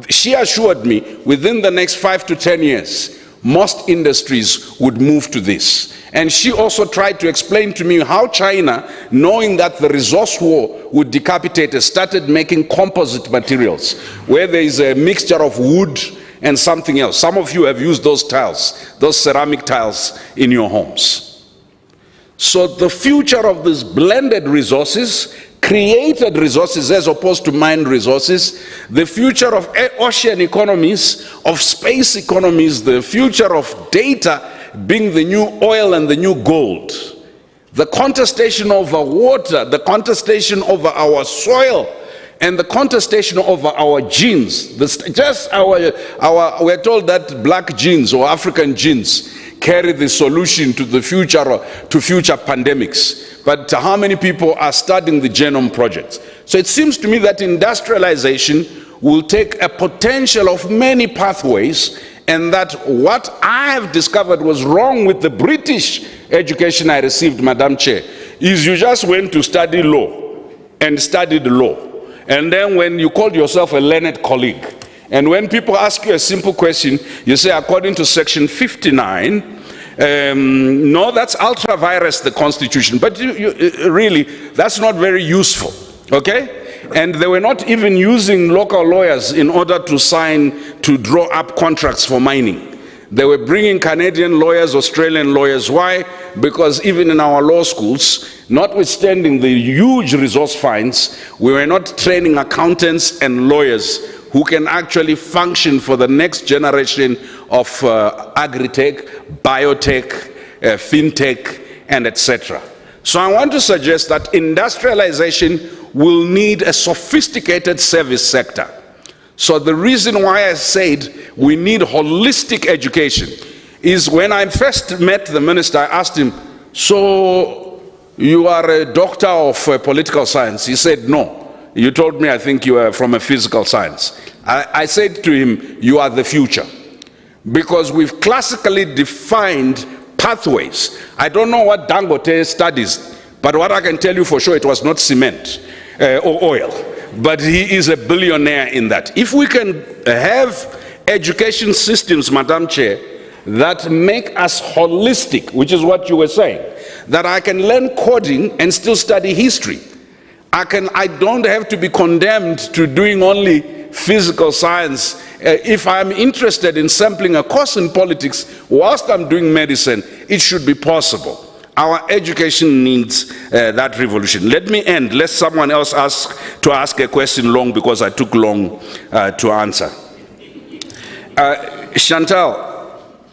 she assured me within the next 5 to 10 years, most industries would move to this. And she also tried to explain to me how China, knowing that the resource war would decapitate us, started making composite materials, where there is a mixture of wood and something else. Some of you have used those tiles, those ceramic tiles in your homes. So the future of these blended resources, created resources as opposed to mined resources, the future of ocean economies, of space economies, the future of data being the new oil and the new gold, the contestation over water, the contestation over our soil, and the contestation over our genes. We're told that black genes or African genes carry the solution to the future pandemics. But how many people are studying the genome projects? So it seems to me that industrialization will take a potential of many pathways, and that what I have discovered was wrong with the British education I received, Madam Chair, is you just went to study law and studied law. And then when you called yourself a learned colleague, and when people ask you a simple question, you say, according to section 59, no, that's ultra virus, the Constitution. But really, that's not very useful, okay? And they were not even using local lawyers in order to draw up contracts for mining. They were bringing Canadian lawyers, Australian lawyers. Why? Because even in our law schools, notwithstanding the huge resource finds, we were not training accountants and lawyers who can actually function for the next generation of agri-tech, biotech, fintech, and etc. So I want to suggest that industrialization will need a sophisticated service sector. So the reason why I said we need holistic education is when I first met the minister, I asked him, so you are a doctor of political science? He said, no. You told me, I think you are from a physical science. I said to him, you are the future. Because we've classically defined pathways. I don't know what Dangote studies, but what I can tell you for sure, it was not cement or oil. But he is a billionaire in that. If we can have education systems, Madam Chair, that make us holistic, which is what you were saying, that I can learn coding and still study history. I don't have to be condemned to doing only physical science. If I'm interested in sampling a course in politics whilst I'm doing medicine, it should be possible. Our education needs that revolution. Let me end, lest someone else ask a question long because I took long to answer. Chantal,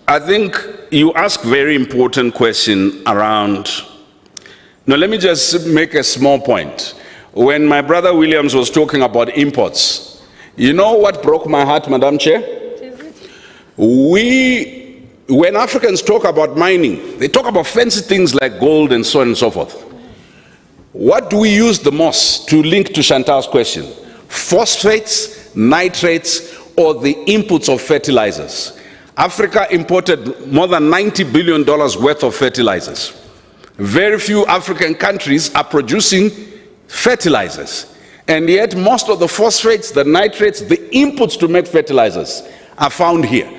I think you asked a very important question around. Now let me just make a small point. When my brother Williams was talking about imports, you know what broke my heart, Madam Chair? When Africans talk about mining, they talk about fancy things like gold and so on and so forth. What do we use the most to link to Chantal's question? Phosphates, nitrates, or the inputs of fertilizers. Africa imported more than $90 billion worth of fertilizers. Very few African countries are producing fertilizers. And yet most of the phosphates, the nitrates, the inputs to make fertilizers are found here.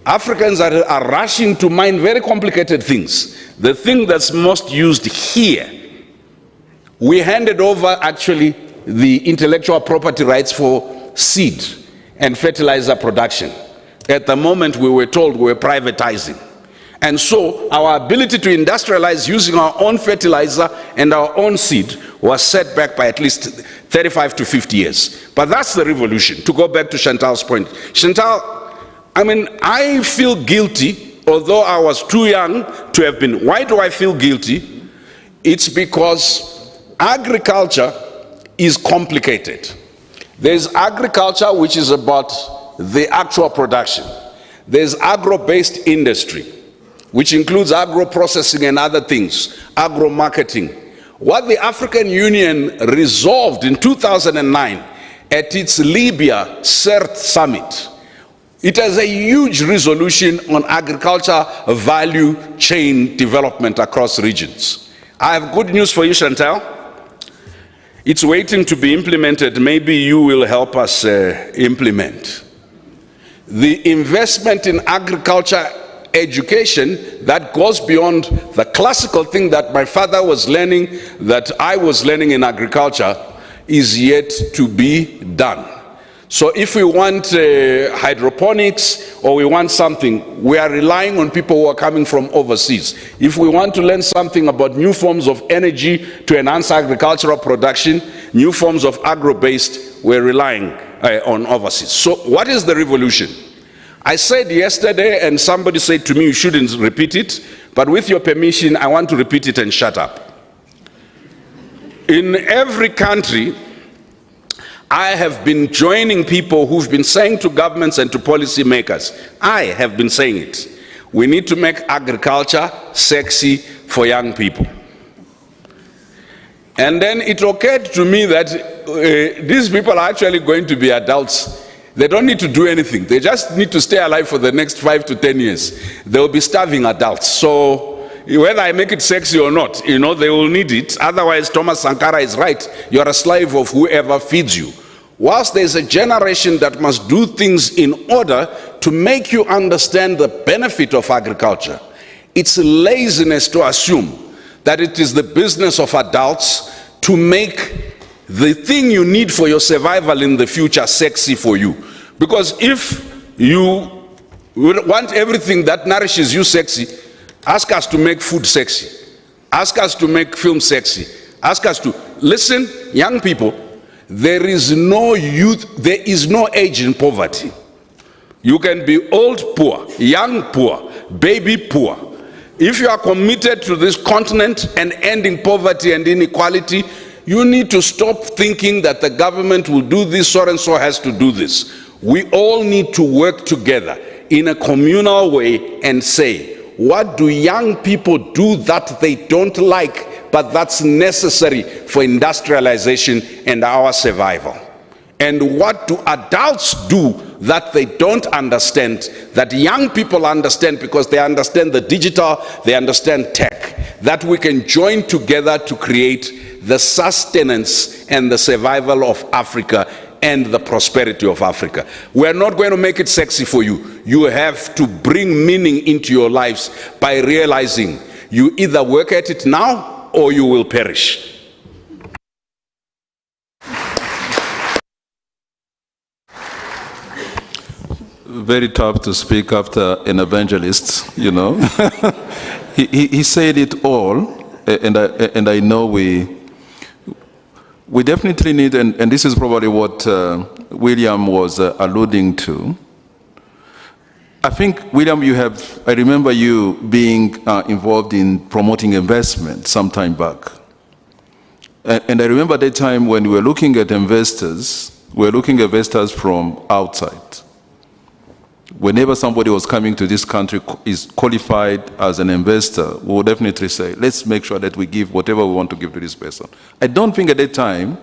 Africans are rushing to mine very complicated things. The thing that's most used here, we handed over actually the intellectual property rights for seed and fertilizer production. At the moment we were told we were privatizing. And so our ability to industrialize using our own fertilizer and our own seed was set back by at least 35 to 50 years. But that's the revolution. To go back to Chantal's point. Chantal, I mean, I feel guilty, although I was too young to have been. Why do I feel guilty? It's because agriculture is complicated. There's agriculture which is about the actual production. There's agro-based industry, which includes agro-processing and other things, agro-marketing. What the African Union resolved in 2009 at its Libya CERT summit, it has a huge resolution on agriculture value chain development across regions. I have good news for you, Chantal. It's waiting to be implemented. Maybe you will help us implement. The investment in agriculture education that goes beyond the classical thing that my father was learning, that I was learning in agriculture, is yet to be done. So if we want hydroponics or we want something, we are relying on people who are coming from overseas. If we want to learn something about new forms of energy to enhance agricultural production, new forms of agro-based, we're relying on overseas. So what is the revolution? I said yesterday, and somebody said to me, you shouldn't repeat it, but with your permission, I want to repeat it and shut up. In every country, I have been joining people who've been saying to governments and to policymakers, I have been saying it, we need to make agriculture sexy for young people. And then it occurred to me that these people are actually going to be adults. They don't need to do anything. They just need to stay alive for the next 5 to 10 years. They'll be starving adults. So whether I make it sexy or not, you know, they will need it. Otherwise, Thomas Sankara is right. You're a slave of whoever feeds you. Whilst there's a generation that must do things in order to make you understand the benefit of agriculture, it's laziness to assume that it is the business of adults to make the thing you need for your survival in the future sexy for you. Because if you want everything that nourishes you sexy, ask us to make food sexy. Ask us to make film sexy. Ask us to listen, young people, there is no youth, there is no age in poverty. You can be old poor, young poor, baby poor. If you are committed to this continent and ending poverty and inequality, You need to stop thinking that the government will do this, so and so has to do this. We all need to work together in a communal way and say, what do young people do that they don't like, but that's necessary for industrialization and our survival? And what do adults do that they don't understand, that young people understand because they understand the digital, they understand tech, that we can join together to create the sustenance and the survival of Africa and the prosperity of Africa. We're not going to make it sexy for you. You have to bring meaning into your lives by realizing you either work at it now or you will perish. Very tough to speak after an evangelist, you know. he said it all, and I know we definitely need, and this is probably what William was alluding to. I think, William, I remember you being involved in promoting investment some time back. And I remember that time when we were looking at investors, we were looking at investors from outside. Whenever somebody was coming to this country is qualified as an investor, we would definitely say, let's make sure that we give whatever we want to give to this person. I don't think at that time,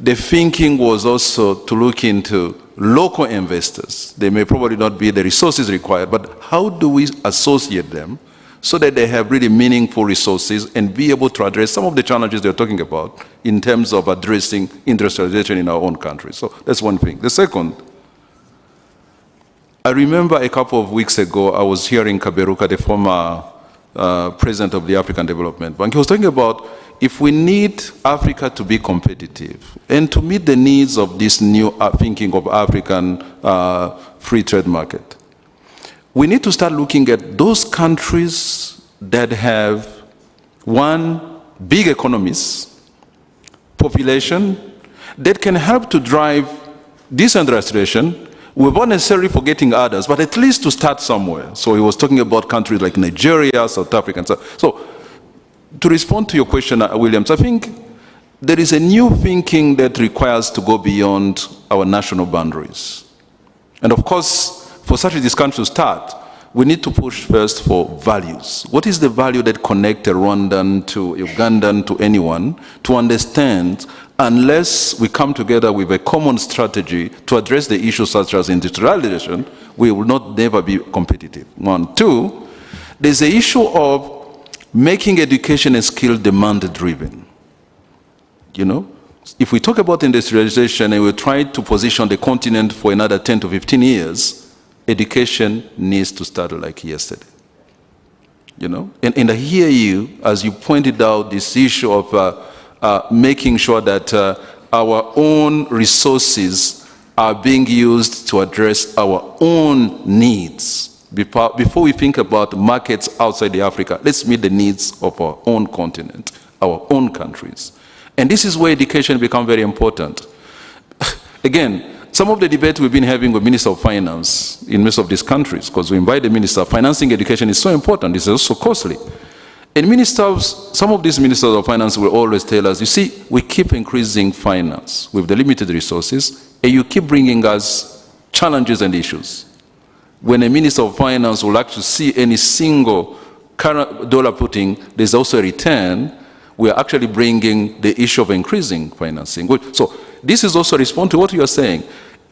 the thinking was also to look into local investors. They may probably not be the resources required, but how do we associate them so that they have really meaningful resources and be able to address some of the challenges they're talking about in terms of addressing industrialization in our own country. So that's one thing. The second, I remember a couple of weeks ago, I was hearing Kaberuka, the former president of the African Development Bank. He was talking about if we need Africa to be competitive and to meet the needs of this new thinking of African free trade market, we need to start looking at those countries that have, one, big economies, population, that can help to drive decentralization without necessarily forgetting others, but at least to start somewhere. So he was talking about countries like Nigeria, South Africa, and so to respond to your question, Williams, I think there is a new thinking that requires to go beyond our national boundaries. And of course, for such a discussion to start, we need to push first for values. What is the value that connects a Rwandan to Ugandan to anyone to understand, unless we come together with a common strategy to address the issues such as industrialization, we will never be competitive. One. Two, there's the issue of making education and skill demand driven. You know, if we talk about industrialization and we try to position the continent for another 10 to 15 years, education needs to start like yesterday. You know, and I hear you, as you pointed out, this issue of making sure that our own resources are being used to address our own needs. Before we think about markets outside the Africa, let's meet the needs of our own continent, our own countries. And this is where education becomes very important. Again, some of the debate we've been having with Minister of Finance in most of these countries, because we invite the minister, financing education is so important, it's also costly. And ministers, some of these ministers of finance will always tell us, you see, we keep increasing finance with the limited resources, and you keep bringing us challenges and issues. When a minister of finance will actually see any single current dollar putting, there's also a return, we are actually bringing the issue of increasing financing. So this is also a response to what you are saying.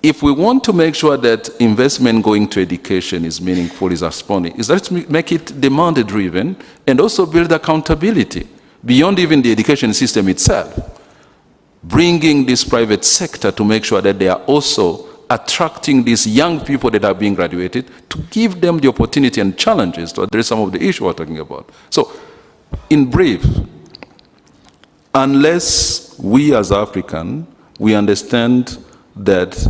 If we want to make sure that investment going to education is meaningful, is responding, is let's make it demand-driven and also build accountability beyond even the education system itself. Bringing this private sector to make sure that they are also attracting these young people that are being graduated to give them the opportunity and challenges to address some of the issues we're talking about. So, in brief, unless we as African, we understand that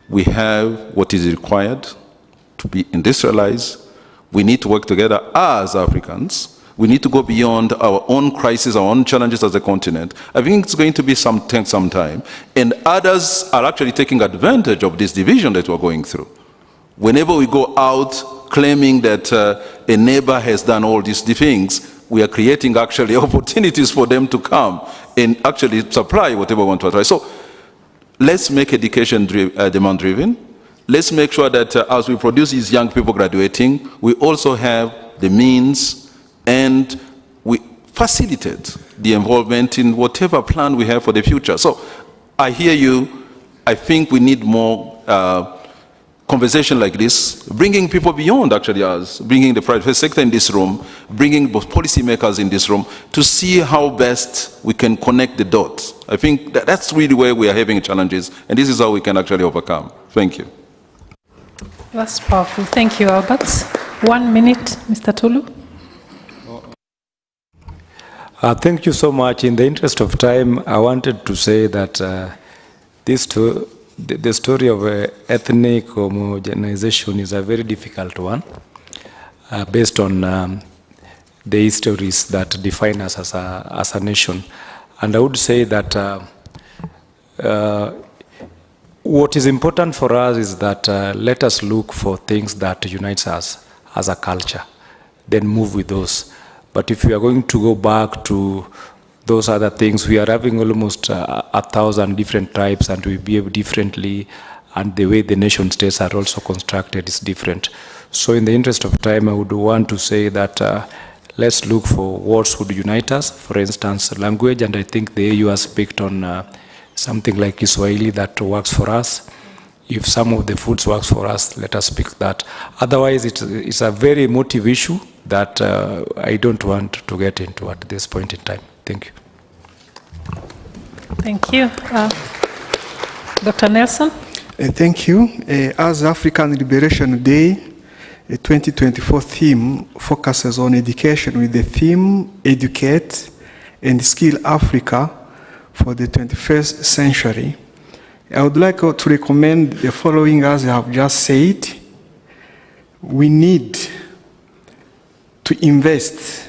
we have what is required to be industrialized, we need to work together as Africans, we need to go beyond our own crises, our own challenges as a continent. I think it's going to be some time. And others are actually taking advantage of this division that we're going through. Whenever we go out claiming that a neighbor has done all these things, we are creating actually opportunities for them to come and actually supply whatever we want to try. So let's make education demand-driven. Let's make sure that as we produce these young people graduating, we also have the means and we facilitate the involvement in whatever plan we have for the future. So I hear you. I think we need more conversation like this, bringing people beyond actually us, bringing the private sector in this room, bringing both policymakers in this room to see how best we can connect the dots. I think that's really where we are having challenges, and this is how we can actually overcome. Thank you. That's powerful. Thank you, Albert. 1 minute, Mr. Tulu. Thank you so much. In the interest of time, I wanted to say that the story of ethnic homogenization is a very difficult one, based on the histories that define us as a nation. And I would say that what is important for us is that let us look for things that unite us as a culture, then move with those. But if we are going to go back to those other things, we are having almost 1,000 different tribes, and we behave differently, and the way the nation states are also constructed is different. So in the interest of time, I would want to say that let's look for what would unite us, for instance, language, and I think the AU has picked on something like Kiswahili that works for us. If some of the foods works for us, let us pick that. Otherwise, it's a very emotive issue that I don't want to get into at this point in time. Thank you. Thank you. Dr. Nelson? Thank you. As African Liberation Day, the 2024 theme focuses on education with the theme Educate and Skill Africa for the 21st century. I would like to recommend the following, as I have just said. We need to invest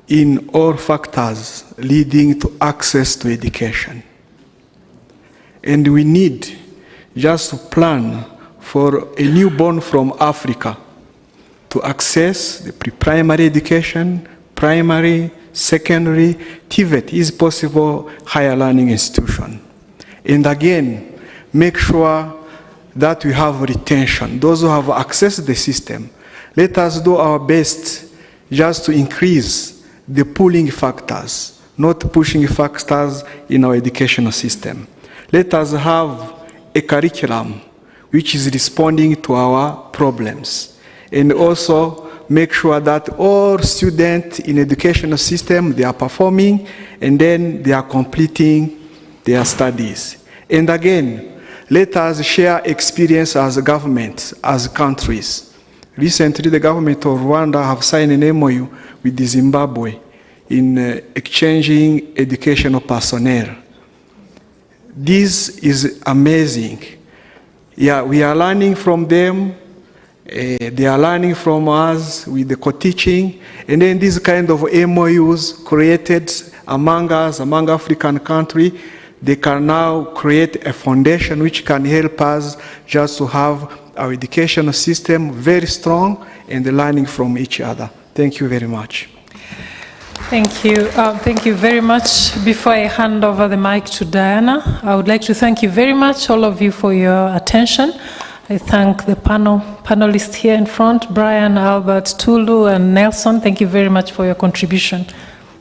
in all factors leading to access to education. And we need just to plan for a newborn from Africa to access the pre-primary education, primary, secondary, TVET is possible higher learning institution. And again, make sure that we have retention. Those who have accessed the system, let us do our best just to increase the pulling factors, not pushing factors in our educational system. Let us have a curriculum which is responding to our problems, and also make sure that all students in educational system, they are performing and then they are completing their studies. And again, let us share experience as governments, as countries. Recently, the government of Rwanda have signed an MOU with Zimbabwe in exchanging educational personnel. This is amazing. Yeah, we are learning from them. They are learning from us with the co-teaching. And then these kind of MOUs created among us, among African countries, they can now create a foundation which can help us just to have our educational system very strong and learning from each other. Thank you very much. Thank you. Thank you very much. Before I hand over the mic to Diana, I would like to thank you very much, all of you, for your attention. I thank the panelists here in front, Brian, Albert, Tulu, and Nelson. Thank you very much for your contribution.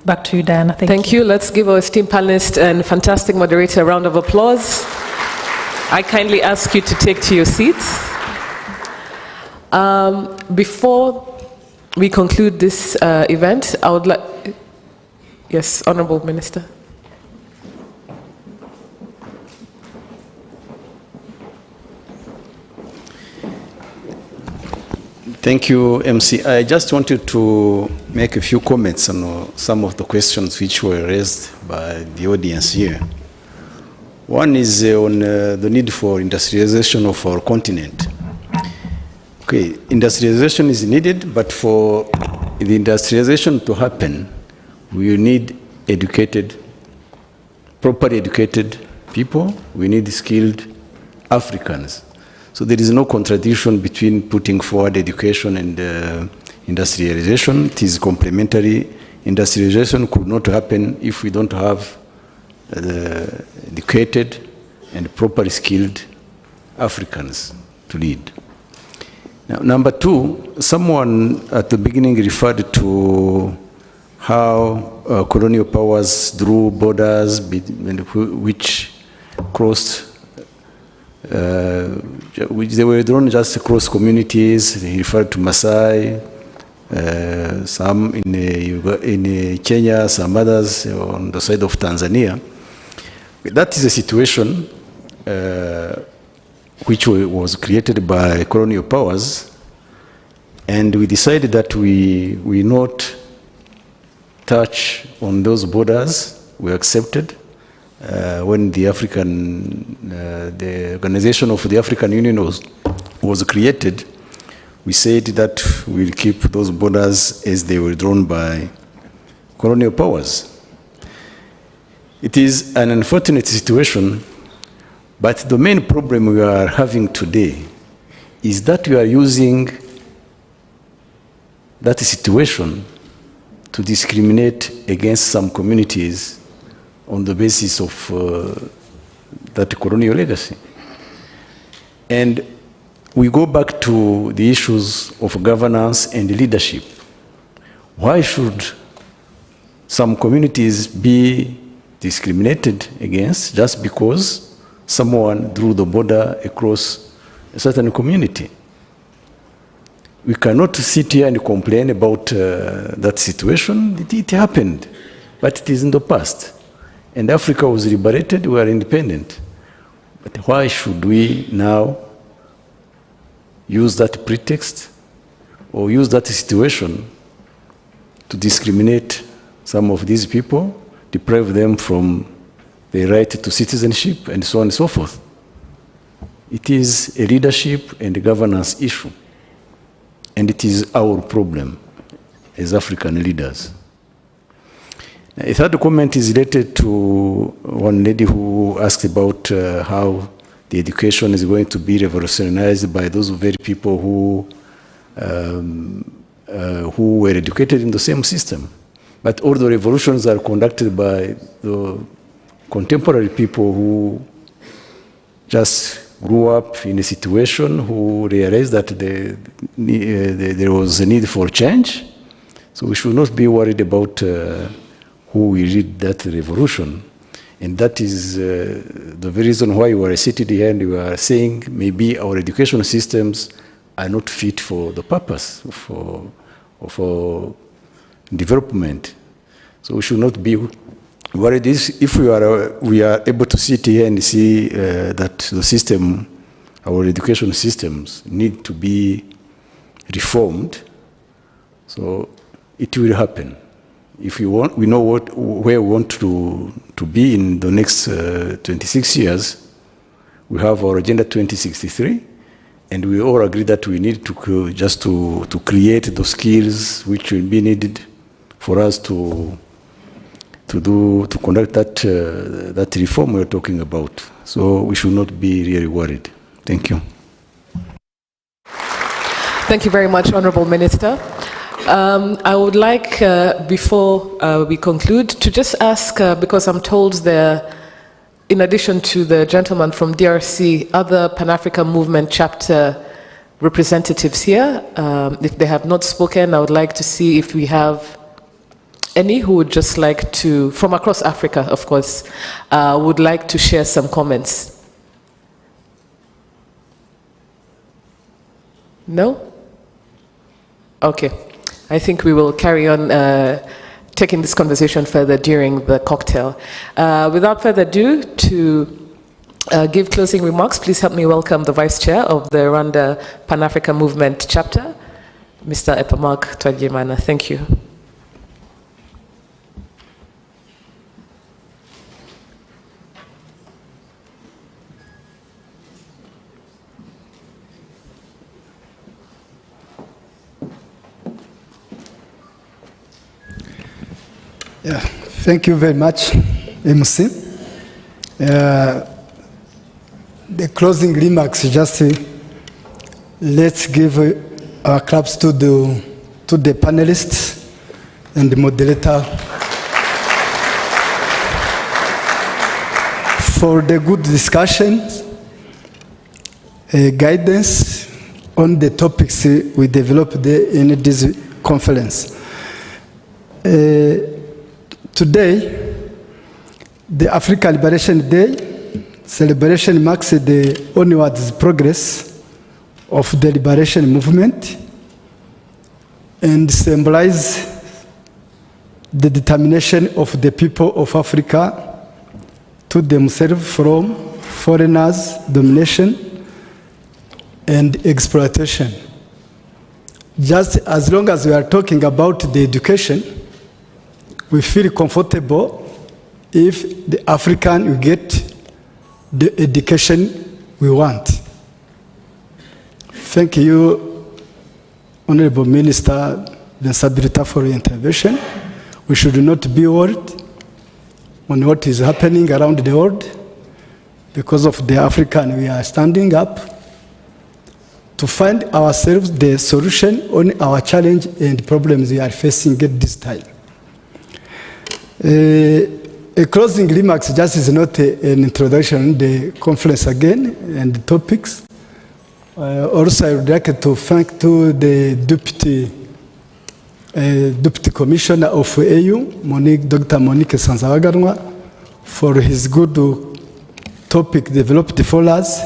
Back to you, Diana. Thank you. Let's give our esteemed panelist and fantastic moderator a round of applause. I kindly ask you to take to your seats. Before we conclude this event, I would like... Yes, Honorable Minister. Thank you, MC. I just wanted to make a few comments on some of the questions which were raised by the audience here. One is on the need for industrialization of our continent. Okay, industrialization is needed, but for the industrialization to happen, we need educated, properly educated people. We need skilled Africans. So there is no contradiction between putting forward education and industrialization. It is complementary. Industrialization could not happen if we don't have educated and properly skilled Africans to lead. Now, number two, someone at the beginning referred to how colonial powers drew borders which crossed, which they were drawn just across communities. He referred to Maasai, some in Kenya, some others on the side of Tanzania. That is a situation which was created by colonial powers, and we decided that we not touch on those borders. We accepted when the Organization of the African Union was created. We said that we'll keep those borders as they were drawn by colonial powers. It is an unfortunate situation, but the main problem we are having today is that we are using that situation to discriminate against some communities on the basis of that colonial legacy. And we go back to the issues of governance and leadership. Why should some communities be discriminated against just because someone drew the border across a certain community? We cannot sit here and complain about that situation. It happened, but it is in the past. And Africa was liberated, we are independent. But why should we now use that pretext or use that situation to discriminate some of these people, deprive them from their right to citizenship, and so on and so forth? It is a leadership and a governance issue, and it is our problem as African leaders. A third comment is related to one lady who asked about how the education is going to be revolutionized by those very people who were educated in the same system. But all the revolutions are conducted by the contemporary people who just grew up in a situation, who realized that there was a need for change. So we should not be worried about who will lead that revolution. And that is the very reason why we are sitting here and we are saying maybe our education systems are not fit for the purpose for development. So we should not be worried. If we are able to sit here and see that the system, our education systems, need to be reformed, so it will happen. If we know where we want to be in the next 26 years. We have our Agenda 2063, and we all agree that we need to create the skills which will be needed for us to conduct that reform we're talking about. So we should not be really worried. Thank you. Thank you very much, Honorable Minister. I would like, before we conclude, to just ask, because I'm told there, in addition to the gentleman from DRC, other Pan-African Movement chapter representatives here. If they have not spoken, I would like to see if we have any who would just like to, from across Africa, of course, would like to share some comments. No? Okay. I think we will carry on taking this conversation further during the cocktail. Without further ado, to give closing remarks, please help me welcome the Vice Chair of the Rwanda Pan-African Movement Chapter, Mr. Epamark Twagimana. Thank you. Yeah, thank you very much, MC. The closing remarks, just let's give our claps to to the panelists and the moderator for the good discussions, guidance on the topics we developed in this conference. Today, the Africa Liberation Day celebration marks the onward progress of the liberation movement and symbolizes the determination of the people of Africa to themselves from foreigners' domination and exploitation. Just as long as we are talking about the education, we feel comfortable if the African will get the education we want. Thank you, Honorable Minister Vincent, for your intervention. We should not be worried on what is happening around the world. Because of the African, we are standing up to find ourselves the solution on our challenge and problems we are facing at this time. A closing remarks just is not an introduction, the conference again and the topics. Also, I would like to thank to the Deputy Commissioner of AU, Dr. Monique Sanzawagarwa, for his good topic developed for us,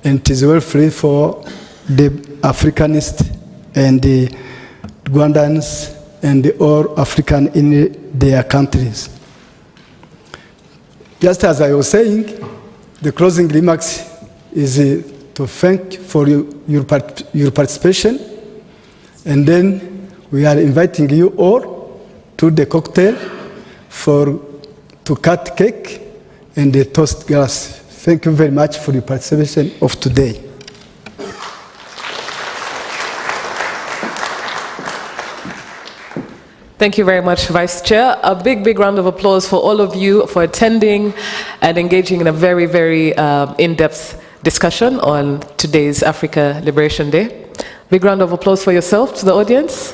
and it is well free for the Africanists and the Rwandans and all African in their countries. Just as I was saying, the closing remarks is to thank for your participation, and then we are inviting you all to the cocktail to cut cake and the toast glass. Thank you very much for your participation of today. Thank you very much, Vice Chair. A big, big round of applause for all of you for attending and engaging in a very, very in-depth discussion on today's Africa Liberation Day. Big round of applause for yourself, to the audience.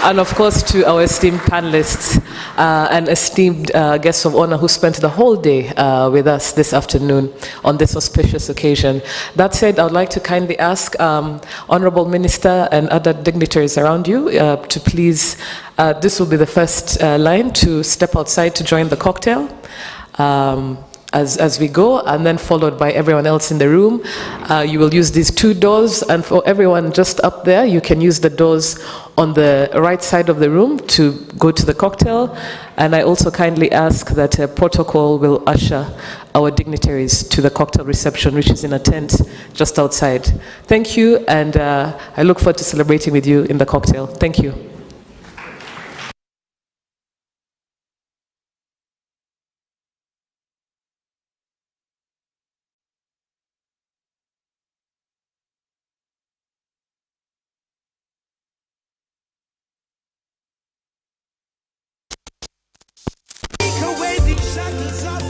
And of course to our esteemed panelists and esteemed guests of honor who spent the whole day with us this afternoon on this auspicious occasion. That said, I would like to kindly ask Honorable Minister and other dignitaries around you to please, this will be the first line to step outside to join the cocktail. As we go, and then followed by everyone else in the room. You will use these two doors, and for everyone just up there, you can use the doors on the right side of the room to go to the cocktail. And I also kindly ask that protocol will usher our dignitaries to the cocktail reception, which is in a tent just outside. Thank you, and I look forward to celebrating with you in the cocktail. Thank you.